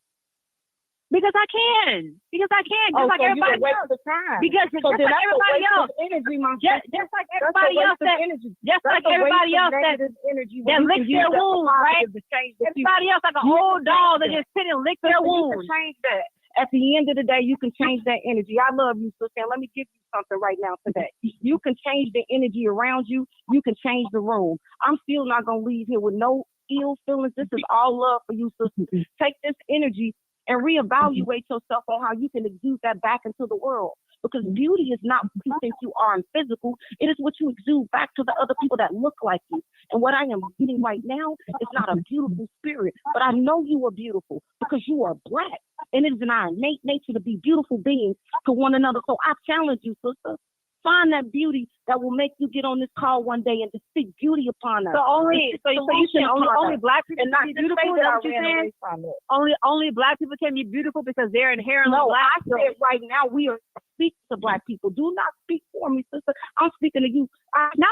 [SPEAKER 2] Because I can. Just like
[SPEAKER 8] so
[SPEAKER 2] everybody
[SPEAKER 8] you waste
[SPEAKER 2] else.
[SPEAKER 8] the time.
[SPEAKER 2] Because
[SPEAKER 8] so
[SPEAKER 2] just
[SPEAKER 8] then
[SPEAKER 2] like
[SPEAKER 8] that's
[SPEAKER 2] everybody
[SPEAKER 8] a waste
[SPEAKER 2] else.
[SPEAKER 8] of energy, my
[SPEAKER 2] Just
[SPEAKER 8] sister.
[SPEAKER 2] like
[SPEAKER 8] That's a
[SPEAKER 2] everybody
[SPEAKER 8] waste
[SPEAKER 2] else
[SPEAKER 8] of
[SPEAKER 2] that
[SPEAKER 8] energy.
[SPEAKER 2] just
[SPEAKER 8] That's
[SPEAKER 2] like
[SPEAKER 8] a waste
[SPEAKER 2] everybody
[SPEAKER 8] of
[SPEAKER 2] else that
[SPEAKER 8] negative energy
[SPEAKER 2] that
[SPEAKER 8] when you
[SPEAKER 2] licks
[SPEAKER 8] can use
[SPEAKER 2] their
[SPEAKER 8] that for
[SPEAKER 2] wounds, right?
[SPEAKER 8] positive to change the future.
[SPEAKER 2] everybody else like an
[SPEAKER 8] You
[SPEAKER 2] old
[SPEAKER 8] can
[SPEAKER 2] dog
[SPEAKER 8] change
[SPEAKER 2] that
[SPEAKER 8] that.
[SPEAKER 2] just sit and lick
[SPEAKER 8] So
[SPEAKER 2] their
[SPEAKER 8] you
[SPEAKER 2] wounds.
[SPEAKER 8] can change that. At the end of the day, you can change that energy. I love you, sister. And let me give you something right now today. You can change the energy around you. You can change the room. I'm still not going to leave here with no ill feelings. This is all love for you, sister. Take this energy and reevaluate yourself on how you can exude that back into the world. Because beauty is not what you think you are in physical. It is what you exude back to the other people that look like you. And what I am getting right now is not a beautiful spirit, but I know you are beautiful because you are black. And it is in our innate nature to be beautiful beings to one another. So I challenge you, sister. Find that beauty that will make you get on this call one day and to speak beauty upon us.
[SPEAKER 2] So you say only black people
[SPEAKER 8] and not
[SPEAKER 2] can be
[SPEAKER 8] just
[SPEAKER 2] beautiful?
[SPEAKER 8] say
[SPEAKER 2] Is
[SPEAKER 8] that
[SPEAKER 2] that
[SPEAKER 8] I
[SPEAKER 2] what you're
[SPEAKER 8] ran
[SPEAKER 2] saying?
[SPEAKER 8] away from it.
[SPEAKER 2] Only black people can be beautiful because they're inherently
[SPEAKER 8] No,
[SPEAKER 2] black.
[SPEAKER 8] I said right now we are speaking to black people. Do not speak for me, sister. I'm speaking to you.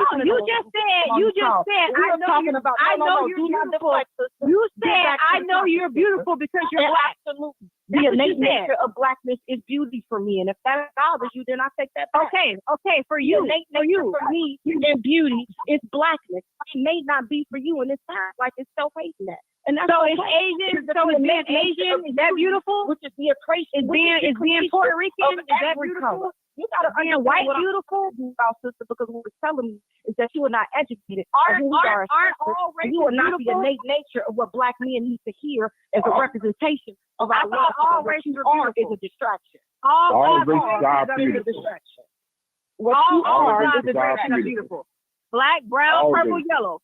[SPEAKER 2] You just said
[SPEAKER 8] we are talking about
[SPEAKER 2] I know
[SPEAKER 8] do
[SPEAKER 2] you're
[SPEAKER 8] not
[SPEAKER 2] beautiful.
[SPEAKER 8] deflect, sister.
[SPEAKER 2] You
[SPEAKER 8] Get
[SPEAKER 2] said
[SPEAKER 8] back to
[SPEAKER 2] I
[SPEAKER 8] the
[SPEAKER 2] know
[SPEAKER 8] topic,
[SPEAKER 2] you're
[SPEAKER 8] sister.
[SPEAKER 2] beautiful because you're
[SPEAKER 8] And
[SPEAKER 2] black.
[SPEAKER 8] absolutely.
[SPEAKER 2] That's
[SPEAKER 8] The
[SPEAKER 2] what you
[SPEAKER 8] innate
[SPEAKER 2] said.
[SPEAKER 8] nature of blackness is beauty for me. And if that bothers you, then I take that back.
[SPEAKER 2] Okay, for
[SPEAKER 8] The
[SPEAKER 2] you,
[SPEAKER 8] innate
[SPEAKER 2] for
[SPEAKER 8] nature
[SPEAKER 2] you.
[SPEAKER 8] for me and beauty is blackness. It may not be for you, and it sounds like it's self-hating that. And that's
[SPEAKER 2] So it's
[SPEAKER 8] okay.
[SPEAKER 2] Asian.
[SPEAKER 8] Because
[SPEAKER 2] So
[SPEAKER 8] the
[SPEAKER 2] it's being
[SPEAKER 8] mixed
[SPEAKER 2] Asian.
[SPEAKER 8] of
[SPEAKER 2] Is that
[SPEAKER 8] beauty,
[SPEAKER 2] beautiful?
[SPEAKER 8] which is the accretion,
[SPEAKER 2] Is being Puerto Rican? Is that beautiful?
[SPEAKER 8] You gotta
[SPEAKER 2] Being
[SPEAKER 8] understand
[SPEAKER 2] white
[SPEAKER 8] what I'm
[SPEAKER 2] beautiful?
[SPEAKER 8] talking about, sister, because what we're telling you is that you are not educated.
[SPEAKER 2] Aren't
[SPEAKER 8] on who we are as sisters,
[SPEAKER 2] all
[SPEAKER 8] and you are
[SPEAKER 2] races
[SPEAKER 8] not the
[SPEAKER 2] beautiful?
[SPEAKER 8] innate nature of what black men need to hear as a representation of
[SPEAKER 2] I
[SPEAKER 8] our
[SPEAKER 2] thought
[SPEAKER 8] love.
[SPEAKER 2] all
[SPEAKER 8] What
[SPEAKER 2] races
[SPEAKER 8] you
[SPEAKER 2] were
[SPEAKER 8] are is
[SPEAKER 2] beautiful.
[SPEAKER 8] a distraction.
[SPEAKER 2] All
[SPEAKER 5] races
[SPEAKER 2] races
[SPEAKER 5] are
[SPEAKER 8] Is a
[SPEAKER 5] beautiful.
[SPEAKER 8] distraction. What
[SPEAKER 2] All
[SPEAKER 8] you are
[SPEAKER 2] races
[SPEAKER 8] is a
[SPEAKER 5] are
[SPEAKER 2] are
[SPEAKER 8] distraction.
[SPEAKER 2] beautiful. Black, brown,
[SPEAKER 5] All
[SPEAKER 2] purple,
[SPEAKER 5] races.
[SPEAKER 2] yellow.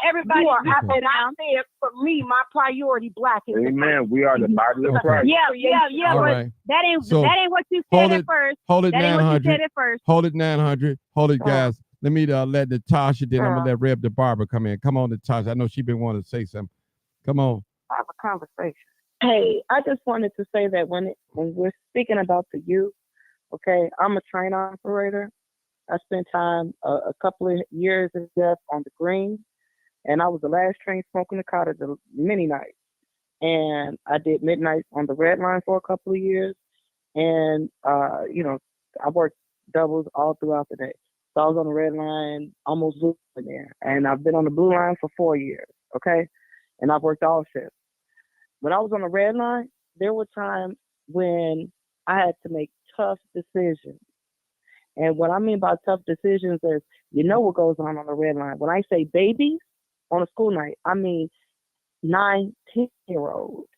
[SPEAKER 2] Everybody.
[SPEAKER 8] You are,
[SPEAKER 1] Okay.
[SPEAKER 8] and I said, for me, my priority, black is the
[SPEAKER 5] Amen. We are the body of
[SPEAKER 1] Okay.
[SPEAKER 5] Christ.
[SPEAKER 2] Yeah,
[SPEAKER 1] All
[SPEAKER 2] but
[SPEAKER 1] right.
[SPEAKER 2] that ain't
[SPEAKER 1] So,
[SPEAKER 2] what you
[SPEAKER 1] hold
[SPEAKER 2] said
[SPEAKER 1] it-
[SPEAKER 2] at first.
[SPEAKER 1] Hold it
[SPEAKER 2] That ain't what you
[SPEAKER 1] 900.
[SPEAKER 2] said at first.
[SPEAKER 1] Hold it 900. Hold it,
[SPEAKER 8] Oh.
[SPEAKER 1] guys. Let me let Natasha, then I'm
[SPEAKER 8] Oh.
[SPEAKER 1] gonna let Reb the Barber come in. Come on, Natasha. I know she been wanting to say something. Come on.
[SPEAKER 8] have a conversation. Hey, I just wanted to say that when we're speaking about the youth, okay, I'm a train operator. I spent time a couple of years in depth on the green, and I was the last train smoking the cottage many nights. And I did midnight on the red line for a couple of years, and I worked doubles all throughout the day. So I was on the red line almost blue in there, and I've been on the blue line for 4 years. Okay, and I've worked all shifts. When I was on the red line, there were times when I had to make tough decisions. And what I mean by tough decisions is, you know what goes on the red line. When I say babies on a school night, I mean 9, 10-year-olds.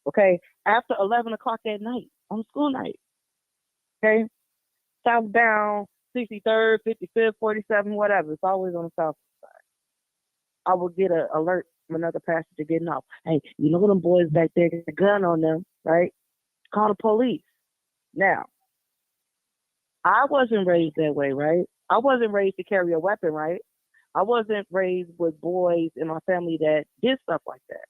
[SPEAKER 8] Okay, after 11 o'clock at night on school night. Okay, southbound, 63rd, 55th, 47th, whatever. It's always on the south side. I would get an alert from another passenger getting off. Hey, you know them boys back there got a gun on them, right? Call the police. Now, I wasn't raised that way, right? I wasn't raised to carry a weapon, right? I wasn't raised with boys in my family that did stuff like that.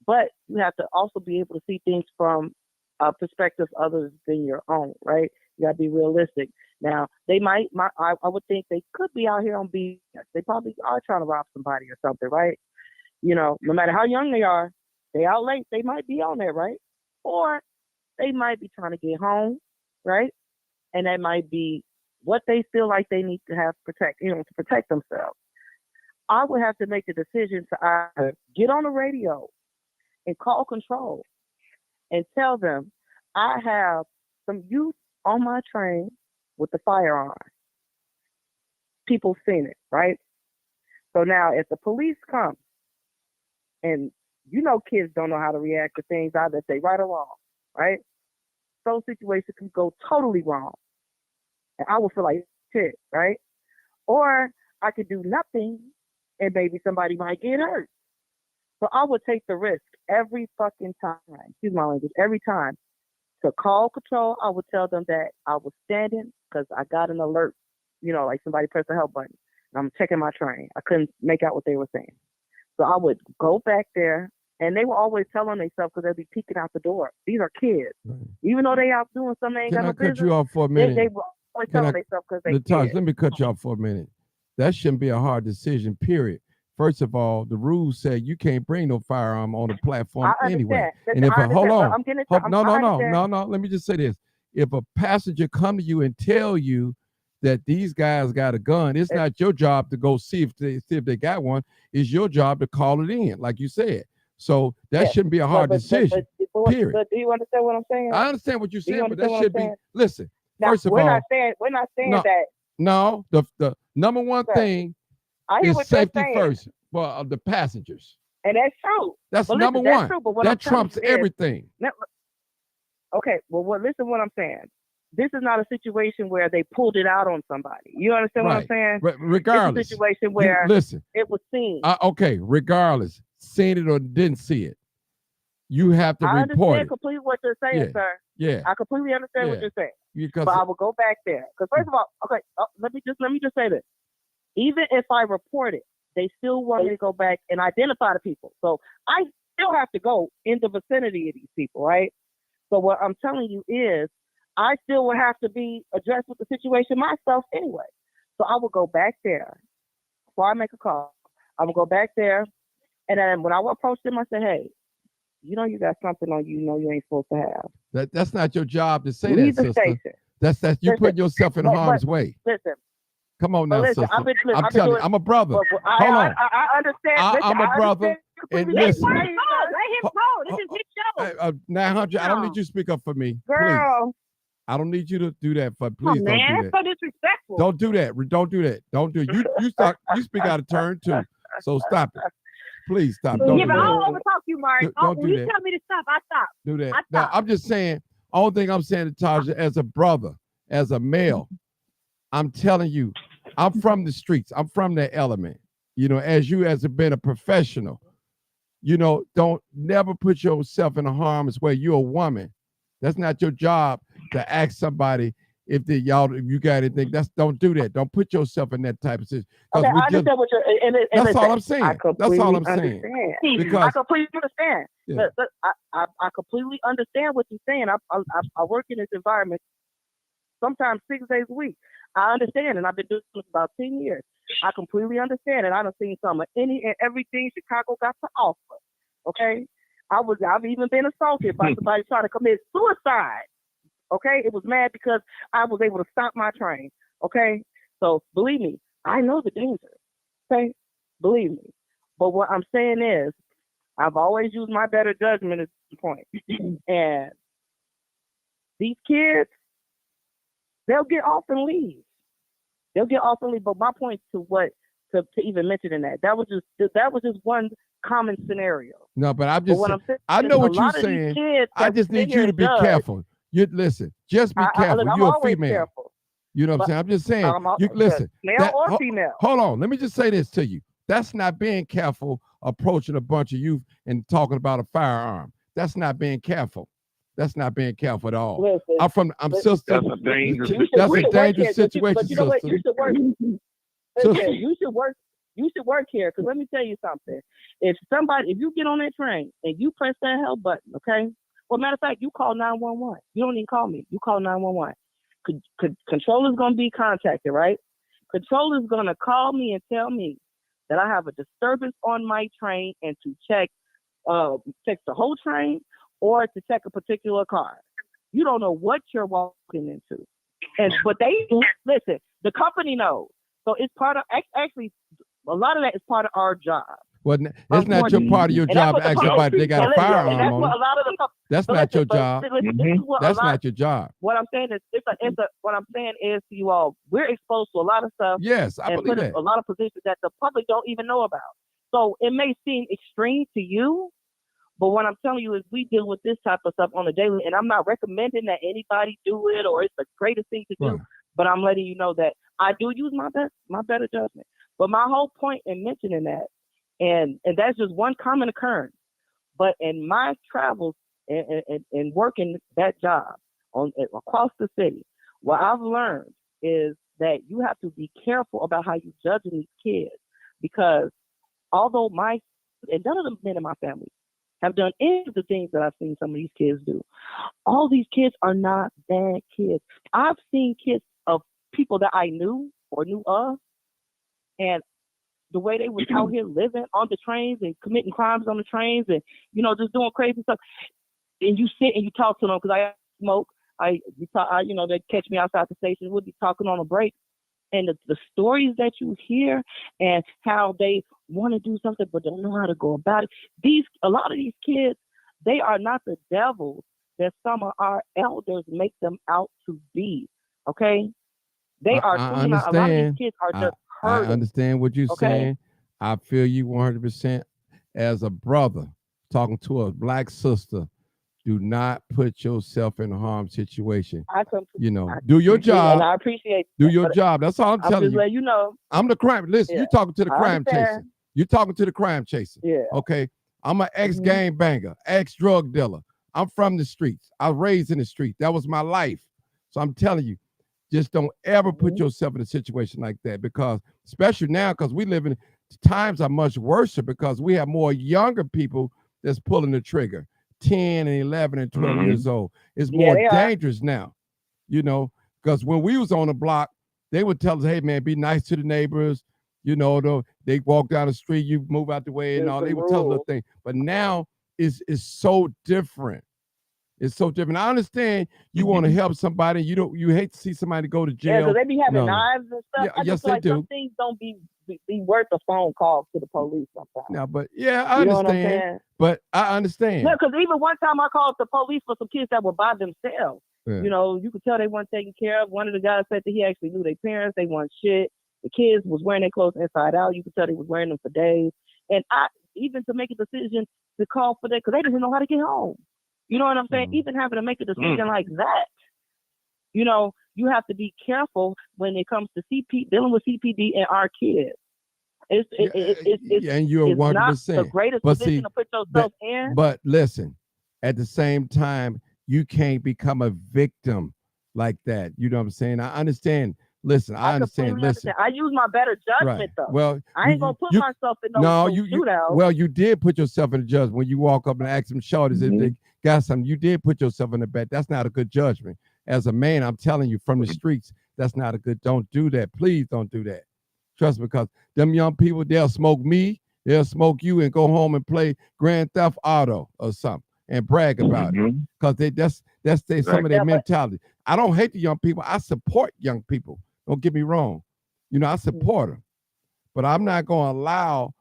[SPEAKER 8] But you have to also be able to see things from a perspective other than your own, right? You got to be realistic. Now, they I would think they could be out here on BS. They probably are trying to rob somebody or something, right? You know, no matter how young they are, they out late, they might be on there, right? Or they might be trying to get home, right? And that might be what they feel like they need to have to protect themselves. I would have to make the decision to either get on the radio and call control and tell them I have some youth on my train with the firearm. People seen it, right? So now if the police come, and you know kids don't know how to react to things either if they right or wrong, right? Those situations can go totally wrong. And I would feel like shit, right? Or I could do nothing and maybe somebody might get hurt. So I would take the risk every fucking time, excuse my language, every time to call control. I would tell them that I was standing because I got an alert, like somebody pressed the help button. And I'm checking my train. I couldn't make out what they were saying. So I would go back there, and they were always telling themselves because they'd be peeking out the door. These are kids.
[SPEAKER 1] Right.
[SPEAKER 8] Even though they out doing something they ain't
[SPEAKER 1] Can
[SPEAKER 8] got
[SPEAKER 1] I
[SPEAKER 8] no
[SPEAKER 1] cut
[SPEAKER 8] business,
[SPEAKER 1] you off for a
[SPEAKER 8] they
[SPEAKER 1] minute?
[SPEAKER 8] were always
[SPEAKER 1] Can
[SPEAKER 8] telling
[SPEAKER 1] I-
[SPEAKER 8] themselves because they
[SPEAKER 1] Natasha,
[SPEAKER 8] kids.
[SPEAKER 1] let me cut you off for a minute. That shouldn't be a hard decision, period. First of all, the rules say you can't bring no firearm on the platform
[SPEAKER 8] I understand.
[SPEAKER 1] anyway.
[SPEAKER 8] Listen,
[SPEAKER 1] And if
[SPEAKER 8] I
[SPEAKER 1] hold
[SPEAKER 8] understand, but
[SPEAKER 1] on,
[SPEAKER 8] I'm getting
[SPEAKER 1] hold-
[SPEAKER 8] I'm-
[SPEAKER 1] no,
[SPEAKER 8] I
[SPEAKER 1] no,
[SPEAKER 8] understand.
[SPEAKER 1] no. Let me just say this: if a passenger come to you and tell you that these guys got a gun, it's not your job to go see if they got one. It's your job to call it in, like you said. So that
[SPEAKER 8] Yes,
[SPEAKER 1] shouldn't be a hard decision. Period.
[SPEAKER 8] But do you understand what I'm saying?
[SPEAKER 1] I understand what you're
[SPEAKER 8] Do you
[SPEAKER 1] saying, but that
[SPEAKER 8] understand what
[SPEAKER 1] should
[SPEAKER 8] I'm
[SPEAKER 1] be.
[SPEAKER 8] saying?
[SPEAKER 1] Listen,
[SPEAKER 8] Now,
[SPEAKER 1] first of
[SPEAKER 8] we're
[SPEAKER 1] all,
[SPEAKER 8] not saying
[SPEAKER 1] no,
[SPEAKER 8] that.
[SPEAKER 1] no. The number one
[SPEAKER 8] Sir,
[SPEAKER 1] thing
[SPEAKER 8] I hear
[SPEAKER 1] is
[SPEAKER 8] what you're
[SPEAKER 1] safety
[SPEAKER 8] saying,
[SPEAKER 1] first for the passengers.
[SPEAKER 8] and that's true.
[SPEAKER 1] That's
[SPEAKER 8] But
[SPEAKER 1] number
[SPEAKER 8] listen, that's
[SPEAKER 1] one.
[SPEAKER 8] true, but what I'm
[SPEAKER 1] That
[SPEAKER 8] telling
[SPEAKER 1] trumps
[SPEAKER 8] you is-
[SPEAKER 1] everything.
[SPEAKER 8] Okay, well, listen what I'm saying. This is not a situation where they pulled it out on somebody. You understand what I'm saying?
[SPEAKER 1] Regardless,
[SPEAKER 8] It's a situation where
[SPEAKER 1] listen.
[SPEAKER 8] it was seen.
[SPEAKER 1] Okay, regardless, seen it or didn't see it, you have to
[SPEAKER 8] I
[SPEAKER 1] report
[SPEAKER 8] understand
[SPEAKER 1] it.
[SPEAKER 8] completely what you're saying,
[SPEAKER 1] Yeah.
[SPEAKER 8] sir.
[SPEAKER 1] Yeah,
[SPEAKER 8] I completely understand what
[SPEAKER 1] Yeah.
[SPEAKER 8] you're saying.
[SPEAKER 1] because
[SPEAKER 8] But I will go back there because first of all, okay, let me just say this. Even if I report it, they still want me to go back and identify the people. So I still have to go in the vicinity of these people, right? So what I'm telling you is, I still will have to be addressed with the situation myself anyway. So I will go back there before I make a call. I will go back there, and then when I will approach them, I say, "Hey, you know you got something on you. You ain't supposed to have.
[SPEAKER 1] that's not your job to say
[SPEAKER 8] Leave
[SPEAKER 1] that,
[SPEAKER 8] the
[SPEAKER 1] sister.
[SPEAKER 8] station."
[SPEAKER 1] That's you
[SPEAKER 8] Listen,
[SPEAKER 1] putting yourself in
[SPEAKER 8] but-
[SPEAKER 1] harm's way.
[SPEAKER 8] Listen,
[SPEAKER 1] Come on
[SPEAKER 8] but
[SPEAKER 1] now,
[SPEAKER 8] listen,
[SPEAKER 1] sister.
[SPEAKER 8] I've been
[SPEAKER 1] I'm telling you,
[SPEAKER 8] doing-
[SPEAKER 1] I'm a brother.
[SPEAKER 8] but
[SPEAKER 1] Hold on.
[SPEAKER 8] I understand. Listen,
[SPEAKER 1] I'm a
[SPEAKER 8] I
[SPEAKER 1] brother.
[SPEAKER 8] understand
[SPEAKER 1] And
[SPEAKER 2] Let
[SPEAKER 1] listen,
[SPEAKER 2] him go. This is his show.
[SPEAKER 1] 900, I don't need you to speak up for me. Please.
[SPEAKER 8] Girl,
[SPEAKER 1] I don't need you to do that.
[SPEAKER 2] Come
[SPEAKER 1] Please
[SPEAKER 2] on,
[SPEAKER 1] don't
[SPEAKER 2] man.
[SPEAKER 1] do
[SPEAKER 2] That's
[SPEAKER 1] that.
[SPEAKER 2] so disrespectful.
[SPEAKER 1] Don't do that. Don't do that. Don't do it. You speak out of turn too. So stop it. Please stop. Don't
[SPEAKER 2] Yeah,
[SPEAKER 1] do
[SPEAKER 2] but I
[SPEAKER 1] that.
[SPEAKER 2] don't overtalk you, Mark.
[SPEAKER 1] Don't
[SPEAKER 2] When
[SPEAKER 1] do
[SPEAKER 2] you
[SPEAKER 1] that.
[SPEAKER 2] tell me to stop, I stop.
[SPEAKER 1] Do that.
[SPEAKER 2] I
[SPEAKER 1] No,
[SPEAKER 2] stop.
[SPEAKER 1] I'm just saying, only thing I'm saying to Taja, as a brother, as a male, I'm telling you, I'm from the streets. I'm from that element. As being a professional, don't never put yourself in harm's way. You're a woman. That's not your job to ask somebody if you got anything. Don't do that. Don't put yourself in that type of situation.
[SPEAKER 8] okay, I understand what you're. And
[SPEAKER 1] That's all I'm
[SPEAKER 8] I
[SPEAKER 1] saying. That's
[SPEAKER 8] completely
[SPEAKER 1] all I'm saying.
[SPEAKER 8] understand.
[SPEAKER 1] Because
[SPEAKER 8] I completely understand.
[SPEAKER 1] Yeah.
[SPEAKER 8] I completely understand what you're saying. I work in this environment sometimes 6 days a week. I understand, and I've been doing this for about 10 years. I completely understand, and I've seen some of any and everything Chicago got to offer. Okay, I've even been assaulted by somebody trying to commit suicide. Okay, it was mad because I was able to stop my train. Okay, so believe me, I know the danger. Okay, believe me. But what I'm saying is, I've always used my better judgment at this point. And these kids, they'll get off and leave. They'll get off and leave. But my point to even mentioning that was just one common scenario.
[SPEAKER 1] No, but I'm
[SPEAKER 8] But
[SPEAKER 1] just
[SPEAKER 8] what
[SPEAKER 1] saying,
[SPEAKER 8] I'm saying
[SPEAKER 1] I
[SPEAKER 8] is
[SPEAKER 1] know
[SPEAKER 8] a
[SPEAKER 1] what you're
[SPEAKER 8] lot of these
[SPEAKER 1] saying.
[SPEAKER 8] kids
[SPEAKER 1] I
[SPEAKER 8] have
[SPEAKER 1] just
[SPEAKER 8] been
[SPEAKER 1] need
[SPEAKER 8] here
[SPEAKER 1] you to be
[SPEAKER 8] judged.
[SPEAKER 1] careful. Listen, just be careful.
[SPEAKER 8] I'm
[SPEAKER 1] You're a
[SPEAKER 8] always
[SPEAKER 1] female.
[SPEAKER 8] careful.
[SPEAKER 1] You know what I'm
[SPEAKER 8] But
[SPEAKER 1] saying? I'm just saying.
[SPEAKER 8] I'm
[SPEAKER 1] Listen,
[SPEAKER 8] male or female.
[SPEAKER 1] Hold on. Let me just say this to you. That's not being careful approaching a bunch of youth and talking about a firearm. That's not being careful. That's not being careful at all.
[SPEAKER 8] Listen,
[SPEAKER 1] I'm sister.
[SPEAKER 3] That's a dangerous
[SPEAKER 1] That's a
[SPEAKER 8] work
[SPEAKER 1] dangerous
[SPEAKER 8] here,
[SPEAKER 1] situation,
[SPEAKER 8] but you know what?
[SPEAKER 1] sister.
[SPEAKER 8] You should work.
[SPEAKER 1] Sister.
[SPEAKER 8] Listen, you should work here. Because let me tell you something. If you get on that train and you press that help button, okay? Well, matter of fact, you call 911. You don't even call me. You call 911. Controller's going to be contacted, right? Controller's going to call me and tell me that I have a disturbance on my train and to check the whole train or to check a particular car. You don't know what you're walking into. But they listen, the company knows. So it's part of actually a lot of that is part of our job.
[SPEAKER 1] Well, that's not your part of your job to ask somebody if they got a firearm
[SPEAKER 8] that's
[SPEAKER 1] on
[SPEAKER 8] what
[SPEAKER 1] them.
[SPEAKER 8] a lot of the
[SPEAKER 1] That's not your job. That's
[SPEAKER 8] not
[SPEAKER 1] not your job.
[SPEAKER 8] What I'm saying is, what I'm saying is to you all, we're exposed to a lot of stuff
[SPEAKER 1] Yes, I
[SPEAKER 8] and
[SPEAKER 1] believe
[SPEAKER 8] put in
[SPEAKER 1] that.
[SPEAKER 8] a lot of positions that the public don't even know about. So it may seem extreme to you, but what I'm telling you is we deal with this type of stuff on a daily, and I'm not recommending that anybody do it or it's the greatest thing to do,
[SPEAKER 1] Right.
[SPEAKER 8] but I'm letting you know that I do use my better judgment. But my whole point in mentioning that, and that's just one common occurrence, but in my travels and working that job across the city, what I've learned is that you have to be careful about how you judge these kids, because although none of the men in my family have done any of the things that I've seen some of these kids do, all these kids are not bad kids. I've seen kids of people that I knew or knew of, and the way they was out here living on the trains and committing crimes on the trains and, just doing crazy stuff. And you sit and you talk to them, because I smoke. They catch me outside the station. We'll be talking on a break. And the stories that you hear and how they want to do something but don't know how to go about it. A lot of these kids, they are not the devils that some of our elders make them out to be. Okay? They are truly not. A lot of these kids are just hurting.
[SPEAKER 1] I understand what you're
[SPEAKER 8] Okay?
[SPEAKER 1] saying. I feel you 100%. As a brother talking to a black sister, do not put yourself in a harm situation. Do your job.
[SPEAKER 8] And I appreciate
[SPEAKER 1] Do
[SPEAKER 8] that,
[SPEAKER 1] your
[SPEAKER 8] but
[SPEAKER 1] job. That's all I'm
[SPEAKER 8] I'm
[SPEAKER 1] telling
[SPEAKER 8] just
[SPEAKER 1] you.
[SPEAKER 8] letting you know.
[SPEAKER 1] I'm the crime. Listen,
[SPEAKER 8] Yeah.
[SPEAKER 1] you're talking to the
[SPEAKER 8] I
[SPEAKER 1] crime chaser.
[SPEAKER 8] understand.
[SPEAKER 1] You're talking to the crime chaser.
[SPEAKER 8] Yeah.
[SPEAKER 1] Okay. I'm an ex-gang banger, ex-drug dealer. I'm from the streets. I was raised in the street. That was my life. So I'm telling you, just don't ever put yourself in a situation like that, because especially now, because we live in times are much worse because we have more younger people that's pulling the trigger, 10 and 11 and 12 years old. It's more dangerous now, because when we was on the block, they would tell us, hey, man, be nice to the neighbors. They walk down the street, you move out the way and all. They would tell us little things. But now it's so different. It's so different. I understand you want to help somebody. You hate to see somebody go to
[SPEAKER 4] Yeah,
[SPEAKER 1] jail.
[SPEAKER 4] because they be having
[SPEAKER 1] No.
[SPEAKER 4] knives and stuff.
[SPEAKER 1] Yeah,
[SPEAKER 4] I
[SPEAKER 1] yes,
[SPEAKER 4] just feel
[SPEAKER 1] they
[SPEAKER 4] like some
[SPEAKER 1] do.
[SPEAKER 4] things don't be worth a phone call to the police sometimes.
[SPEAKER 1] Now, but yeah, I
[SPEAKER 4] You know what I'm
[SPEAKER 1] understand.
[SPEAKER 4] saying?
[SPEAKER 1] But I understand.
[SPEAKER 4] Yeah, because even one time I called the police for some kids that were by themselves.
[SPEAKER 1] Yeah.
[SPEAKER 4] You know, you could tell they weren't taken care of. One of the guys said that he actually knew their parents. They weren't shit. The kids was wearing their clothes inside out. You could tell they was wearing them for days. And I, even to make a decision to call for that, because they didn't know how to get home. You know what I'm saying?
[SPEAKER 1] Mhm.
[SPEAKER 4] Even having to make a decision like that, you know, you have to be careful when it comes to dealing with CPD and our kids. It's
[SPEAKER 1] And you're
[SPEAKER 4] it's not the
[SPEAKER 1] 100%.
[SPEAKER 4] greatest
[SPEAKER 1] But
[SPEAKER 4] position
[SPEAKER 1] see,
[SPEAKER 4] to put yourself in.
[SPEAKER 1] But listen, at the same time, you can't become a victim like that. You know what I'm saying? I understand. Listen, I understand.
[SPEAKER 4] completely
[SPEAKER 1] Listen.
[SPEAKER 4] understand. I use my better judgment
[SPEAKER 1] Right.
[SPEAKER 4] though.
[SPEAKER 1] Well,
[SPEAKER 4] I ain't gonna put myself in no shootout.
[SPEAKER 1] Well, you did put yourself in the judgment when you walk up and ask them shorties if they got something. You did put yourself in the bed. That's not a good judgment. As a man, I'm telling you from the streets, that's not a good. Don't do that. Please don't do that. Trust me, because them young people, they'll smoke me, they'll smoke you, and go home and play Grand Theft Auto or something and brag about it. Because that's some of their mentality. I don't hate the young people. I support young people. Don't get me wrong. You know, I support them. But I'm not going to allow,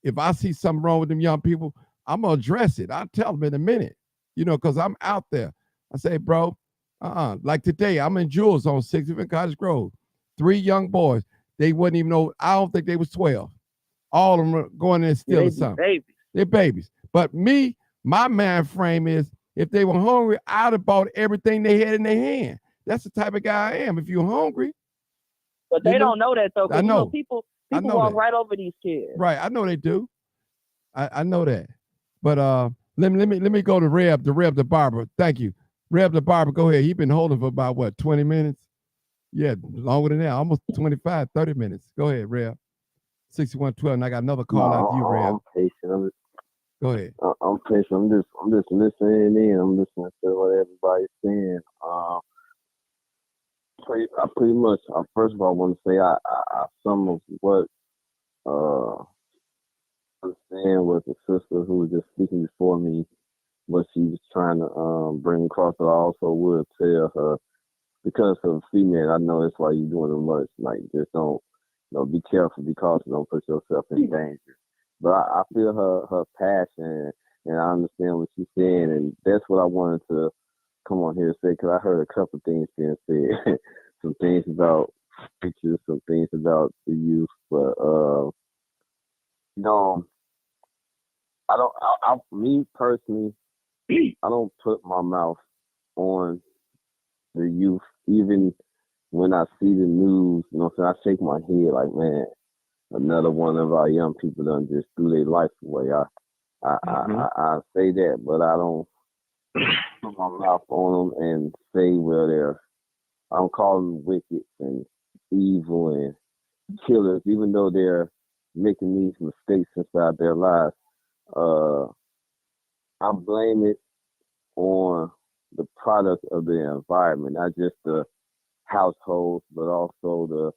[SPEAKER 1] if I see something wrong with them young people, I'm going to address it. I'll tell them in a minute, you know, because I'm out there. I say, bro, like today, I'm in Jules on 60th and Cottage Grove. 3 young boys. They wouldn't even know, I don't think they was 12. All of them are going in and stealing something.
[SPEAKER 4] Babies.
[SPEAKER 1] They're babies. But me, my mind frame is, if they were hungry, I'd have bought everything they had in their hand. That's the type of guy I am. If you're hungry.
[SPEAKER 4] But they don't know that though.
[SPEAKER 1] I know.
[SPEAKER 4] You know, people walk
[SPEAKER 1] that.
[SPEAKER 4] right over these kids.
[SPEAKER 1] Right. I know they do. I know that. But let me go to Reb the barber. Thank you. Reb the barber, go ahead. He's been holding for about what, 20 minutes? Yeah, longer than that, almost 25, 30 minutes. Go ahead, Reb. 6112, and I got another call out to you, Reb.
[SPEAKER 9] I'm patient.
[SPEAKER 1] Go ahead.
[SPEAKER 9] I'm patient. I'm just listening in. I'm listening to what everybody's saying. I pretty much. First of all, I want to say I some of what I was saying was the sister who was just speaking before me, what she was trying to bring across. But I also would tell her, because of female, I know that's why you're doing it much. Like, just don't, be careful, be cautious, don't put yourself in danger. But I feel her passion, and I understand what she's saying, and that's what I wanted to come on here and say, because I heard a couple things being said, some things about pictures, some things about the youth, but me personally, I don't put my mouth on the youth, even when I see the news, I shake my head like, man, another one of our young people done just threw their life away. I say that, but I don't put my mouth on them and say, well, I don't call them wicked and evil and killers, even though they're making these mistakes inside their lives. I blame it on the product of the environment, not just the households, but also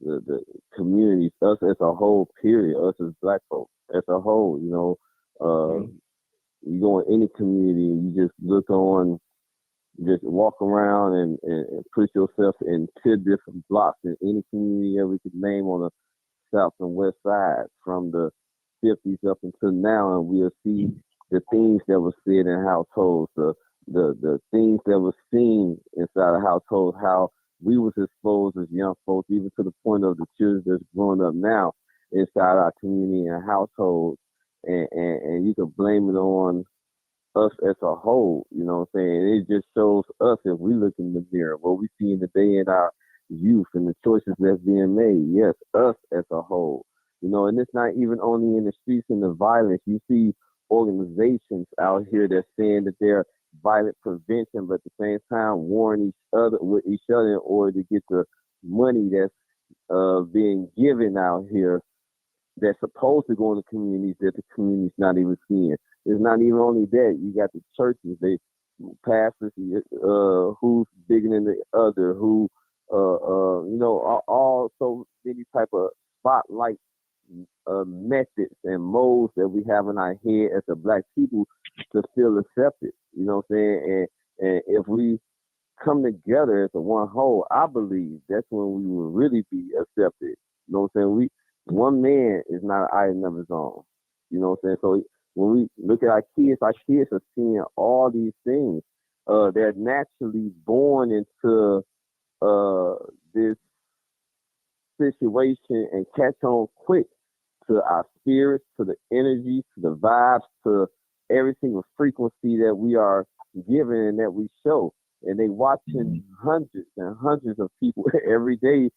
[SPEAKER 9] the communities, us as a whole, period, us as Black folk as a whole. You go in any community and you just look on, just walk around and put yourself in 10 different blocks in any community that we could name on the south and west side from the 50s up until now, and we'll see the things that were said in households, the things that were seen inside of households, how we was exposed as young folks, even to the point of the children that's growing up now inside our community and households, and you can blame it on us as a whole, you know what I'm saying? It just shows us, if we look in the mirror, what we see in the day in our youth and the choices that's being made. Yes, us as a whole. And it's not even only in the streets and the violence. You see organizations out here that's saying that they're violent prevention, but at the same time warring with each other in order to get the money that's being given out here that's supposed to go in the communities that the community's not even seeing. It's not even only that. You got the churches, they pastors who's bigger than the other, who all so many type of spotlight methods and modes that we have in our head as a Black people to feel accepted. You know what I'm saying? And if we come together as a one whole, I believe that's when we will really be accepted. You know what I'm saying? One man is not an item of his own. You know what I'm saying? So when we look at our kids are seeing all these things. They're naturally born into this situation and catch on quick to our spirits, to the energy, to the vibes, to every single frequency that we are given and that we show. And they watching hundreds and hundreds of people every day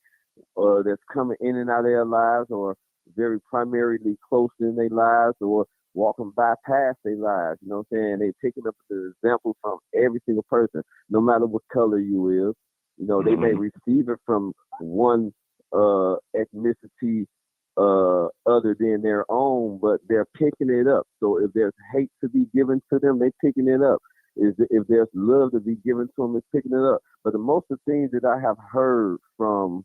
[SPEAKER 9] that's coming in and out of their lives, or very primarily close in their lives, or walking by past their lives. You know what I'm saying? They picking up the example from every single person, no matter what color you is. You know, they may receive it from one ethnicity other than their own, but they're picking it up. So if there's hate to be given to them, they're picking it up. If there's love to be given to them, it's picking it up. But the most of the things that I have heard from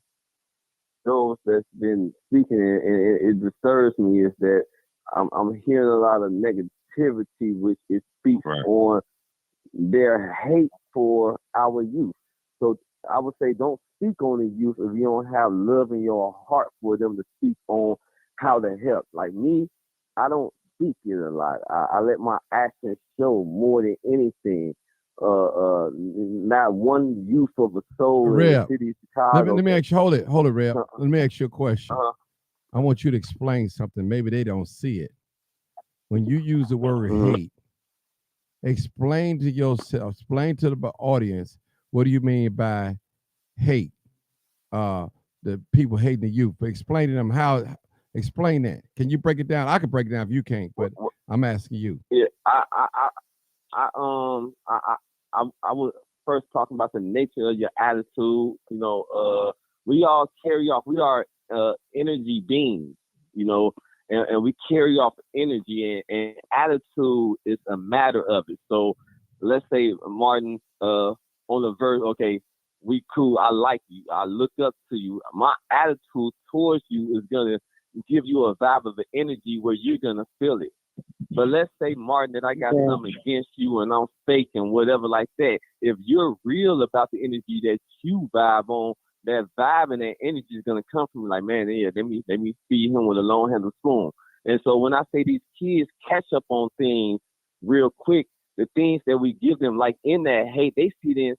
[SPEAKER 9] those that's been speaking, and it disturbs me, is that I'm hearing a lot of negativity, which it speaks on their hate for our youth. So I would say don't speak on the youth if you don't have love in your heart for them to speak on how to help. Like me, I don't speak it a lot. I let my actions show more than anything. Not one youth of a soul in the city of Chicago.
[SPEAKER 1] Let me ask you, hold it, Reb. Let me ask you a question. I want you to explain something. Maybe they don't see it. When you use the word hate, explain to yourself, explain to the audience, what do you mean by hate? The people hating the youth. Explain to them how. Explain that. Can you break it down? I can break it down if you can't, but I'm asking you.
[SPEAKER 9] Yeah, I was first talking about the nature of your attitude. You know, we all carry off. We are energy beings. You know, and we carry off energy, and attitude is a matter of it. So let's say Martin on the verse, okay, we cool. I like you. I look up to you. My attitude towards you is gonna give you a vibe of the energy where you're gonna feel it. But let's say, Martin, that I got something against you and I'm fake and whatever like that. If you're real about the energy that you vibe on, that vibe and that energy is gonna come from like, man, yeah, let me feed him with a long handled spoon. And so when I say these kids catch up on things real quick, the things that we give them, like in that hate, they see it in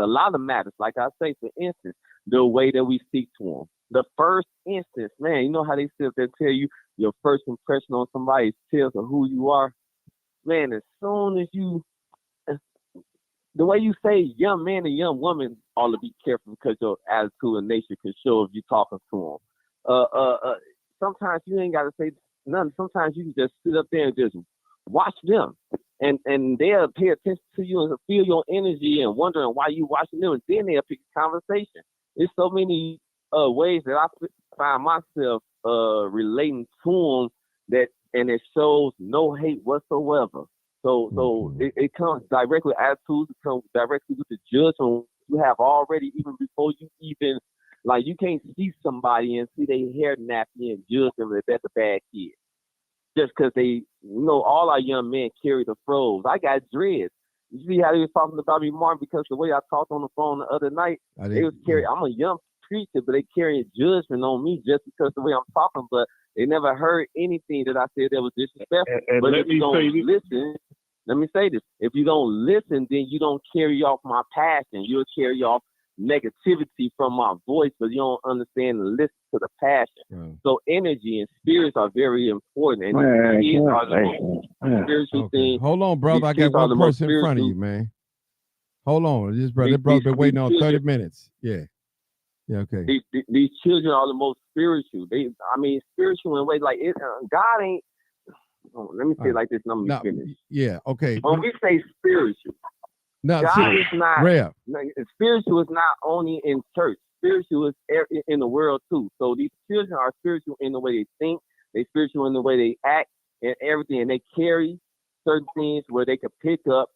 [SPEAKER 9] a lot of matters. Like I say, for instance, the way that we speak to them. The first instance, man, you know how they sit there tell you your first impression on somebody tells of who you are? Man, as soon as the way you say young man and young woman ought to be careful, because your attitude and nature can show if you're talking to them. Sometimes you ain't got to say nothing. Sometimes you can just sit up there and just watch them. And they'll pay attention to you and feel your energy and wondering why you watching them, and then they'll pick a conversation. There's so many ways that I find myself relating to them and it shows no hate whatsoever. So it comes directly with attitudes. It comes directly with the judgment you have already, even before you even, like, you can't see somebody and see their hair nappy and judge them that that's a bad kid. Just because they, you know, all our young men carry the froze. I got dreads. You see how they was talking about me, Martin, because the way I talked on the phone the other night, they was carrying, I'm a young preacher, but they carrying judgment on me just because the way I'm talking, but they never heard anything that I said that was disrespectful. But if you don't listen, let me say this, if you don't listen, then you don't carry off my passion. You'll carry off negativity from my voice, but you don't understand and listen to the passion. So energy and spirits are very important. And kids are the most spiritual thing.
[SPEAKER 1] Hold on, brother. I got one person in front of you, man. Hold on. This brother been waiting on 30 minutes. Yeah. Yeah, okay.
[SPEAKER 9] These children are the most spiritual. Spiritual in a way like it. God ain't. Let me say it like this. And I'm gonna finish.
[SPEAKER 1] Yeah. Okay.
[SPEAKER 9] When we say spiritual, God is not. Spiritual is not only in church. Spiritual is in the world too. So these children are spiritual in the way they think. They spiritual in the way they act and everything. And they carry certain things where they can pick up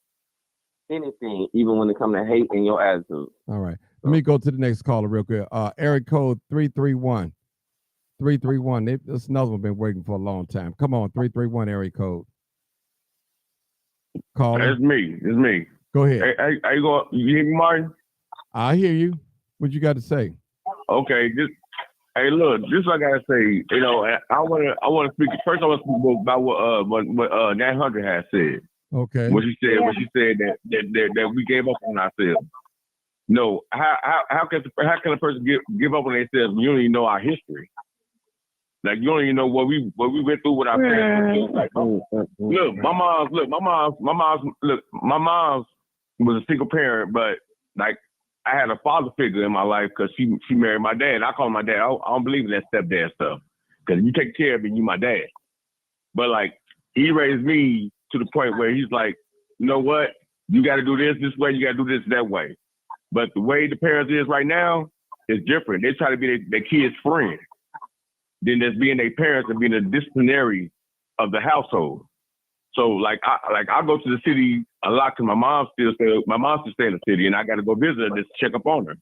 [SPEAKER 9] anything, even when it comes to hate in your attitude.
[SPEAKER 1] All right. Let me go to the next caller real quick. Area code 331. 331. That's another one been waiting for a long time. Come on, 331 area code. Caller,
[SPEAKER 3] It's me. It's me.
[SPEAKER 1] go ahead.
[SPEAKER 3] Hey, you going? You hear me, Martin?
[SPEAKER 1] I hear you. What you got to say?
[SPEAKER 3] Okay. Hey, look. This is what I gotta say. You know, I wanna speak. First, I want to speak about what Nat Hunter has said.
[SPEAKER 1] Okay.
[SPEAKER 3] What she said that we gave up on ourselves. No, how can a person give up on themselves when you don't even know our history? Like, you don't even know what we went through with our parents. Like, look, my mom was a single parent, but like, I had a father figure in my life because she married my dad. I call him my dad. I don't believe in that stepdad stuff because you take care of me, you my dad. But like, he raised me to the point where he's like, you know what? You got to do this way. You got to do this that way. But the way the parents is right now is different. They try to be their kids' friend. Then there's being their parents and being a disciplinary of the household. So like I go to the city a lot because my mom still stay in the city, and I got to go visit her just check up on her.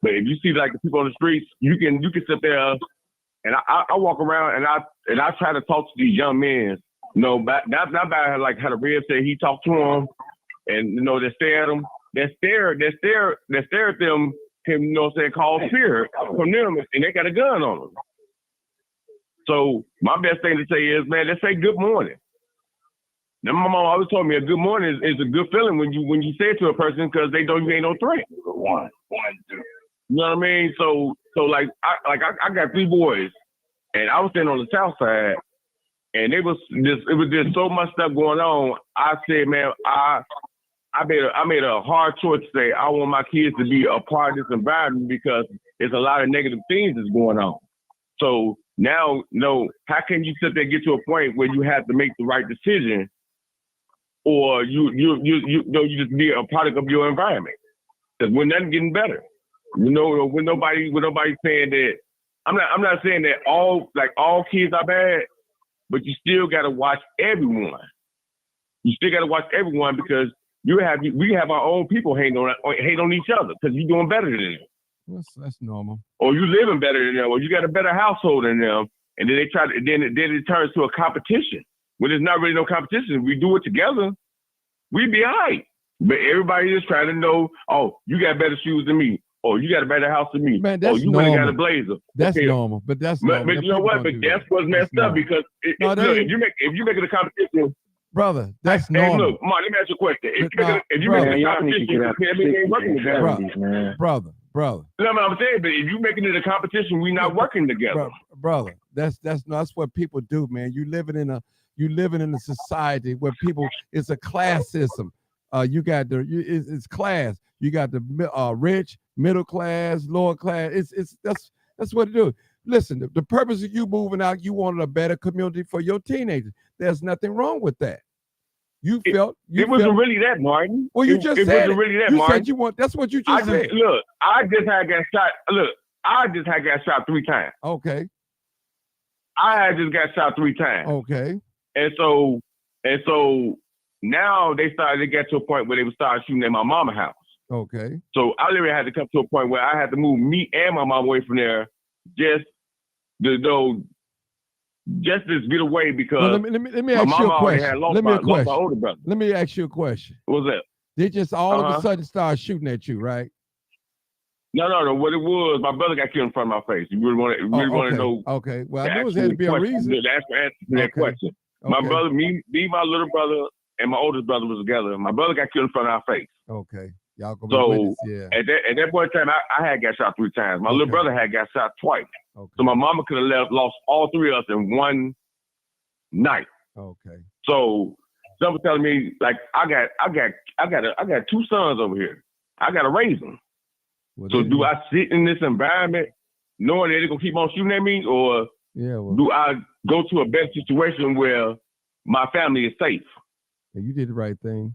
[SPEAKER 3] But if you see like the people on the streets, you can sit there, and I walk around and I try to talk to these young men. You know, not about like how the Red said he talked to them, and you know they stare at them. They stare at them. Him, you know what I'm saying, call fear from them, and they got a gun on them. So my best thing to say is, man, let's say good morning. Now, my mom always told me a good morning is a good feeling when you say it to a person because they know you ain't no threat. One, two. You know what I mean? So like I got 3 boys, and I was standing on the south side, and it was just so much stuff going on. I said, man, I made a hard choice to say I want my kids to be a part of this environment because there's a lot of negative things that's going on. So now, no, how can you sit there and get to a point where you have to make the right decision, or you just be a product of your environment? Because we're not getting better. You know, when nobody saying that. I'm not saying that all kids are bad, but you still got to watch everyone. You still got to watch everyone because we have our own people hate on each other because you're doing better than them.
[SPEAKER 1] That's normal.
[SPEAKER 3] Or you living better than them, or you got a better household than them, and then then it turns to a competition. When there's not really no competition, we do it together, we be all right. But everybody is trying to know, oh, you got better shoes than me, or you got a better house than me,
[SPEAKER 1] Man, that's
[SPEAKER 3] you
[SPEAKER 1] normal.
[SPEAKER 3] went and got a Blazer.
[SPEAKER 1] That's
[SPEAKER 3] Okay.
[SPEAKER 1] normal, but that's normal.
[SPEAKER 3] But you know what? But that's what's messed up because if you make it a competition.
[SPEAKER 1] Brother, that's
[SPEAKER 3] Hey,
[SPEAKER 1] normal.
[SPEAKER 3] look, Mark, let me ask you a question. If you
[SPEAKER 1] brother,
[SPEAKER 3] make it a competition, ain't working together.
[SPEAKER 1] Brother.
[SPEAKER 3] You know what I'm saying? But if you making it a competition, we not working together.
[SPEAKER 1] Brother, that's what people do, man. You living in a society where people, it's a class system. You got it's class. You got the rich, middle class, lower class. That's what it do. Listen, the purpose of you moving out, you wanted a better community for your teenagers. There's nothing wrong with that. It wasn't
[SPEAKER 3] really that, Martin.
[SPEAKER 1] Well, you just said
[SPEAKER 3] it wasn't really that,
[SPEAKER 1] you
[SPEAKER 3] Martin.
[SPEAKER 1] said you want. That's what you just said.
[SPEAKER 3] Look, I just had got shot. Look, I just had got shot 3 times.
[SPEAKER 1] Okay.
[SPEAKER 3] I had just got shot 3 times.
[SPEAKER 1] Okay.
[SPEAKER 3] And so now they get to a point where they would start shooting at my mama's house.
[SPEAKER 1] Okay.
[SPEAKER 3] So I literally had to come to a point where I had to move me and my mom away from there just to get away because
[SPEAKER 1] well, let me ask you a question.
[SPEAKER 3] Lost my older brother.
[SPEAKER 1] Let me ask you a question.
[SPEAKER 3] What's that?
[SPEAKER 1] They just all of a sudden start shooting at you, right?
[SPEAKER 3] No. What it was, my brother got killed in front of my face. You really want to know?
[SPEAKER 1] Okay. Well, I knew there had to be a reason.
[SPEAKER 3] That's the answer to that question. My brother, me, my little brother, and my oldest brother was together. My brother got killed in front of our face.
[SPEAKER 1] Okay. Y'all gonna
[SPEAKER 3] so
[SPEAKER 1] be witness, yeah.
[SPEAKER 3] At that point in time, I had got shot 3 times. My little brother had got shot twice.
[SPEAKER 1] Okay.
[SPEAKER 3] So my mama could have lost all 3 of us in one night.
[SPEAKER 1] Okay.
[SPEAKER 3] So someone telling me like I got 2 sons over here. I gotta raise them.
[SPEAKER 1] Well,
[SPEAKER 3] so do I sit in this environment knowing that they're gonna keep on shooting at me, or do I go to a better situation where my family is safe?
[SPEAKER 1] You did the right thing.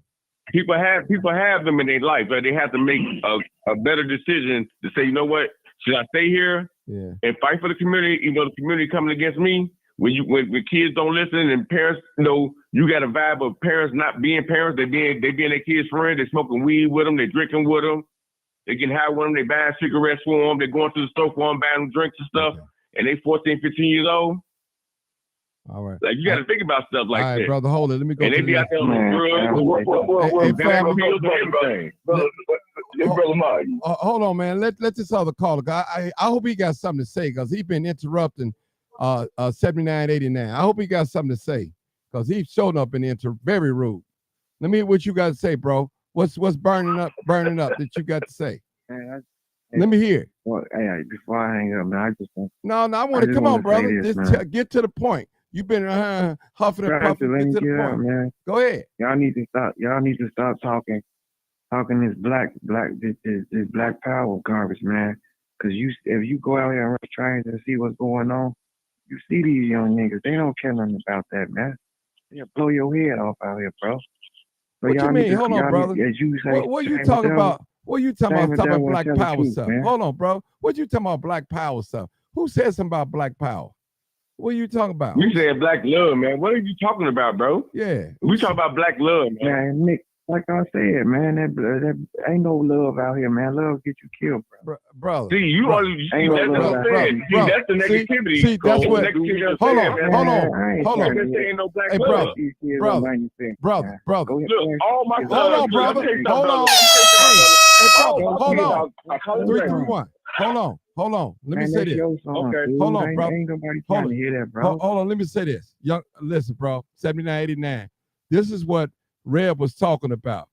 [SPEAKER 3] People have them in their life, but they have to make a better decision to say, you know what, should I stay here and fight for the community, even though the community coming against me? When kids don't listen and parents, you got a vibe of parents not being parents, they being their kids' friends, they smoking weed with them, they drinking with them, they getting high with them, they buying cigarettes for them, they going to the store for them, buying them drinks and stuff, and they 14, 15 years old.
[SPEAKER 1] All right.
[SPEAKER 3] Like you got to think about stuff like
[SPEAKER 1] All right,
[SPEAKER 3] that.
[SPEAKER 1] brother, hold it. Let me go
[SPEAKER 3] And
[SPEAKER 1] to
[SPEAKER 3] they be
[SPEAKER 1] the
[SPEAKER 3] out
[SPEAKER 1] next.
[SPEAKER 3] there on the drugs.
[SPEAKER 1] Hey,
[SPEAKER 3] They
[SPEAKER 1] family,
[SPEAKER 3] gonna be able to
[SPEAKER 7] Brother Mark.
[SPEAKER 1] hold on, man. Let this other caller go. I hope he got something to say because he's been interrupting 7989. I hope he got something to say because he's showing up in very rude. Let me hear what you got to say, bro. What's burning up that you got to say?
[SPEAKER 10] Man,
[SPEAKER 1] Let me hear it.
[SPEAKER 10] well, hey, before I hang up, man, I just want
[SPEAKER 1] No, I want to
[SPEAKER 10] just
[SPEAKER 1] come on,
[SPEAKER 10] wanna say
[SPEAKER 1] brother.
[SPEAKER 10] this,
[SPEAKER 1] Just
[SPEAKER 10] man.
[SPEAKER 1] get to the point. You've been huffing and
[SPEAKER 10] try to
[SPEAKER 1] puffing.
[SPEAKER 10] let
[SPEAKER 1] Get
[SPEAKER 10] me
[SPEAKER 1] to the
[SPEAKER 10] get out,
[SPEAKER 1] point.
[SPEAKER 10] man.
[SPEAKER 1] Go ahead.
[SPEAKER 10] Y'all need to stop. Y'all need to stop talking this this black power garbage, man. Cause if you go out here and trying to see what's going on, you see these young niggas. They don't care nothing about that, man. They'll blow your head off out here, bro. So
[SPEAKER 1] What you
[SPEAKER 10] y'all need
[SPEAKER 1] mean?
[SPEAKER 10] to-
[SPEAKER 1] Hold on,
[SPEAKER 10] y'all
[SPEAKER 1] brother.
[SPEAKER 10] need- as you say,
[SPEAKER 1] What you
[SPEAKER 10] shame
[SPEAKER 1] talking
[SPEAKER 10] the devil.
[SPEAKER 1] about? What you talking
[SPEAKER 10] Shame
[SPEAKER 1] about?
[SPEAKER 10] the
[SPEAKER 1] Talking about
[SPEAKER 10] devil and
[SPEAKER 1] black
[SPEAKER 10] tell the
[SPEAKER 1] power
[SPEAKER 10] truth,
[SPEAKER 1] stuff.
[SPEAKER 10] man.
[SPEAKER 1] Hold on, bro. What you talking about black power stuff? Who said something about black power? What are you talking about?
[SPEAKER 3] You said black love, man. What are you talking about, bro?
[SPEAKER 1] Yeah.
[SPEAKER 3] We talking about black love, man.
[SPEAKER 10] Man, Nick, like I said, man, that ain't no love out here, man. Love get you killed, bro.
[SPEAKER 1] Brother.
[SPEAKER 3] See, you
[SPEAKER 1] Bro-
[SPEAKER 3] only
[SPEAKER 10] Ain't
[SPEAKER 3] that's
[SPEAKER 10] no
[SPEAKER 3] what
[SPEAKER 10] love
[SPEAKER 3] I'm
[SPEAKER 10] out
[SPEAKER 3] saying.
[SPEAKER 10] here.
[SPEAKER 3] See, that's the negativity.
[SPEAKER 1] See, that's
[SPEAKER 3] Cole.
[SPEAKER 1] what-
[SPEAKER 3] Negativity I'm
[SPEAKER 1] hold
[SPEAKER 3] saying,
[SPEAKER 1] on,
[SPEAKER 3] man.
[SPEAKER 1] hold on,
[SPEAKER 10] I ain't
[SPEAKER 1] hold on.
[SPEAKER 10] trying to
[SPEAKER 3] This ain't no black
[SPEAKER 1] Hey,
[SPEAKER 3] love.
[SPEAKER 1] brother,
[SPEAKER 10] These kids
[SPEAKER 1] brother,
[SPEAKER 10] don't mind you saying,
[SPEAKER 1] brother,
[SPEAKER 10] man.
[SPEAKER 1] brother.
[SPEAKER 10] Go ahead,
[SPEAKER 3] Look,
[SPEAKER 10] go ahead.
[SPEAKER 3] all my
[SPEAKER 1] Hold on,
[SPEAKER 3] sons,
[SPEAKER 1] brother.
[SPEAKER 3] let me tell you
[SPEAKER 1] Hold
[SPEAKER 3] something,
[SPEAKER 1] on.
[SPEAKER 3] brother. Let me tell you something,
[SPEAKER 1] Hey,
[SPEAKER 3] brother.
[SPEAKER 1] brother, hold on.
[SPEAKER 3] I call it
[SPEAKER 1] 331. Hold on. Let me
[SPEAKER 10] Man,
[SPEAKER 1] say
[SPEAKER 10] that's
[SPEAKER 1] this.
[SPEAKER 10] your song,
[SPEAKER 3] Okay.
[SPEAKER 10] dude.
[SPEAKER 1] Hold on,
[SPEAKER 10] ain't,
[SPEAKER 1] bro.
[SPEAKER 10] Ain't nobody
[SPEAKER 1] Hold
[SPEAKER 10] trying to hear that, bro.
[SPEAKER 1] Hold on. Let me say this. Listen, bro. 7989. This is what Red was talking about.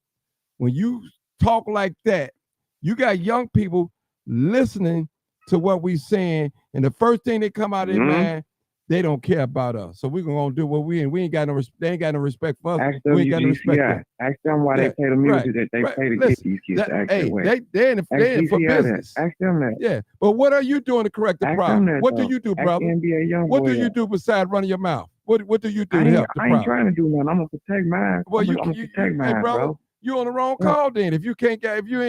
[SPEAKER 1] When you talk like that, you got young people listening to what we saying, and the first thing that come out of their mind, they don't care about us. So we're gonna do what we ain't got no they ain't got no respect for us.
[SPEAKER 10] Ask them
[SPEAKER 1] We ain't got no respect for
[SPEAKER 10] GCI.
[SPEAKER 1] them.
[SPEAKER 10] Ask them why
[SPEAKER 1] Yeah,
[SPEAKER 10] they play the music
[SPEAKER 1] right,
[SPEAKER 10] that they
[SPEAKER 1] right.
[SPEAKER 10] play to
[SPEAKER 1] Listen,
[SPEAKER 10] get these kids to act
[SPEAKER 1] hey,
[SPEAKER 10] that way.
[SPEAKER 1] they're in
[SPEAKER 10] Ask
[SPEAKER 1] for
[SPEAKER 10] GCI
[SPEAKER 1] business.
[SPEAKER 10] that. Ask them that.
[SPEAKER 1] Yeah, but what are you doing to correct the
[SPEAKER 10] Ask
[SPEAKER 1] problem?
[SPEAKER 10] them that,
[SPEAKER 1] What do
[SPEAKER 10] though.
[SPEAKER 1] you do,
[SPEAKER 10] Ask
[SPEAKER 1] brother?
[SPEAKER 10] the NBA young
[SPEAKER 1] What
[SPEAKER 10] boy
[SPEAKER 1] do you
[SPEAKER 10] that.
[SPEAKER 1] do besides running your mouth? What do you do
[SPEAKER 10] I
[SPEAKER 1] to
[SPEAKER 10] ain't,
[SPEAKER 1] help the
[SPEAKER 10] I ain't
[SPEAKER 1] problem?
[SPEAKER 10] trying to do nothing. I'm gonna protect mine.
[SPEAKER 1] Well,
[SPEAKER 10] I'm gonna
[SPEAKER 1] you
[SPEAKER 10] protect mine,
[SPEAKER 1] hey, brother,
[SPEAKER 10] bro.
[SPEAKER 1] you on the wrong
[SPEAKER 10] Yeah.
[SPEAKER 1] call then. If you ain't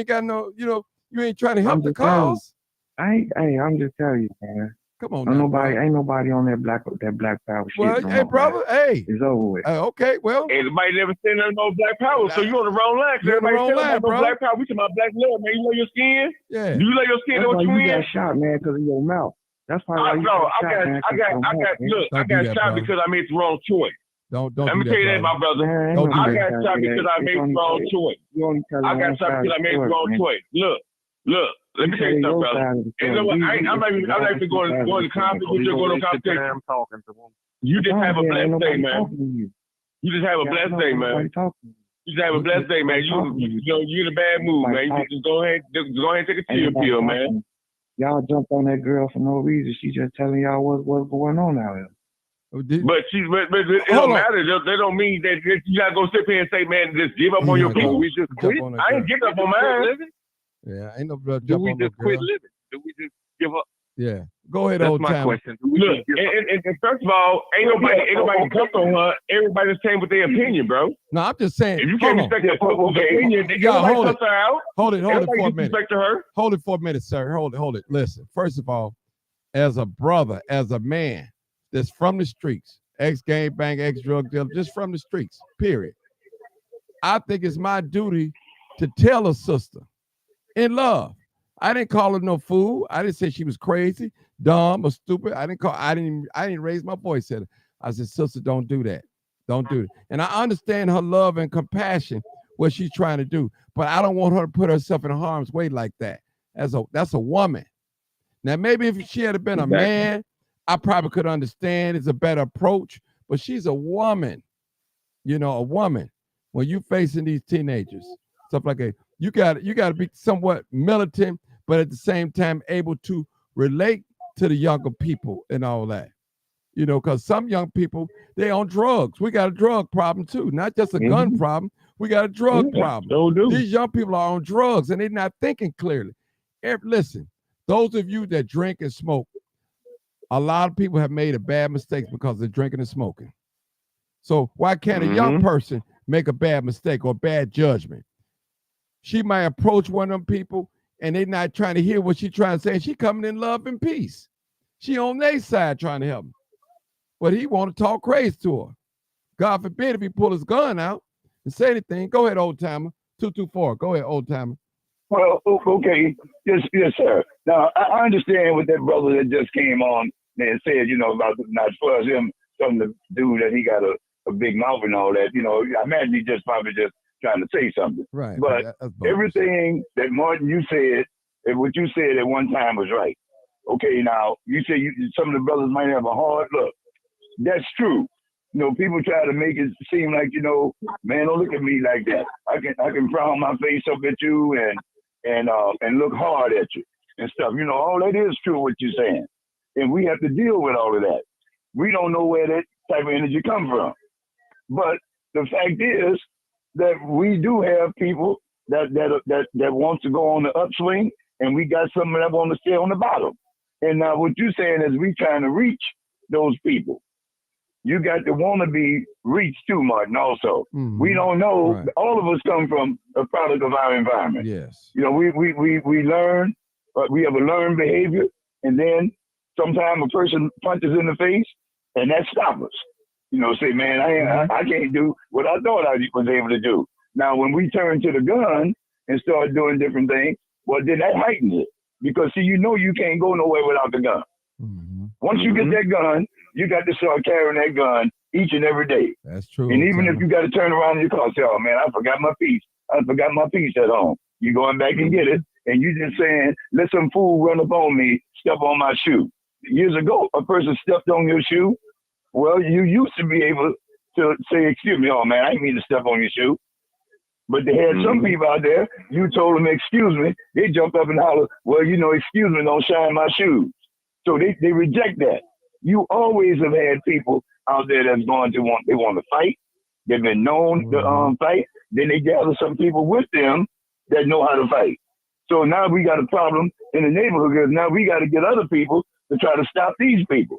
[SPEAKER 1] got no, you ain't trying to help
[SPEAKER 10] I'm
[SPEAKER 1] the
[SPEAKER 10] just telling you.
[SPEAKER 1] cause.
[SPEAKER 10] I'm just telling you, man.
[SPEAKER 1] Come on,
[SPEAKER 10] Ain't
[SPEAKER 1] now,
[SPEAKER 10] nobody,
[SPEAKER 1] bro.
[SPEAKER 10] ain't nobody on that black power shit.
[SPEAKER 1] Well,
[SPEAKER 10] no
[SPEAKER 1] hey,
[SPEAKER 10] more,
[SPEAKER 1] brother,
[SPEAKER 10] man.
[SPEAKER 1] hey.
[SPEAKER 10] It's over with.
[SPEAKER 1] Okay, well,
[SPEAKER 3] Everybody never said nothing about black power, so you on the wrong line. 'Cause
[SPEAKER 1] You're on the
[SPEAKER 3] everybody
[SPEAKER 1] wrong
[SPEAKER 3] said
[SPEAKER 1] line,
[SPEAKER 3] about no
[SPEAKER 1] bro.
[SPEAKER 3] black power. We talking about black love, man. You love your skin?
[SPEAKER 1] yeah.
[SPEAKER 3] Do you love your skin?
[SPEAKER 10] That's
[SPEAKER 3] What
[SPEAKER 10] why
[SPEAKER 3] you
[SPEAKER 10] you
[SPEAKER 3] in?
[SPEAKER 10] got shot, man, because of your mouth. That's why
[SPEAKER 3] I
[SPEAKER 10] you
[SPEAKER 3] know.
[SPEAKER 10] got
[SPEAKER 3] I
[SPEAKER 10] shot,
[SPEAKER 3] got,
[SPEAKER 10] man.
[SPEAKER 3] I
[SPEAKER 10] 'cause
[SPEAKER 3] got,
[SPEAKER 10] your
[SPEAKER 3] I
[SPEAKER 10] mouth,
[SPEAKER 3] got.
[SPEAKER 10] man.
[SPEAKER 3] Look, I
[SPEAKER 1] Don't do
[SPEAKER 3] got
[SPEAKER 1] that,
[SPEAKER 3] shot
[SPEAKER 1] brother.
[SPEAKER 3] because I made the wrong choice.
[SPEAKER 1] Don't
[SPEAKER 3] Let
[SPEAKER 1] do
[SPEAKER 3] me
[SPEAKER 1] that,
[SPEAKER 3] tell you that,
[SPEAKER 1] brother.
[SPEAKER 3] my brother.
[SPEAKER 10] Man, ain't
[SPEAKER 1] Don't do
[SPEAKER 3] I
[SPEAKER 10] nobody
[SPEAKER 1] that.
[SPEAKER 3] got
[SPEAKER 10] telling
[SPEAKER 3] shot
[SPEAKER 10] you
[SPEAKER 3] because
[SPEAKER 10] that.
[SPEAKER 3] I
[SPEAKER 10] It's
[SPEAKER 3] made the
[SPEAKER 10] only-
[SPEAKER 3] wrong choice.
[SPEAKER 10] You only tell
[SPEAKER 3] I
[SPEAKER 10] one
[SPEAKER 3] got shot
[SPEAKER 10] side of
[SPEAKER 3] because I
[SPEAKER 10] the
[SPEAKER 3] made the
[SPEAKER 10] story,
[SPEAKER 3] wrong
[SPEAKER 10] man.
[SPEAKER 3] choice. Look. Let me tell you something,
[SPEAKER 10] your
[SPEAKER 3] brother.
[SPEAKER 10] side of the
[SPEAKER 3] And you know what?
[SPEAKER 10] story.
[SPEAKER 3] I'm not even going to conflict with you, going to conversation.
[SPEAKER 10] talking to them.
[SPEAKER 3] You just have a
[SPEAKER 10] Ain't
[SPEAKER 3] blessed day,
[SPEAKER 10] nobody
[SPEAKER 3] man.
[SPEAKER 10] talking to you.
[SPEAKER 3] You just have a
[SPEAKER 10] Yeah,
[SPEAKER 3] blessed
[SPEAKER 10] no,
[SPEAKER 3] day,
[SPEAKER 10] ain't
[SPEAKER 3] man.
[SPEAKER 10] nobody talking to you.
[SPEAKER 3] You just have a blessed day, man. You in a bad mood, man. You just go ahead and take a
[SPEAKER 10] Ain't
[SPEAKER 3] chill
[SPEAKER 10] nobody
[SPEAKER 3] pill,
[SPEAKER 10] talking
[SPEAKER 3] man.
[SPEAKER 10] to you. Y'all jumped on that girl for no reason. She just telling y'all what's going on out here.
[SPEAKER 3] But it
[SPEAKER 1] Hold
[SPEAKER 3] don't
[SPEAKER 1] on.
[SPEAKER 3] matter. They don't mean that you gotta go sit here and say, man, just give up on your people.
[SPEAKER 1] We just quit.
[SPEAKER 3] I ain't give up on mine.
[SPEAKER 1] Yeah, ain't no blood
[SPEAKER 7] Do
[SPEAKER 1] jump
[SPEAKER 7] we
[SPEAKER 1] on no
[SPEAKER 7] just quit
[SPEAKER 1] girl.
[SPEAKER 7] living? Do we just give up?
[SPEAKER 1] Yeah, go ahead,
[SPEAKER 7] That's
[SPEAKER 1] old
[SPEAKER 7] my
[SPEAKER 1] timer.
[SPEAKER 7] question. Do we
[SPEAKER 3] Look,
[SPEAKER 7] just give up?
[SPEAKER 3] and first of all, ain't nobody jumped on her. Everybody just came with their opinion, bro.
[SPEAKER 1] No, I'm just saying.
[SPEAKER 3] If you can't
[SPEAKER 1] hold on.
[SPEAKER 3] respect the people's opinion, then
[SPEAKER 1] Yeah,
[SPEAKER 3] everybody
[SPEAKER 1] hold
[SPEAKER 3] cuss her out.
[SPEAKER 1] Hold it
[SPEAKER 3] Everybody
[SPEAKER 1] for a minute.
[SPEAKER 3] disrespect her.
[SPEAKER 1] Hold it for a minute, sir. Hold it. Listen, first of all, as a brother, as a man that's from the streets, ex-gang bang, ex-drug dealer, just from the streets, period. I think it's my duty to tell a sister in love. I didn't call her no fool. I didn't say she was crazy, dumb, or stupid. I didn't raise my voice at her. I said, sister, don't do that. Don't do it. And I understand her love and compassion, what she's trying to do, but I don't want her to put herself in harm's way like that. That's a woman. Now, maybe if she had been a man, I probably could understand it's a better approach, but she's a woman, a woman. When you facing these teenagers, stuff like that, you got to be somewhat militant, but at the same time able to relate to the younger people and all that. Because some young people, they on drugs. We got a drug problem too, not just a gun problem. We got a drug problem.
[SPEAKER 3] So do.
[SPEAKER 1] These young people are on drugs and they're not thinking clearly. Listen, those of you that drink and smoke, a lot of people have made a bad mistake because they're drinking and smoking. So why can't a young person make a bad mistake or bad judgment? She might approach one of them people and they're not trying to hear what she's trying to say. And she coming in love and peace. She on their side trying to help them. But he want to talk crazy to her. God forbid if he pull his gun out and say anything. Go ahead, old timer. 224. Go ahead, old timer.
[SPEAKER 7] Well, okay. Yes, sir. Now, I understand what that brother that just came on and said, about not for him something to do that he got a big mouth and all that. I imagine he just probably just trying to say something.
[SPEAKER 1] Right.
[SPEAKER 7] But
[SPEAKER 1] that's bogus.
[SPEAKER 7] everything that Martin, you said, and what you said at one time was right. Okay, now you say some of the brothers might have a hard look. That's true. People try to make it seem like, man, don't look at me like that. I can frown my face up at you and look hard at you and stuff. All that is true what you're saying. And we have to deal with all of that. We don't know where that type of energy come from. But the fact is that we do have people that wants to go on the upswing, and we got some that want to stay on the bottom. And now what you're saying is we trying to reach those people. You got to want to be reached too, Martin, also.
[SPEAKER 1] Mm-hmm.
[SPEAKER 7] We don't know.
[SPEAKER 1] Right.
[SPEAKER 7] All of us come from a product of our environment.
[SPEAKER 1] Yes.
[SPEAKER 7] We learn, we have a learned behavior, and then sometimes a person punches in the face, and that stops us. Say, man, I can't do what I thought I was able to do. Now, when we turn to the gun and start doing different things, well, then that heightens it. Because, see, you can't go nowhere without the gun.
[SPEAKER 1] Mm-hmm.
[SPEAKER 7] Once you get that gun, you got to start carrying that gun each and every day.
[SPEAKER 1] That's true.
[SPEAKER 7] And even if you got to turn around in your car and say, oh, man, I forgot my piece. I forgot my piece at home. You going back and get it, and you just saying, let some fool run up on me, step on my shoe. Years ago, a person stepped on your shoe. Well, you used to be able to say, excuse me, oh, man, I didn't mean to step on your shoe. But they had some people out there, you told them, excuse me, they jumped up and hollered, well, excuse me, don't shine my shoes. So they reject that. You always have had people out there that's want to fight. They've been known to fight. Then they gather some people with them that know how to fight. So now we got a problem in the neighborhood because now we got to get other people to try to stop these people.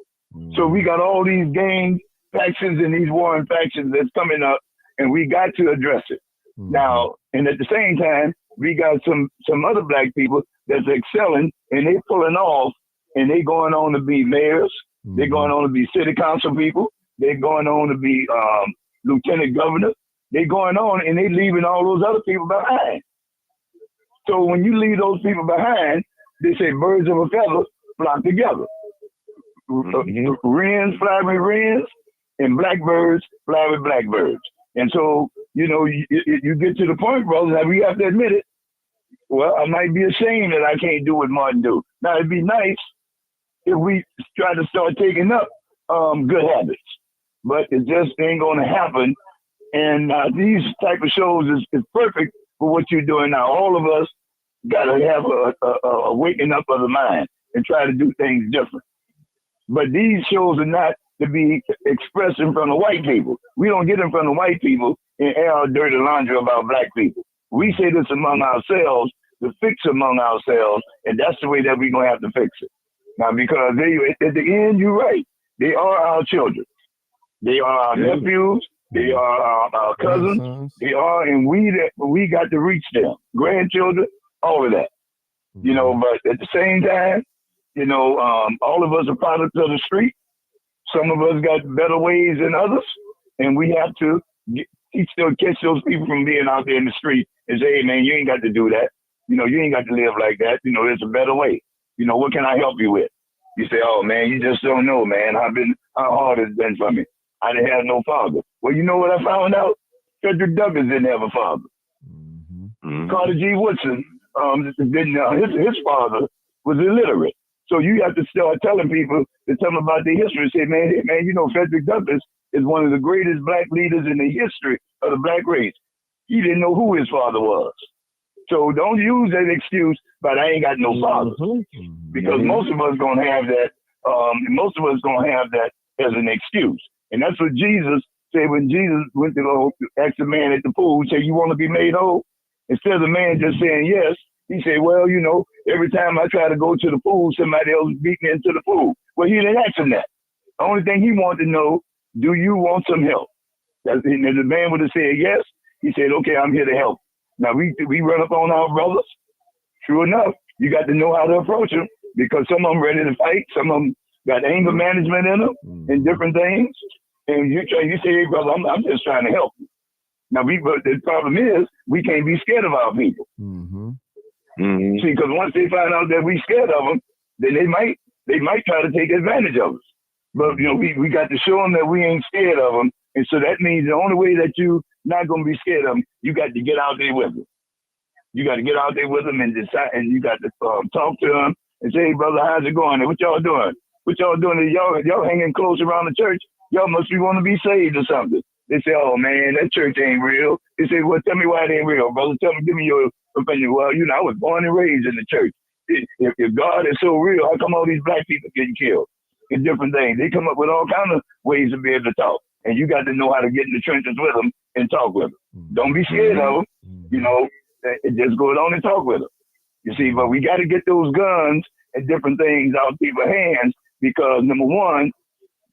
[SPEAKER 7] So we got all these gang factions and these warring factions that's coming up, and we got to address it. Now, and at the same time, we got some other black people that's excelling, and they pulling off, and they going on to be mayors. They're going on to be city council people. They're going on to be lieutenant governor. They're going on, and they leaving all those other people behind. So when you leave those people behind, they say birds of a feather flock together. Wrens fly with wrens, and blackbirds fly with blackbirds. And so, you get to the point, brothers, that we have to admit it. Well, I might be ashamed that I can't do what Martin do. Now, it'd be nice if we try to start taking up good habits, but it just ain't going to happen. And these type of shows is perfect for what you're doing now. All of us got to have a waking up of the mind and try to do things different. But these shows are not to be expressed in front of white people. We don't get in front of white people and air our dirty laundry about black people. We say this among ourselves to fix among ourselves, and that's the way that we're going to have to fix it. Now, because at the end, you're right. They are our children. They are our nephews. They are our cousins. They are, and we got to reach them. Grandchildren, all of that. But at the same time, all of us are products of the street. Some of us got better ways than others, and we have to catch those people from being out there in the street and say, hey, man, you ain't got to do that. You ain't got to live like that. There's a better way. What can I help you with? You say, oh, man, you just don't know, man, how hard it's been for me. I didn't have no father. Well, you know what I found out? Frederick Douglass didn't have a father. Carter G. Woodson, his father was illiterate. So you have to start telling people to tell them about their history. Say, man, Frederick Douglass is one of the greatest black leaders in the history of the black race. He didn't know who his father was. So don't use that excuse, but I ain't got no father. Because most of us gonna have that. Most of us gonna have that as an excuse, and that's what Jesus said when Jesus went to ask the man at the pool, say, "You want to be made whole?" Instead of the man just saying yes, he said, "Well, every time I try to go to the pool, somebody else beat me into the pool." Well, he didn't ask him that. The only thing he wanted to know, do you want some help? And the man would have said yes. He said, "Okay, I'm here to help." Now we run up on our brothers. True enough, you got to know how to approach them because some of them ready to fight, some of them got anger management in them and different things. And you say, "Hey, brother, I'm just trying to help you." Now but the problem is we can't be scared of our people. See, because once they find out that we scared of them, then they might try to take advantage of us. But, we got to show them that we ain't scared of them. And so that means the only way that you not going to be scared of them, you got to get out there with them. You got to get out there with them and decide, and you got to talk to them and say, hey, brother, how's it going? What y'all doing? What y'all doing? Y'all hanging close around the church? Y'all must be want to be saved or something. They say, oh, man, that church ain't real. They say, well, tell me why it ain't real, brother. Give me your opinion. Well, I was born and raised in the church. If God is so real, how come all these black people getting killed and different things? They come up with all kinds of ways to be able to talk. And you got to know how to get in the trenches with them and talk with them. Don't be scared of them. Just go on and talk with them. You see, but we got to get those guns and different things out of people's hands because, number one,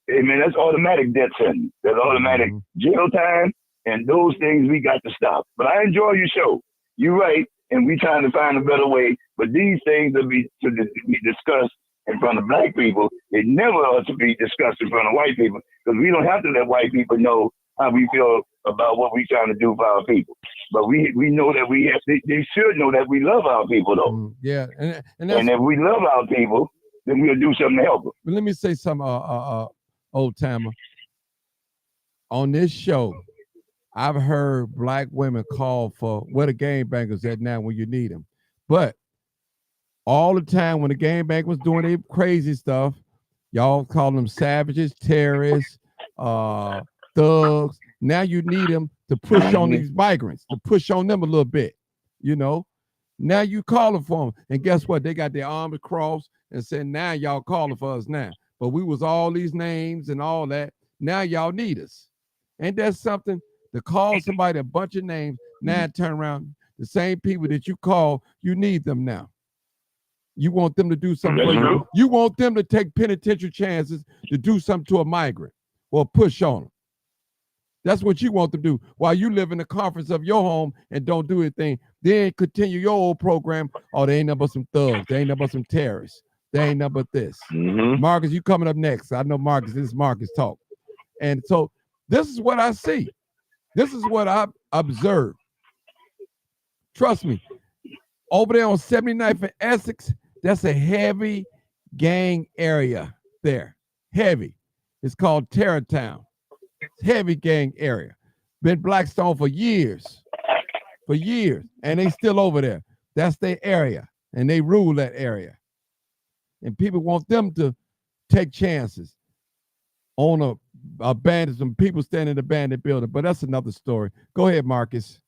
[SPEAKER 7] that's automatic death sentence. That's automatic jail time. And those things we got to stop. But I enjoy your show. You're right. And we trying to find a better way. But these things will be discussed in front of black people. They never ought to be discussed in front of white people because we don't have to let white people know how we feel about what we trying to do for our people. But we know that they should know that we love our people though.
[SPEAKER 1] Yeah. And
[SPEAKER 7] if we love our people, then we'll do something to help them.
[SPEAKER 1] But let me say something, old timer. On this show, I've heard black women call for where the game bangers at now when you need them. But all the time when the game bangers was doing their crazy stuff, y'all call them savages, terrorists, thugs. Now you need them to push on these migrants, to push on them a little bit, Now you calling for them. And guess what? They got their arms crossed and said, now y'all calling for us now. But we was all these names and all that. Now y'all need us. Ain't that something? To call somebody a bunch of names, now turn around, the same people that you call, you need them now. You want them to do something for you. You want them to take penitentiary chances to do something to a migrant or push on them. That's what you want them to do while you live in the comforts of your home and don't do anything. Then continue your old program. Oh, they ain't nothing but some thugs. They ain't nothing but some terrorists. They ain't nothing but this. Marcus, you coming up next. I know Marcus, this is Marcus talk. And so this is what I see. This is what I observed. Trust me, over there on 79th and Essex, that's a heavy gang area there. Heavy. It's called Terrortown. Heavy gang area. Been Blackstone for years. And they still over there. That's their area. And they rule that area. And people want them to take chances on some people standing in the abandoned building. But that's another story. Go ahead, Marcus.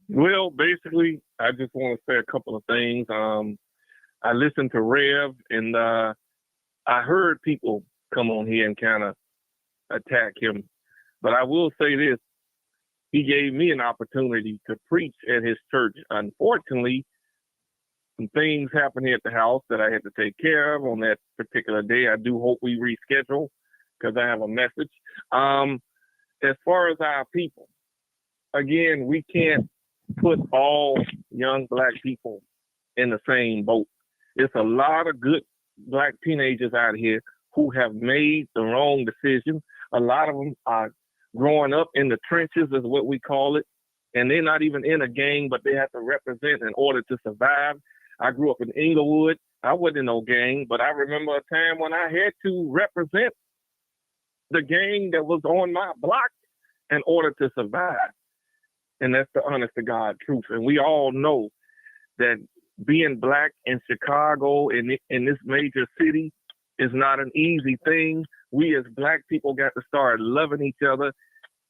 [SPEAKER 5] Well, basically, I just want to say a couple of things. I listened to Rev, and I heard people come on here and kind of attack him. But I will say this. He gave me an opportunity to preach at his church. Unfortunately, some things happened here at the house that I had to take care of on that particular day. I do hope we reschedule because I have a message. As far as our people, again, we can't put all young black people in the same boat. There's a lot of good black teenagers out here who have made the wrong decision. A lot of them are growing up in the trenches, is what we call it, and they're not even in a gang, but they have to represent in order to survive. I grew up in Inglewood. I wasn't in no gang, but I remember a time when I had to represent the gang that was on my block in order to survive. And that's the honest to God truth. And we all know that being black in Chicago, in this major city, is not an easy thing. We as black people got to start loving each other,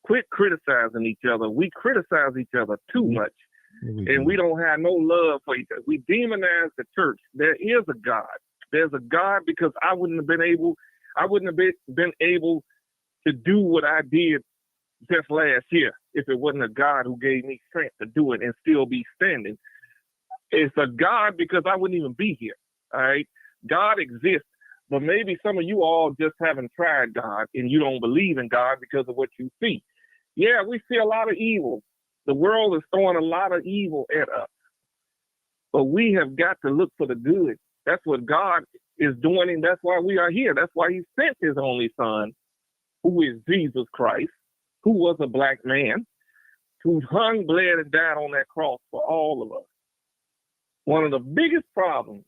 [SPEAKER 5] quit criticizing each other. We criticize each other too much. And we don't have no love for each other. We demonize the church. There is a God. There's a God because I wouldn't have been able to do what I did just last year if it wasn't a God who gave me strength to do it and still be standing. It's a God because I wouldn't even be here. All right. God exists, but maybe some of you all just haven't tried God and you don't believe in God because of what you see. Yeah, we see a lot of evil. The world is throwing a lot of evil at us. But we have got to look for the good. That's what God is doing, and that's why we are here. That's why he sent his only son, who is Jesus Christ, who was a black man, who hung, bled, and died on that cross for all of us. One of the biggest problems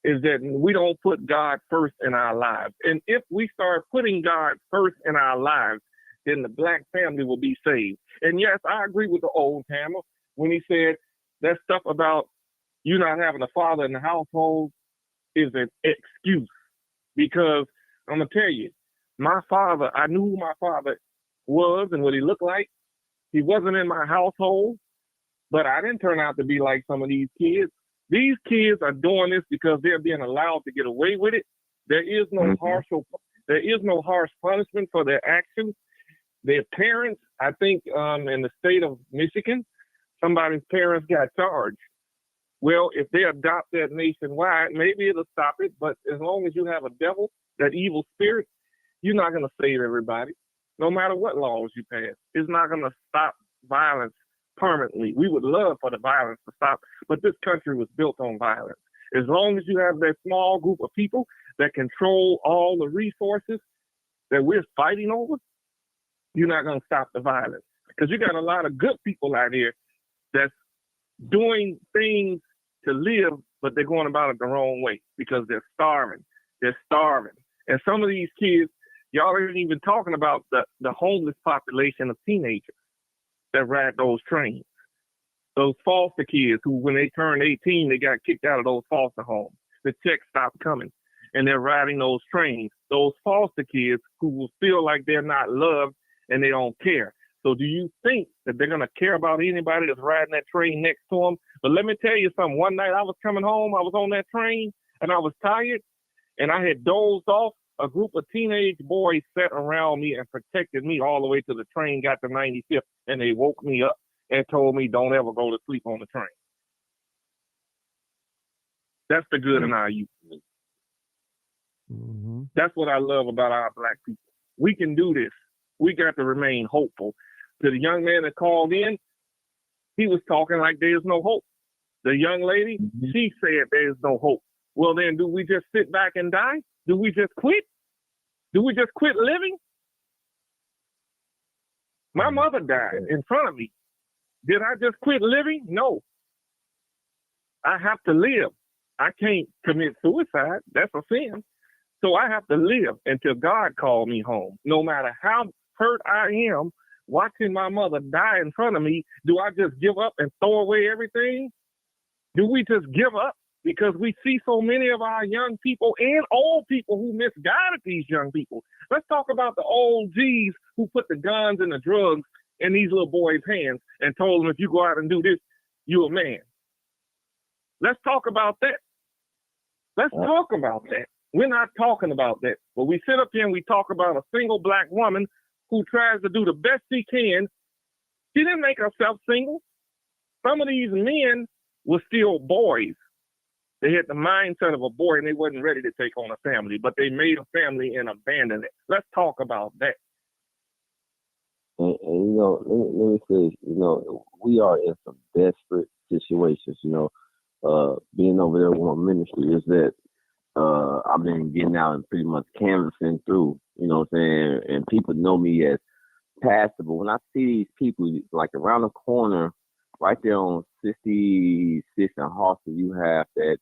[SPEAKER 5] is that we don't put God first in our lives. And if we start putting God first in our lives, then the black family will be saved. And yes, I agree with the old Hammer when he said that stuff about you not having a father in the household is an excuse. Because I'm going to tell you, my father, I knew who my father was and what he looked like. He wasn't in my household, but I didn't turn out to be like some of these kids. These kids are doing this because they're being allowed to get away with it. There is no harsh punishment for their actions. Their parents, I think, in the state of Michigan, somebody's parents got charged. Well, if they adopt that nationwide, maybe it'll stop it. But as long as you have a devil, that evil spirit, you're not going to save everybody, no matter what laws you pass. It's not going to stop violence permanently. We would love for the violence to stop, but this country was built on violence. As long as you have that small group of people that control all the resources that we're fighting over, you're not going to stop the violence. Because you got a lot of good people out here that's doing things to live, but they're going about it the wrong way because they're starving. They're starving. And some of these kids, y'all ain't even talking about the homeless population of teenagers that ride those trains. Those foster kids who, when they turned 18, they got kicked out of those foster homes. The checks stopped coming, and they're riding those trains. Those foster kids who will feel like they're not loved and they don't care. So do you think that they're going to care about anybody that's riding that train next to them? But let me tell you something. One night I was coming home, I was on that train, and I was tired, and I had dozed off. A group of teenage boys sat around me and protected me all the way till the train got to 95th, and they woke me up and told me don't ever go to sleep on the train. That's the good in our youth.
[SPEAKER 1] Mm-hmm.
[SPEAKER 5] That's what I love about our black people. We can do this. We got to remain hopeful. To the young man that called in, he was talking like there's no hope. The young lady, she said there's no hope. Well, then do we just sit back and die? Do we just quit? Do we just quit living? My mother died in front of me. Did I just quit living? No. I have to live. I can't commit suicide. That's a sin. So I have to live until God calls me home. No matter how hurt I am watching my mother die in front of me, do I just give up and throw away everything? Do we just give up? Because we see so many of our young people and old people who misguided these young people. Let's talk about the old G's who put the guns and the drugs in these little boys' hands and told them, if you go out and do this, you're a man. Let's talk about that. Let's talk about that. We're not talking about that. But we sit up here and we talk about a single black woman who tries to do the best she can. She didn't make herself single. Some of these men were still boys. They had the mindset of a boy and they wasn't ready to take on a family, but they made a family and abandoned it. Let's talk about that.
[SPEAKER 9] And let me say, we are in some desperate situations, being over there with my ministry is that I've been getting out and pretty much canvassing through, what I'm saying? And people know me as pastor, but when I see these people, like around the corner, right there on 66 and Hawthorne, you have that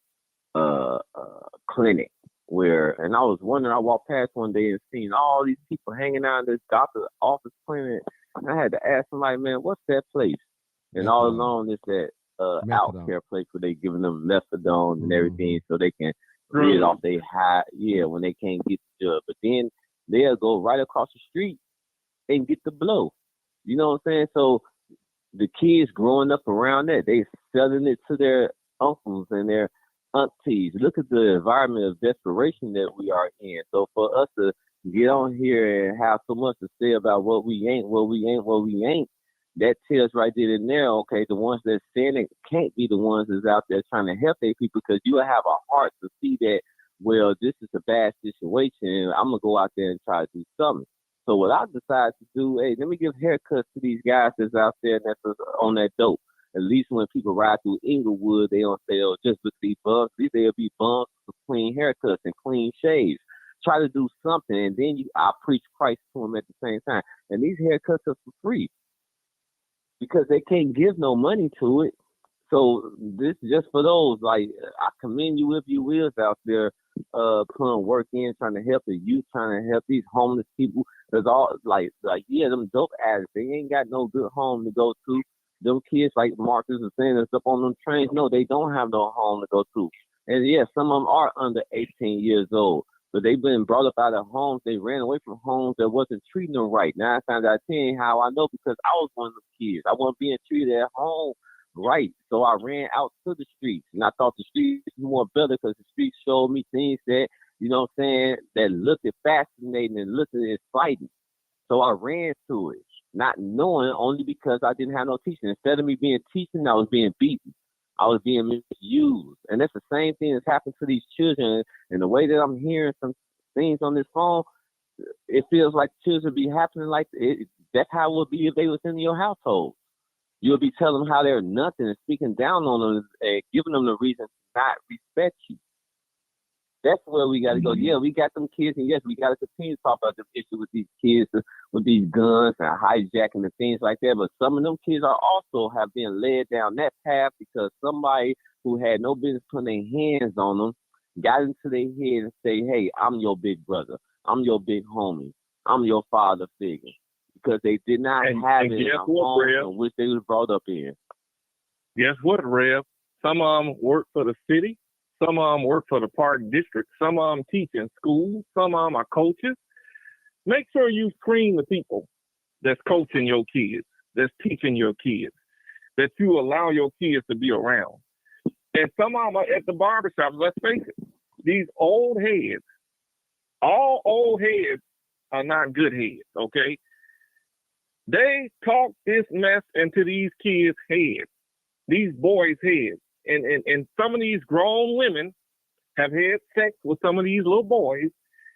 [SPEAKER 9] clinic and I was wondering, I walked past one day and seen all these people hanging out in this doctor's office clinic, and I had to ask them, like, man, what's that place? And all along it's that out care place where they giving them methadone and everything so they can get off their high, when they can't get the job. But then they'll go right across the street and get the blow. You know what I'm saying? So the kids growing up around that, they selling it to their uncles and their aunties. Look at the environment of desperation that we are in. So for us to get on here and have so much to say about what we ain't, that tells right there and there, okay, the ones that's saying it can't be the ones that's out there trying to help their people, because you have a heart to see that, well, this is a bad situation and I'm going to go out there and try to do something. So what I decided to do, hey, let me give haircuts to these guys that's out there and that's on that dope. At least when people ride through Inglewood, they don't say, oh, just look at these bums. They'll be bums with clean haircuts and clean shaves. Try to do something, and then I preach Christ to them at the same time. And these haircuts are for free because they can't give no money to it. So this just for those, like, I commend you if you wills out there, putting work in, trying to help the youth, trying to help these homeless people. There's all like yeah, them dope addicts, they ain't got no good home to go to. Them kids, like Marcus was saying, that's up on them trains, no, they don't have no home to go to. And yeah, some of them are under 18 years old, but they've been brought up out of homes. They ran away from homes that wasn't treating them right. 9 times out of 10, how I know, because I was one of them kids. I wasn't being treated at home right. So I ran out to the streets, and I thought the streets was more better because the streets showed me things that, you know what I'm saying, that looked fascinating and looked exciting. So I ran to it, not knowing, only because I didn't have no teaching. Instead of me being teaching, I was being beaten. I was being misused. And that's the same thing that's happened to these children. And the way that I'm hearing some things on this phone, it feels like children be happening like it. That's how it would be if they was in your household. You'll be telling them how they're nothing and speaking down on them and giving them the reason to not respect you. That's where we got to go. Yeah, we got them kids, and yes, we got to continue to talk about the issue with these kids, with these guns and hijacking and things like that. But some of them kids are also have been led down that path because somebody who had no business putting their hands on them got into their head and say, hey, I'm your big brother. I'm your big homie. I'm your father figure. Because they did not have it in a home in which they was brought up in.
[SPEAKER 5] Guess what, Rev? Some of them work for the city. Some of them work for the park district. Some of them teach in school. Some of them are coaches. Make sure you screen the people that's coaching your kids, that's teaching your kids, that you allow your kids to be around. And some of them are at the barbershop. Let's face it, these old heads, all old heads are not good heads, okay? They talk this mess into these kids' heads, these boys' heads. And some of these grown women have had sex with some of these little boys,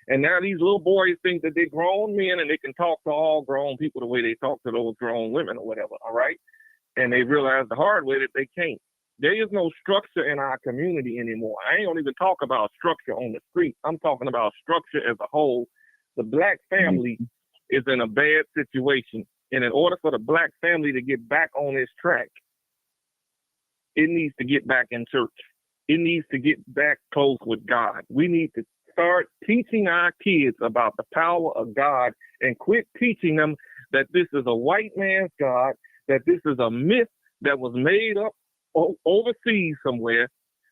[SPEAKER 5] and now these little boys think that they're grown men and they can talk to all grown people the way they talk to those grown women or whatever, all right? And they realize the hard way that they can't. There is no structure in our community anymore. I ain't gonna even talk about structure on the street. I'm talking about structure as a whole. The black family is in a bad situation. And in order for the black family to get back on this track, it needs to get back in church. It needs to get back close with God. We need to start teaching our kids about the power of God and quit teaching them that this is a white man's God, that this is a myth that was made up overseas somewhere.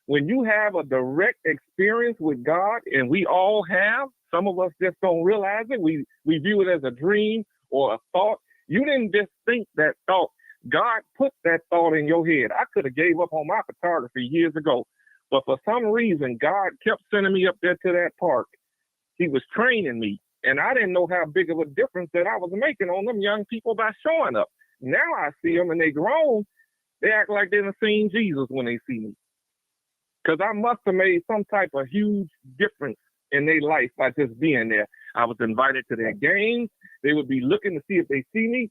[SPEAKER 5] When you have a direct experience with God, and we all have, some of us just don't realize it. We view it as a dream or a thought. You didn't just think that thought. God put that thought in your head. I could have gave up on my photography years ago, but for some reason, God kept sending me up there to that park. He was training me, and I didn't know how big of a difference that I was making on them young people by showing up. Now I see them, and they grown. They act like they done seen Jesus when they see me, because I must have made some type of huge difference in their life by just being there. I was invited to their games. They would be looking to see if they see me.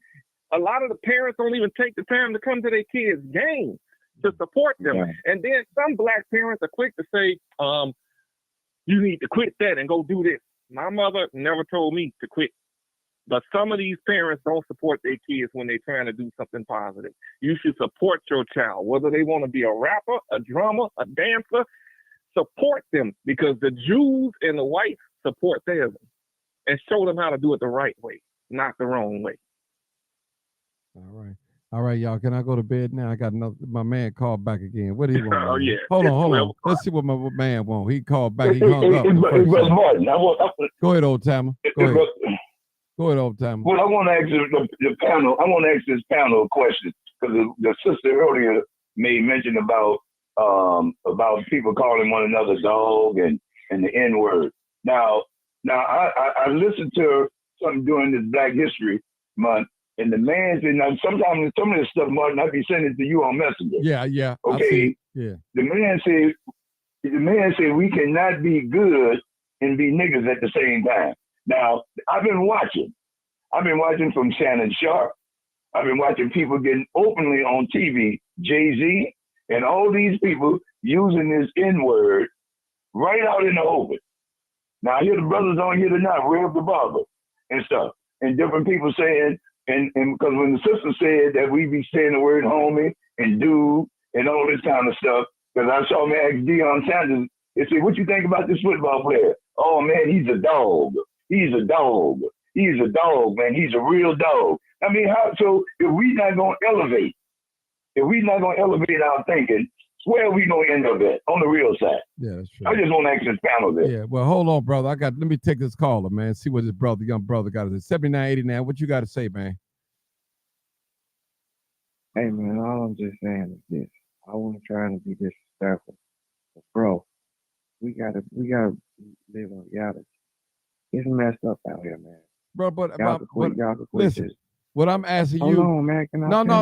[SPEAKER 5] A lot of the parents don't even take the time to come to their kids' games to support them. Yeah. And then some black parents are quick to say, you need to quit that and go do this. My mother never told me to quit. But some of these parents don't support their kids when they're trying to do something positive. You should support your child, whether they want to be a rapper, a drummer, a dancer. Support them, because the Jews and the whites support theirs, and show them how to do it the right way, not the wrong way.
[SPEAKER 1] All right, y'all. Can I go to bed now? I got my man called back again. What do he want?
[SPEAKER 7] Oh yeah.
[SPEAKER 1] Hold on. Let's see what my man wants. He called back. He hung up.
[SPEAKER 7] Brother Martin,
[SPEAKER 1] go ahead, old timer. Go ahead, old timer.
[SPEAKER 7] Well, I want to ask the panel. I want to ask this panel a question, because the sister earlier made mention about people calling one another dog and the N-word. Now I listened to something during this Black History Month, and the man said, now sometimes some of this stuff, Martin, I'd be sending it to you on Messenger.
[SPEAKER 1] Yeah.
[SPEAKER 7] Okay.
[SPEAKER 1] Yeah.
[SPEAKER 7] The man said we cannot be good and be niggas at the same time. Now, I've been watching from Shannon Sharp. I've been watching people getting openly on TV, Jay-Z, and all these people using this N-word right out in the open. Now, I hear the brothers on here tonight, Rev the Barber and stuff, and different people saying, and because when the sister said that we be saying the word homie and dude and all this kind of stuff. Because I saw me ask Deion Sanders, they said, what you think about this football player? Oh, man, he's a dog. He's a dog. He's a dog, man. He's a real dog. I mean, so if we not going to elevate, our thinking, where are we going to end up at on the real side?
[SPEAKER 1] Yeah, that's true.
[SPEAKER 7] I just want to ask this panel this.
[SPEAKER 1] Yeah, well, hold on, brother. Let me take this caller, man. See what this young brother got to say. 7989, what you got to say, man?
[SPEAKER 10] Hey, man, all I'm just saying is this. I wasn't trying to be disrespectful. But, bro, we gotta live on reality. It's messed up out here, man.
[SPEAKER 1] Bro, but
[SPEAKER 10] Y'all can quit
[SPEAKER 1] listen,
[SPEAKER 10] this.
[SPEAKER 1] what I'm asking
[SPEAKER 10] Hold
[SPEAKER 1] you.
[SPEAKER 10] on, man.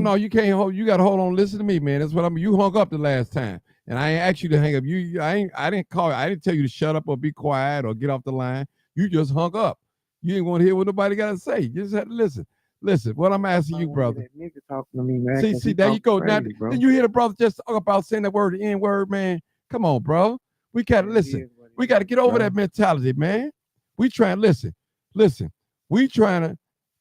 [SPEAKER 1] No, you can't hold. You got to hold on. Listen to me, man. That's what you hung up the last time, and I ain't asked you to hang up. I didn't call. I didn't tell you to shut up or be quiet or get off the line. You just hung up. You ain't want to hear what nobody got to say. You just had to listen. Listen, what I'm asking you, brother.
[SPEAKER 10] That nigga talking to me, man.
[SPEAKER 1] See, there you go.
[SPEAKER 10] Crazy,
[SPEAKER 1] Now, then you hear the brother just talk about saying that word, the N word, man. Come on, bro. We got to listen. We got to get over that mentality, man. We trying to listen. We trying to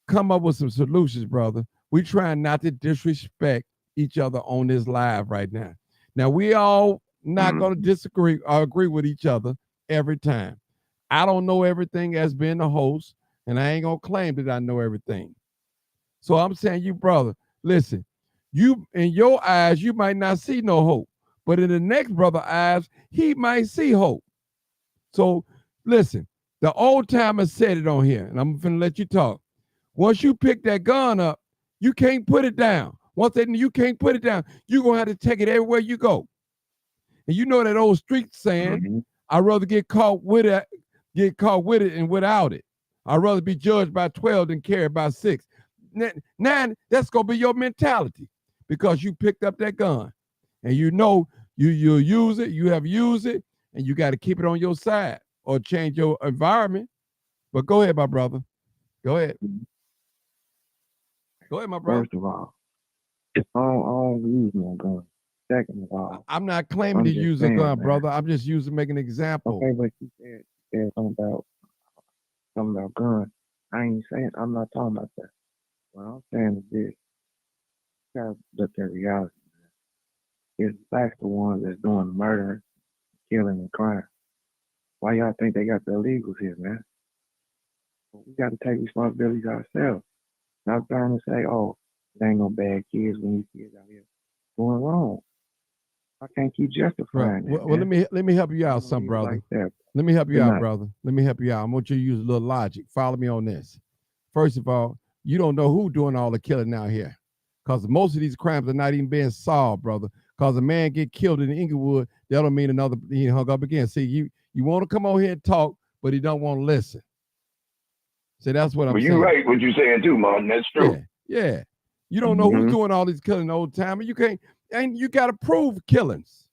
[SPEAKER 1] come up with some solutions, brother. We trying not to disrespect each other on this live right now. Now, we all not going to disagree or agree with each other every time. I don't know everything as being the host, and I ain't going to claim that I know everything. So I'm saying, you brother, listen, you in your eyes, you might not see no hope, but in the next brother's eyes, he might see hope. So listen, the old timer said it on here, and I'm finna let you talk. Once you pick that gun up, you can't put it down. You can't put it down, you're gonna have to take it everywhere you go. And you know that old street saying, I'd rather get caught with it and without it. I'd rather be judged by 12 than carried by 6. Now that's gonna be your mentality because you picked up that gun and you know you'll use it, you have used it, and you got to keep it on your side or change your environment. But go ahead, my brother. Go ahead. Go ahead, my brother.
[SPEAKER 10] First of all, I don't use no gun. Second of all,
[SPEAKER 1] I'm not claiming to use a gun, man. Brother. I'm just making an example.
[SPEAKER 10] Okay, but you said something about guns. I ain't saying, I'm not talking about that. What I'm saying is this. You gotta look at reality, man. It's blacks the ones that's doing the murdering, killing, and crime. Why y'all think they got the illegals here, man? But we got to take responsibility ourselves. Not trying to say, oh, there ain't no bad kids when these kids out here going wrong. I can't keep justifying it.
[SPEAKER 1] Well, let me help you out, some brother.
[SPEAKER 10] Like
[SPEAKER 1] let me help you out, brother. Let me help you out. I want you to use a little logic. Follow me on this. First of all, you don't know who doing all the killing out here, because most of these crimes are not even being solved, brother. Because a man get killed in Inglewood, that don't mean he hung up again. See, you want to come on here and talk, but he don't want to listen. See, that's what I'm saying.
[SPEAKER 7] You're right what you're saying too, Martin. That's true.
[SPEAKER 1] Yeah. You don't know who's doing all these killing old time, and you can't, and you got to prove killings.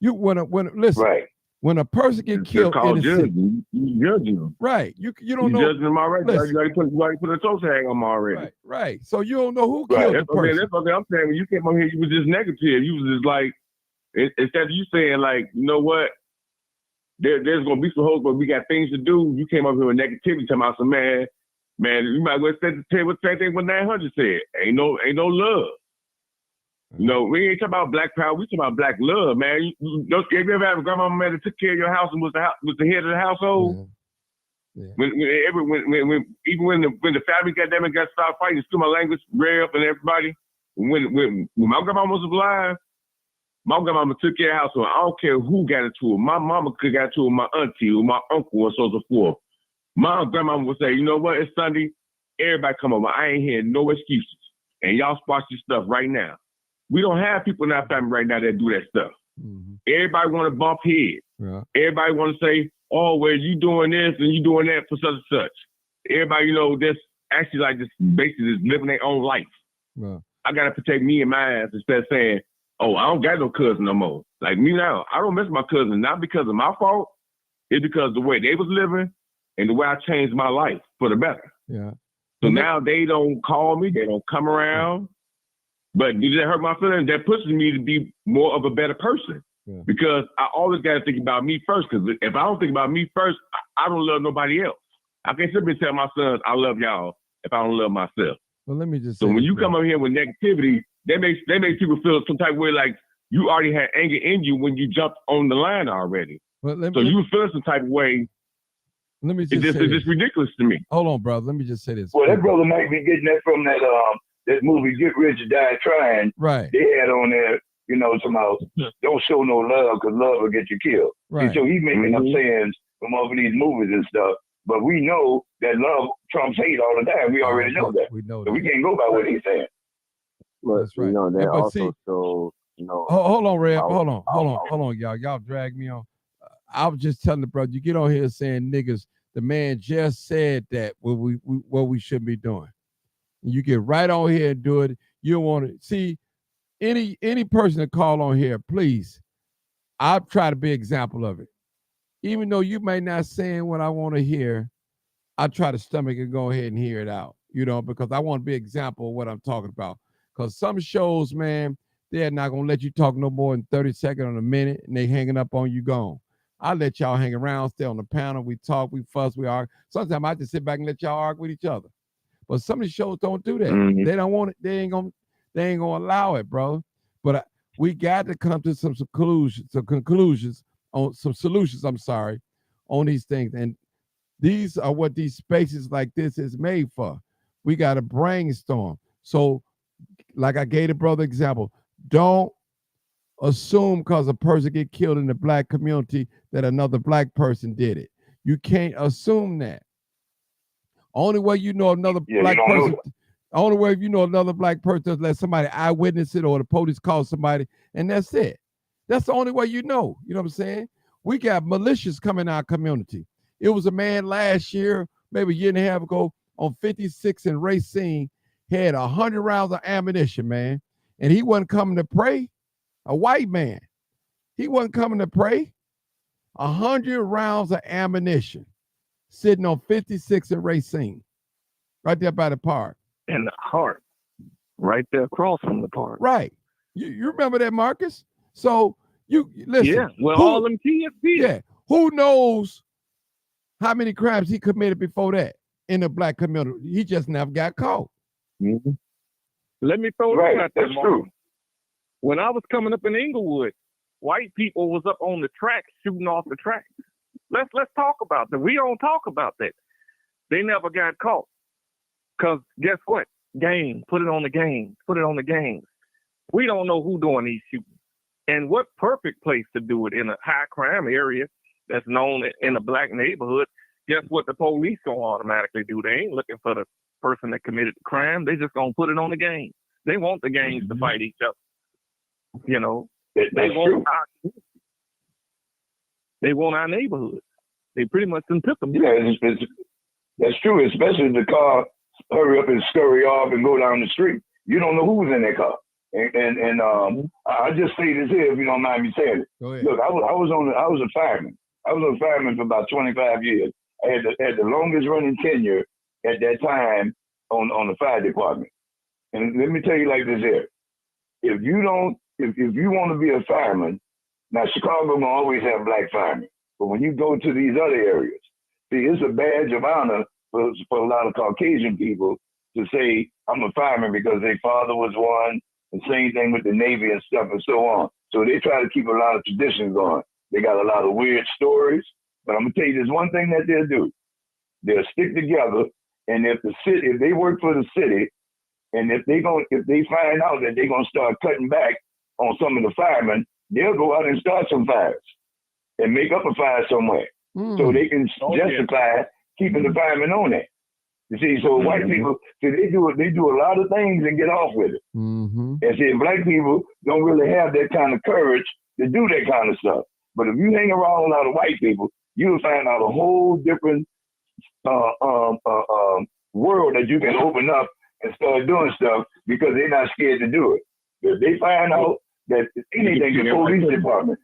[SPEAKER 1] Listen. Right. When a person get killed in the city,
[SPEAKER 7] you judge them.
[SPEAKER 1] Right. You don't know.
[SPEAKER 7] You judge them already. You already put a toe tag on them already.
[SPEAKER 1] Right. So you don't know who killed the person.
[SPEAKER 7] That's okay. I'm saying when you came on here, you was just negative. You was just like, instead of you saying like, you know what, there's gonna be some hope, but we got things to do. You came up here with negativity, talking about some man, you might well say the same thing what 900 said. Ain't no love. You know, we ain't talking about black power. We talking about black love, man. You ever had a grandmama man that took care of your house and was the head of the household? Yeah. When the family got started fighting, excuse my language, Ray up and everybody. When my grandmama was alive, my grandmama took care of the household. I don't care who got into it. My mama could got into it with my auntie or my uncle and so on and so forth. My grandmama would say, you know what? It's Sunday. Everybody come over. I ain't hearing no excuses. And y'all spark your stuff right now. We don't have people in our family right now that do that stuff. Mm-hmm. Everybody want to bump heads. Yeah. Everybody want to say, oh, well, you doing this and you doing that for such and such. Everybody, you know, that's actually like this, basically just living their own life. Yeah. I got to protect me and my ass instead of saying, oh, I don't got no cousin no more. Like me now, I don't miss my cousin, not because of my fault. It's because of the way they was living and the way I changed my life for the better. Yeah. So now they don't call me, they don't come around. But did that hurt my feelings? That pushes me to be more of a better person. Yeah. Because I always got to think about me first. Because if I don't think about me first, I don't love nobody else. I can't simply tell my sons, I love y'all, if I don't love myself.
[SPEAKER 1] Well, let me just
[SPEAKER 7] say when you come up here with negativity,
[SPEAKER 5] that makes people feel some type of way like you already had anger in you when you jumped on the line already.
[SPEAKER 1] Well,
[SPEAKER 5] So you feel some type of way.
[SPEAKER 1] let me
[SPEAKER 5] It's
[SPEAKER 1] just
[SPEAKER 5] just,
[SPEAKER 1] say
[SPEAKER 5] it's
[SPEAKER 1] this.
[SPEAKER 5] just ridiculous to me.
[SPEAKER 1] Hold on, brother. Let me just say this.
[SPEAKER 7] Well, that brother might be getting that from that movie Get Rich or Die Trying.
[SPEAKER 1] Right,
[SPEAKER 7] They had on there, somehow don't show no love because love will get you killed.
[SPEAKER 1] right.
[SPEAKER 7] And so he's making up sayings from over these movies and stuff. But we know that love trumps hate all the time. We already know that.
[SPEAKER 1] We know
[SPEAKER 7] So we
[SPEAKER 1] that.
[SPEAKER 7] can't go by what he's saying.
[SPEAKER 9] But
[SPEAKER 1] That's right.
[SPEAKER 9] that
[SPEAKER 1] But
[SPEAKER 9] also
[SPEAKER 1] see-
[SPEAKER 9] shows,
[SPEAKER 1] Hold on, Reb.
[SPEAKER 9] I'll-
[SPEAKER 1] Hold on, y'all. Y'all drag me on. I was just telling the brother, you get on here saying niggas. The man just said that what we should be doing. And you get right on here and do it. You don't want to see any person that call on here, please. I'll try to be an example of it. Even though you may not saying what I want to hear, I try to stomach and go ahead and hear it out, because I want to be an example of what I'm talking about. Because some shows, man, they're not going to let you talk no more than 30 seconds or a minute, and they hanging up on you gone. I let y'all hang around, stay on the panel, we talk, we fuss, we argue. Sometimes I just sit back and let y'all argue with each other. But some of these shows don't do that.
[SPEAKER 5] Mhm.
[SPEAKER 1] They don't want it. They ain't gonna allow it, bro. But we got to come to some conclusions on some solutions. I'm sorry, on these things, and these are what these spaces like this is made for. We got to brainstorm. So, like I gave the brother example, don't assume because a person get killed in the black community that another black person did it. You can't assume that. Only way you know another black
[SPEAKER 7] you don't know
[SPEAKER 1] person, only way you know another black person is let somebody eyewitness it or the police call somebody, and that's it. That's the only way you know. You know what I'm saying? We got militias coming in our community. It was a man last year, maybe a year and a half ago, on 56 in Racine, had 100 rounds of ammunition, man, and he wasn't coming to pray. A white man, he wasn't coming to pray. 100 rounds of ammunition sitting on 56 in Racine, right there by the park.
[SPEAKER 5] In the heart, right there across from the park.
[SPEAKER 1] Right. You remember that, Marcus? So you listen.
[SPEAKER 5] Yeah, well,
[SPEAKER 1] who-
[SPEAKER 5] all them kids did.
[SPEAKER 1] Yeah. Who knows how many crimes he committed before that in the black community? He just never got caught.
[SPEAKER 5] Mhm. Let me throw
[SPEAKER 7] Right,
[SPEAKER 5] this out there,
[SPEAKER 7] that's
[SPEAKER 5] Mark.
[SPEAKER 7] true.
[SPEAKER 5] When I was coming up in Inglewood, white people was up on the track shooting off the track. Let's talk about that. We don't talk about that. They never got caught. Cause guess what? Game. Put it on the game. Put it on the games. We don't know who doing these shootings. And what perfect place to do it in a high crime area that's known in a black neighborhood. Guess what the police gonna automatically do? They ain't looking for the person that committed the crime. They just gonna put it on the game. They want the gangs to fight each other. They
[SPEAKER 7] That's
[SPEAKER 5] want
[SPEAKER 7] true.
[SPEAKER 5] they want our neighborhood. They pretty much done took them.
[SPEAKER 7] Yeah, that's true, especially if the car hurry up and scurry off and go down the street. You don't know who's in that car. And I just say this here, if you don't mind me saying it.
[SPEAKER 1] Go ahead.
[SPEAKER 7] Look, I was a fireman. I was a fireman for about 25 years. I had the longest running tenure at that time on the fire department. And let me tell you like this here. If you want to be a fireman, now Chicago will always have black firemen. But when you go to these other areas, see, it's a badge of honor for a lot of Caucasian people to say, I'm a fireman because their father was one, and same thing with the Navy and stuff and so on. So they try to keep a lot of traditions going. They got a lot of weird stories, but I'm gonna tell you, there's one thing that they'll do. They'll stick together, and if they work for the city, and if they find out that they're gonna start cutting back on some of the firemen, they'll go out and start some fires and make up a fire somewhere, so they can justify keeping the firemen on there. You see, so white people, see, they do a lot of things and get off with it.
[SPEAKER 1] Mm-hmm.
[SPEAKER 7] And see, black people don't really have that kind of courage to do that kind of stuff. But if you hang around a lot of white people, you'll find out a whole different world that you can open up and start doing stuff because they're not scared to do it. If they find out that anything, the police department,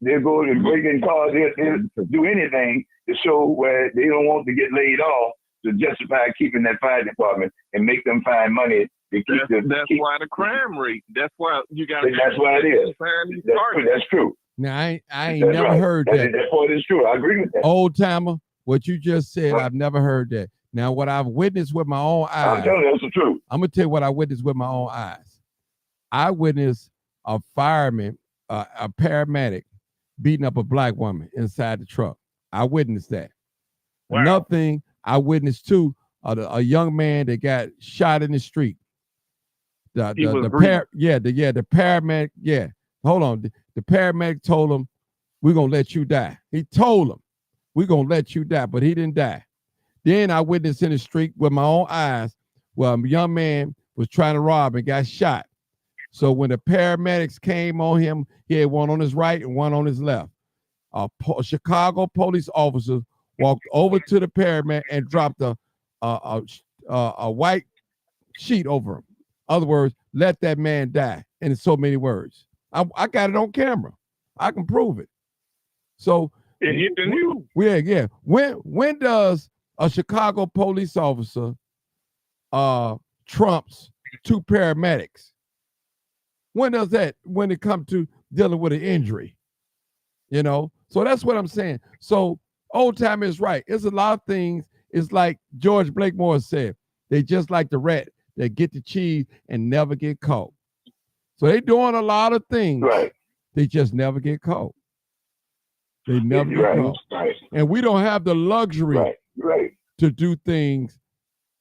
[SPEAKER 7] they'll go and break in cars, they'll do anything to show where they don't want to get laid off to justify keeping that fire department and make them find money to keep
[SPEAKER 5] That's why the crime rate. That's why you got.
[SPEAKER 7] That's why it is. That's true.
[SPEAKER 1] Now I ain't
[SPEAKER 7] That's
[SPEAKER 1] never
[SPEAKER 7] right.
[SPEAKER 1] heard that.
[SPEAKER 7] That part is true. I agree with that.
[SPEAKER 1] Old timer, what you just said, I've never heard that. Now, what I've witnessed with my own eyes,
[SPEAKER 7] I'm telling you, that's the truth.
[SPEAKER 1] I'm gonna tell you what I witnessed with my own eyes. I witnessed a fireman, a paramedic, beating up a black woman inside the truck. I witnessed that.
[SPEAKER 5] Wow.
[SPEAKER 1] Another thing I witnessed too, a young man that got shot in the street. The paramedic, hold on. The paramedic told him, "We're gonna let you die." He told him, "We're gonna let you die," but he didn't die. Then I witnessed in the street with my own eyes where a young man was trying to rob and got shot. So when the paramedics came on him, he had one on his right and one on his left. Chicago police officers walked over to the paramedic and dropped a white sheet over him. Other words, let that man die. And in so many words, I got it on camera. I can prove it. So
[SPEAKER 5] it hit the news.
[SPEAKER 1] Yeah. When does a Chicago police officer trumps two paramedics? When does that? When it comes to dealing with an injury, you know. So that's what I'm saying. So Old Time is right. It's a lot of things. It's like George Blakemore said. They just like the rat that get the cheese and never get caught. So they doing a lot of things.
[SPEAKER 7] Right.
[SPEAKER 1] They just never get caught. They never get caught.
[SPEAKER 7] Right.
[SPEAKER 1] And we don't have the luxury to do things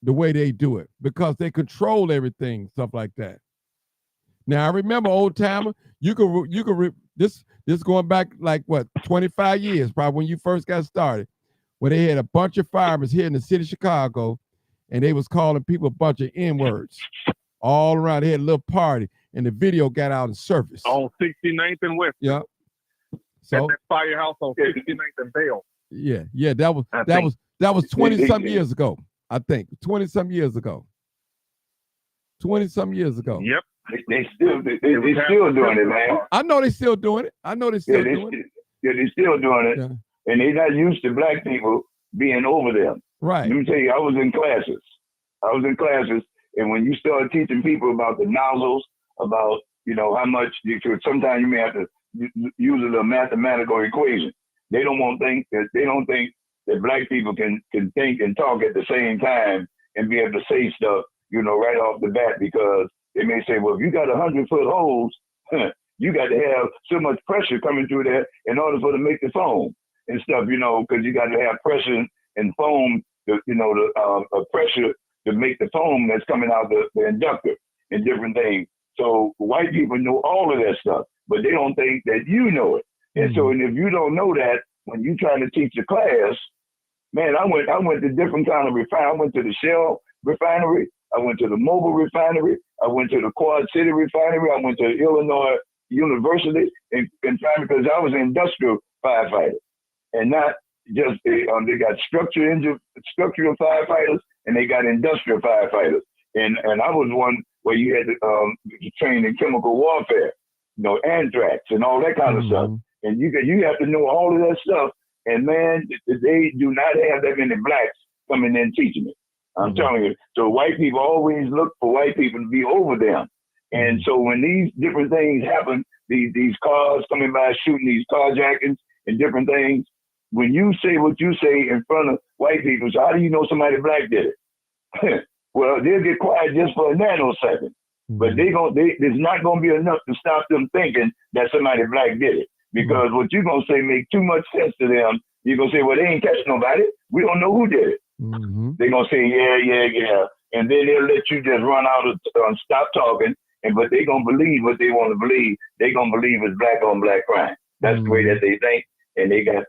[SPEAKER 1] the way they do it because they control everything, stuff like that. Now I remember Old Timer. This going back like what 25 years, probably when you first got started, where they had a bunch of firemen here in the city of Chicago, and they was calling people a bunch of N-words all around. They had a little party, and the video got out and surfaced.
[SPEAKER 5] On 69th and West.
[SPEAKER 1] Yeah. So
[SPEAKER 5] at that firehouse on 69th and Bell.
[SPEAKER 1] Yeah. That was 20-some years ago. I think 20-some years ago. 20-some years ago.
[SPEAKER 5] Yep.
[SPEAKER 7] They still doing it, man.
[SPEAKER 1] I know they still doing it.
[SPEAKER 7] They're still doing it.
[SPEAKER 1] Yeah.
[SPEAKER 7] And they're not used to black people being over them.
[SPEAKER 1] Right.
[SPEAKER 7] Let me tell you, I was in classes, and when you start teaching people about the nozzles, about, you know, how much sometimes you may have to use a mathematical equation. They don't think that black people can think and talk at the same time and be able to say stuff, you know, right off the bat, because they may say, well, if you got 100-foot hose, you got to have so much pressure coming through there in order for to make the foam and stuff, you know, because you got to have pressure and foam, the pressure to make the foam that's coming out the inductor and different things. So white people know all of that stuff, but they don't think that you know it. And so, and if you don't know that, when you try to teach a class, man, I went to different kind of refinery. I went to the Shell refinery. I went to the Mobile refinery. I went to the Quad City refinery. I went to Illinois University and because I was an industrial firefighter, and not just they got structural firefighters and they got industrial firefighters. And I was one where you had to train in chemical warfare, you know, anthrax and all that kind of stuff. And you have to know all of that stuff. And man, they do not have that many blacks coming in teaching it. I'm telling you. So white people always look for white people to be over them. And so when these different things happen, these cars coming by shooting these carjackings and different things, when you say what you say in front of white people, so how do you know somebody black did it? Well, they'll get quiet just for a nanosecond. But there's not going to be enough to stop them thinking that somebody black did it. Because what you're going to say make too much sense to them. You're going to say, well, they ain't catch nobody. We don't know who did it. They're going to say, yeah. And then they'll let you just run out and stop talking. But they're going to believe what they want to believe. They're going to believe it's black on black crime. That's the way that they think. And they got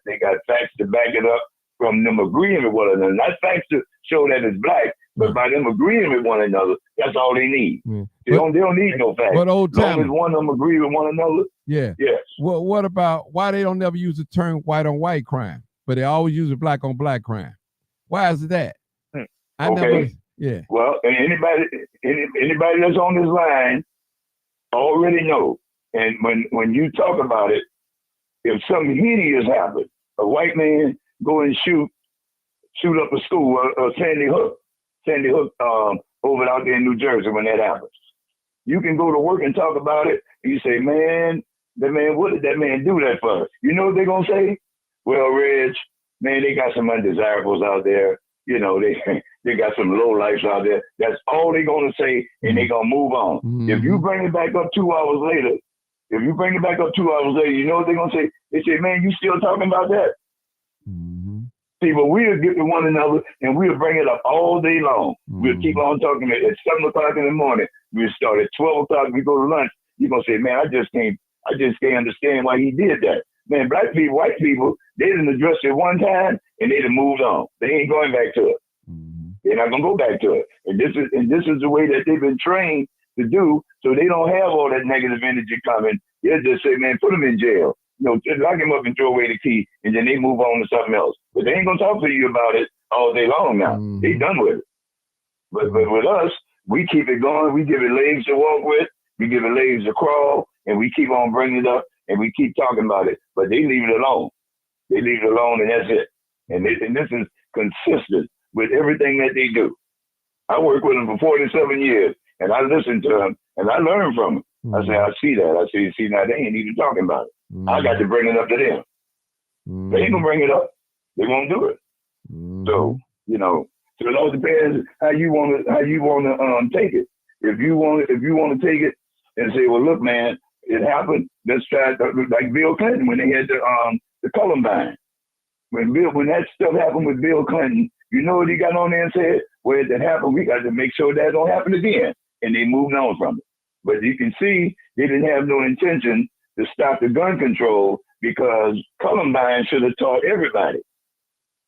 [SPEAKER 7] facts to back it up from them agreeing with one another. Not facts to show that it's black, but by them agreeing with one another, that's all they need. They don't need no facts.
[SPEAKER 1] But Old Timer,
[SPEAKER 7] as long as one of them agree with one another.
[SPEAKER 1] Yeah.
[SPEAKER 7] Yes.
[SPEAKER 1] Well, what about why they don't never use the term white on white crime, but they always use it black on black crime? Why is that? Yeah.
[SPEAKER 7] Well, anybody that's on this line already know. And when you talk about it, if something hideous happens, a white man go and shoot up a school, Sandy Hook over out there in New Jersey when that happens. You can go to work and talk about it, and you say, man, what did that man do that for? You know what they're going to say? Well, Reg, man, they got some undesirables out there. you know, they got some low lights out there. That's all they're gonna say, and they're gonna move on. If you bring it back up 2 hours later, you know what they're gonna say? They say, man, you still talking about that? See, but we'll get to one another and we'll bring it up all day long. We'll keep on talking at 7 o'clock in the morning. We'll start at 12 o'clock. We go to lunch. You're gonna say, man, I just can't understand why he did that. Man, black people, white people, they didn't address it one time and they done moved on. They ain't going back to it. They're not gonna go back to it. And this is the way that they've been trained to do, so they don't have all that negative energy coming. They'll just say, man, put him in jail. You know, just lock him up and throw away the key, and then they move on to something else. But they ain't gonna talk to you about it all day long now. They done with it. But with us, we keep it going. We give it legs to walk with. We give it legs to crawl, and we keep on bringing it up, and we keep talking about it. But they leave it alone. They leave it alone, and that's it. And this is consistent with everything that they do. I worked with them for 47 years, and I listened to them, and I learned from them. I say, I see that. I say, see, now they ain't even talking about it. I got to bring it up to them. They ain't gonna bring it up. They won't do it. So, you know, so it all depends how you wanna take it. If you wanna take it and say, well, look, man, it happened. Let's try it, like Bill Clinton when they had the Columbine. When that stuff happened with Bill Clinton, you know what he got on there and said? Well, if that happened, we got to make sure that don't happen again. And they moved on from it. But you can see they didn't have no intention to stop the gun control, because Columbine should have taught everybody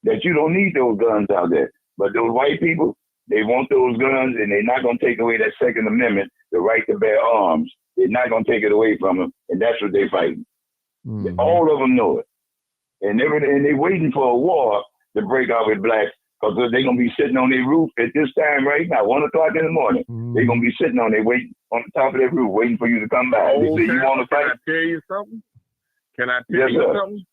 [SPEAKER 7] that you don't need those guns out there. But those white people, they want those guns, and they're not going to take away that Second Amendment, the right to bear arms. They're not going to take it away from them, and that's what they're fighting. All of them know it. And they're waiting for a war to break out with blacks, because they're going to be sitting on their roof at this time right now, 1 o'clock in the morning. They're going to be sitting on the top of their roof waiting for you to come by. They say, you want to fight?
[SPEAKER 5] Can I tell you something? Can I tell you something?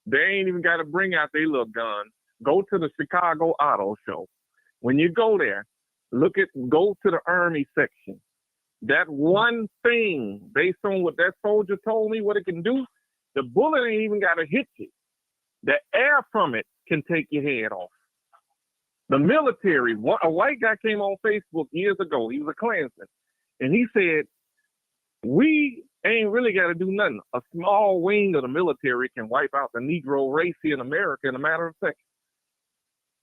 [SPEAKER 5] They ain't even got to bring out their little gun. Go to the Chicago Auto Show. When you go there, go to the Army section. That one thing, based on what that soldier told me, what it can do, the bullet ain't even got to hit you. The air from it can take your head off. The military, a white guy came on Facebook years ago. He was a Klansman. And he said, we ain't really got to do nothing. A small wing of the military can wipe out the Negro race here in America in a matter of seconds.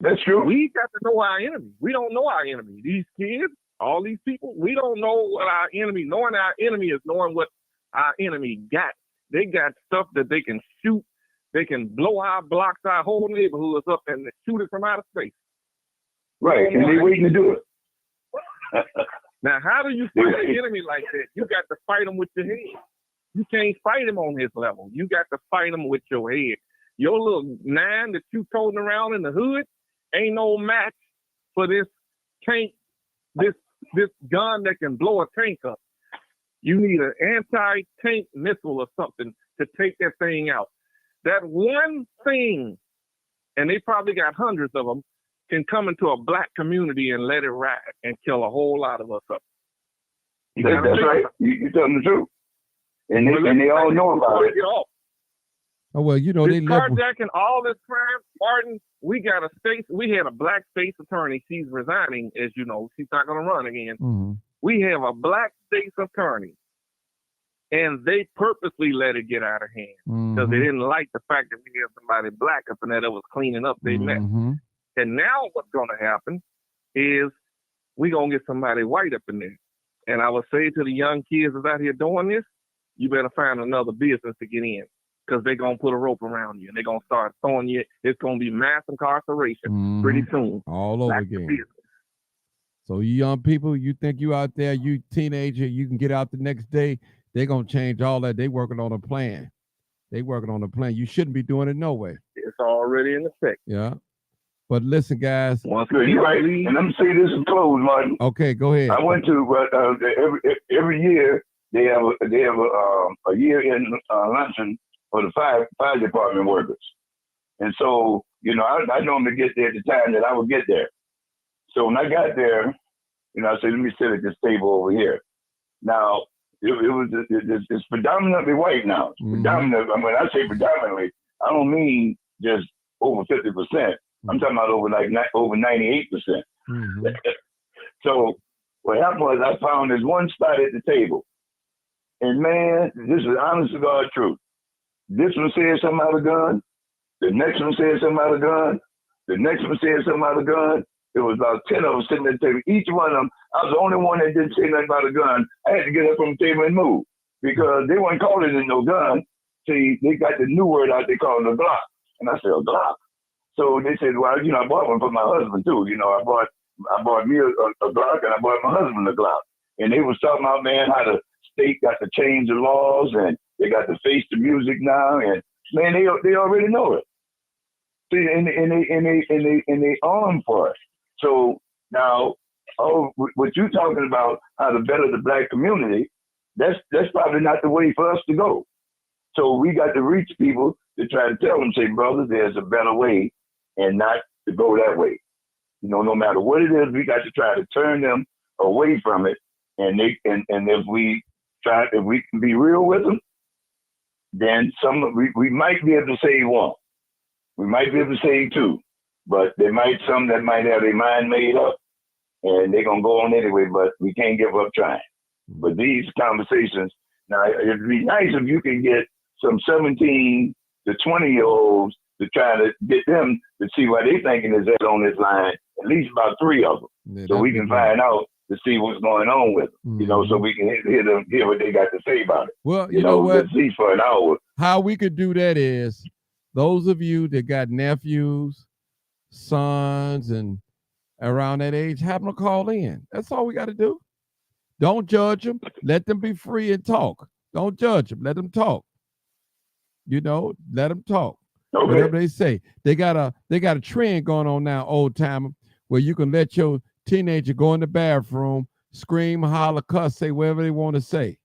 [SPEAKER 7] That's true.
[SPEAKER 5] We got to know our enemy. We don't know our enemy. These kids, all these people, we don't know what our enemy, knowing our enemy is knowing what our enemy got. They got stuff that they can shoot. They can blow our blocks, our whole neighborhoods up and shoot it from outer space.
[SPEAKER 7] Right, and they're waiting to do it.
[SPEAKER 5] Now, how do you fight an enemy like that? You got to fight him with your head. You can't fight him on his level. You got to fight him with your head. Your little 9 that you toting around in the hood ain't no match for this tank, this gun that can blow a tank up. You need an anti-tank missile or something to take that thing out. That one thing, and they probably got hundreds of them, can come into a black community and let it ride and kill a whole lot of us up.
[SPEAKER 7] That's right. You're telling the truth. And they all know about it.
[SPEAKER 1] Oh, well, you know,
[SPEAKER 5] this carjacking, all this crime, Martin, we had a black state's attorney. She's resigning, as you know. She's not going to run again. We have a black state's attorney, and they purposely let it get out of hand because they didn't like the fact that we had somebody black up in there that was cleaning up their mess. And now what's going to happen is we're going to get somebody white up in there. And I would say to the young kids that's out here doing this, you better find another business to get in, because they're going to put a rope around you and they're going to start throwing you. It's going to be mass incarceration pretty soon.
[SPEAKER 1] All over again. So you young people, you think you out there, you teenager, you can get out the next day. They're going to change all that. They working on a plan. You shouldn't be doing it no way.
[SPEAKER 5] It's already in effect.
[SPEAKER 1] Yeah. But listen, guys.
[SPEAKER 7] You're right. And let me say this in close, Martin.
[SPEAKER 1] Okay, go ahead.
[SPEAKER 7] I went to every year they have a year-end luncheon for the fire department workers, and so I normally get there at the time that I would get there. So when I got there, I said, let me sit at this table over here. Now it's predominantly white now. It's predominantly. When I say predominantly, I don't mean just over 50%. I'm talking about over 98%.
[SPEAKER 1] Mm-hmm.
[SPEAKER 7] So what happened was I found this one spot at the table. And man, this is honest to God truth. This one said something about a gun. The next one said something about a gun. The next one said something about a gun. There was about 10 of them sitting at the table. Each one of them, I was the only one that didn't say nothing about a gun. I had to get up from the table and move because they weren't calling it no gun. See, they got the new word out, they call it a Glock. And I said, a Glock? So they said, well, I bought one for my husband too. I bought me a Glock and I bought my husband a Glock. And they was talking about, man, how the state got to change the laws and they got to face the music now. And man, they already know it. See, and they armed for it. So now, what you're talking about, how to better the black community, that's probably not the way for us to go. So we got to reach people to try to tell them, say, brother, there's a better way and not to go that way. No matter what it is, we got to try to turn them away from it. And if we can be real with them, then we might be able to save one. We might be able to save two, but some that might have their mind made up and they're going to go on anyway, but we can't give up trying. But these conversations, now it'd be nice if you can get some 17 to 20-year-olds to try to get them to see what they thinking is at on this line, at least about 3 of them,
[SPEAKER 1] Yeah,
[SPEAKER 7] so we can find out to see what's going on with them, so we can hear what they got to say about it.
[SPEAKER 1] Well, you know what?
[SPEAKER 7] At least for an hour.
[SPEAKER 1] How we could do that is those of you that got nephews, sons, and around that age, have them call in. That's all we got to do. Don't judge them. Let them be free and talk. Don't judge them. Let them talk. Let them talk.
[SPEAKER 7] Okay.
[SPEAKER 1] Whatever they say. They got a trend going on now, old timer, where you can let your teenager go in the bathroom, scream, holler, cuss, say whatever they want to say.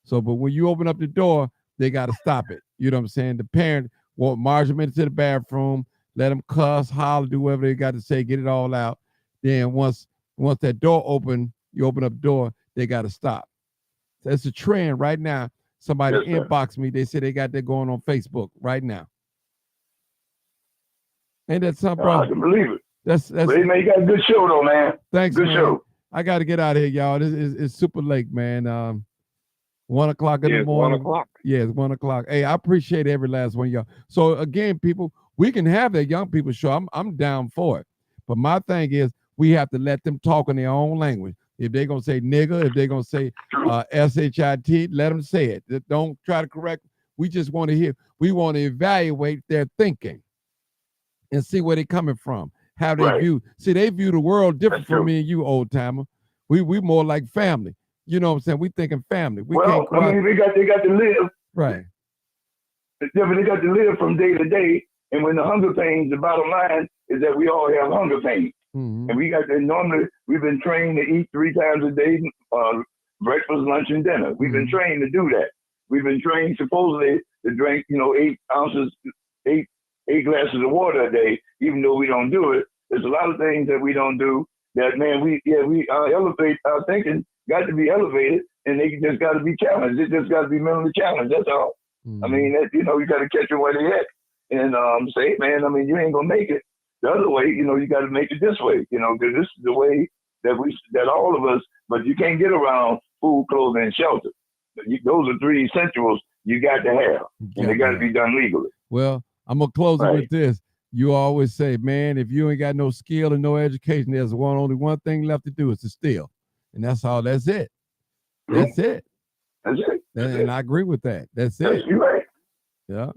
[SPEAKER 1] So, but when you open up the door, they got to stop it. You know what I'm saying? The parent won't march them into the bathroom, let them cuss, holler, do whatever they got to say, get it all out. Then once that door open, you open up the door, they got to stop. That's a trend right now. Somebody inboxed me. They said they got that going on Facebook right now. Ain't that something, bro?
[SPEAKER 7] I can believe it.
[SPEAKER 1] That's
[SPEAKER 7] but you got a good show though, man.
[SPEAKER 1] Thanks,
[SPEAKER 7] good
[SPEAKER 1] man.
[SPEAKER 7] Show.
[SPEAKER 1] I got to get out of here, y'all. It's super late, man. 1 o'clock in the morning.
[SPEAKER 5] 1 o'clock.
[SPEAKER 1] Yeah, it's 1 o'clock. Hey, I appreciate every last one of y'all. So again, people, we can have that young people show. I'm down for it. But my thing is, we have to let them talk in their own language. If they're gonna say nigga, if they're gonna say shit, let them say it. Don't try to correct. We just want to hear. We want to evaluate their thinking and see where they're coming from. How they view. See, they view the world different from me and you, old timer. We more like family. You know what I'm saying? We thinking family. We can't
[SPEAKER 7] I mean, they got to live.
[SPEAKER 1] Right.
[SPEAKER 7] Yeah, but they got to live from day to day. And when the hunger pains, the bottom line is that we all have hunger pains.
[SPEAKER 1] Mm-hmm.
[SPEAKER 7] And we got to, normally, we've been trained to eat 3 times a day, breakfast, lunch, and dinner. We've been trained to do that. We've been trained supposedly to drink, 8 glasses of water a day, even though we don't do it. There's a lot of things that we don't do that, man, we elevate our thinking, got to be elevated, and they just got to be challenged. It just got to be mentally challenged. That's all.
[SPEAKER 1] Mm-hmm.
[SPEAKER 7] I mean, you got to catch them where they at and say, man, I mean, you ain't going to make it the other way. You got to make it this way, because this is the way that all of us, but you can't get around food, clothing, and shelter. Those are 3 essentials you got to have, and they got to be done legally.
[SPEAKER 1] Well, I'm going to close it with this. You always say, man, if you ain't got no skill and no education, there's only one thing left to do is to steal. And that's all. That's it. That's it.
[SPEAKER 7] That's it.
[SPEAKER 1] And I agree with that. That's it.
[SPEAKER 7] You're right.
[SPEAKER 1] Yeah.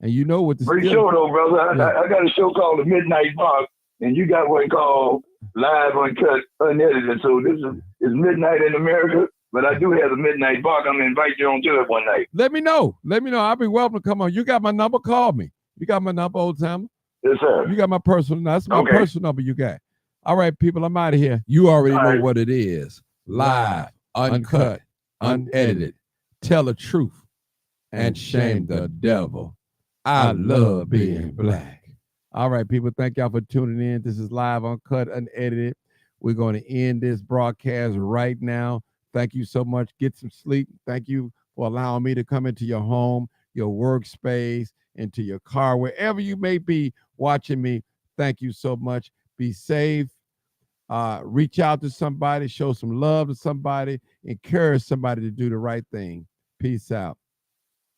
[SPEAKER 1] And you know what the
[SPEAKER 7] Great show though, brother. I got a show called The Midnight Box, and you got one called Live Uncut Unedited. So this is midnight in America, but I do have The Midnight Box. I'm gonna invite you on to it one night.
[SPEAKER 1] Let me know. I'll be welcome to come on. You got my number. Call me. You got my number, old timer.
[SPEAKER 7] Yes, sir.
[SPEAKER 1] You got my personal. That's my personal number. You got. All right, people. I'm out of here. You already know what it is. Live, uncut, unedited. Tell the truth and shame the devil. I love being black. All right, people. Thank y'all for tuning in. This is Live, Uncut, Unedited. We're going to end this broadcast right now. Thank you so much. Get some sleep. Thank you for allowing me to come into your home, your workspace, into your car, wherever you may be watching me. Thank you so much. Be safe. Reach out to somebody, show some love to somebody, encourage somebody to do the right thing. Peace out.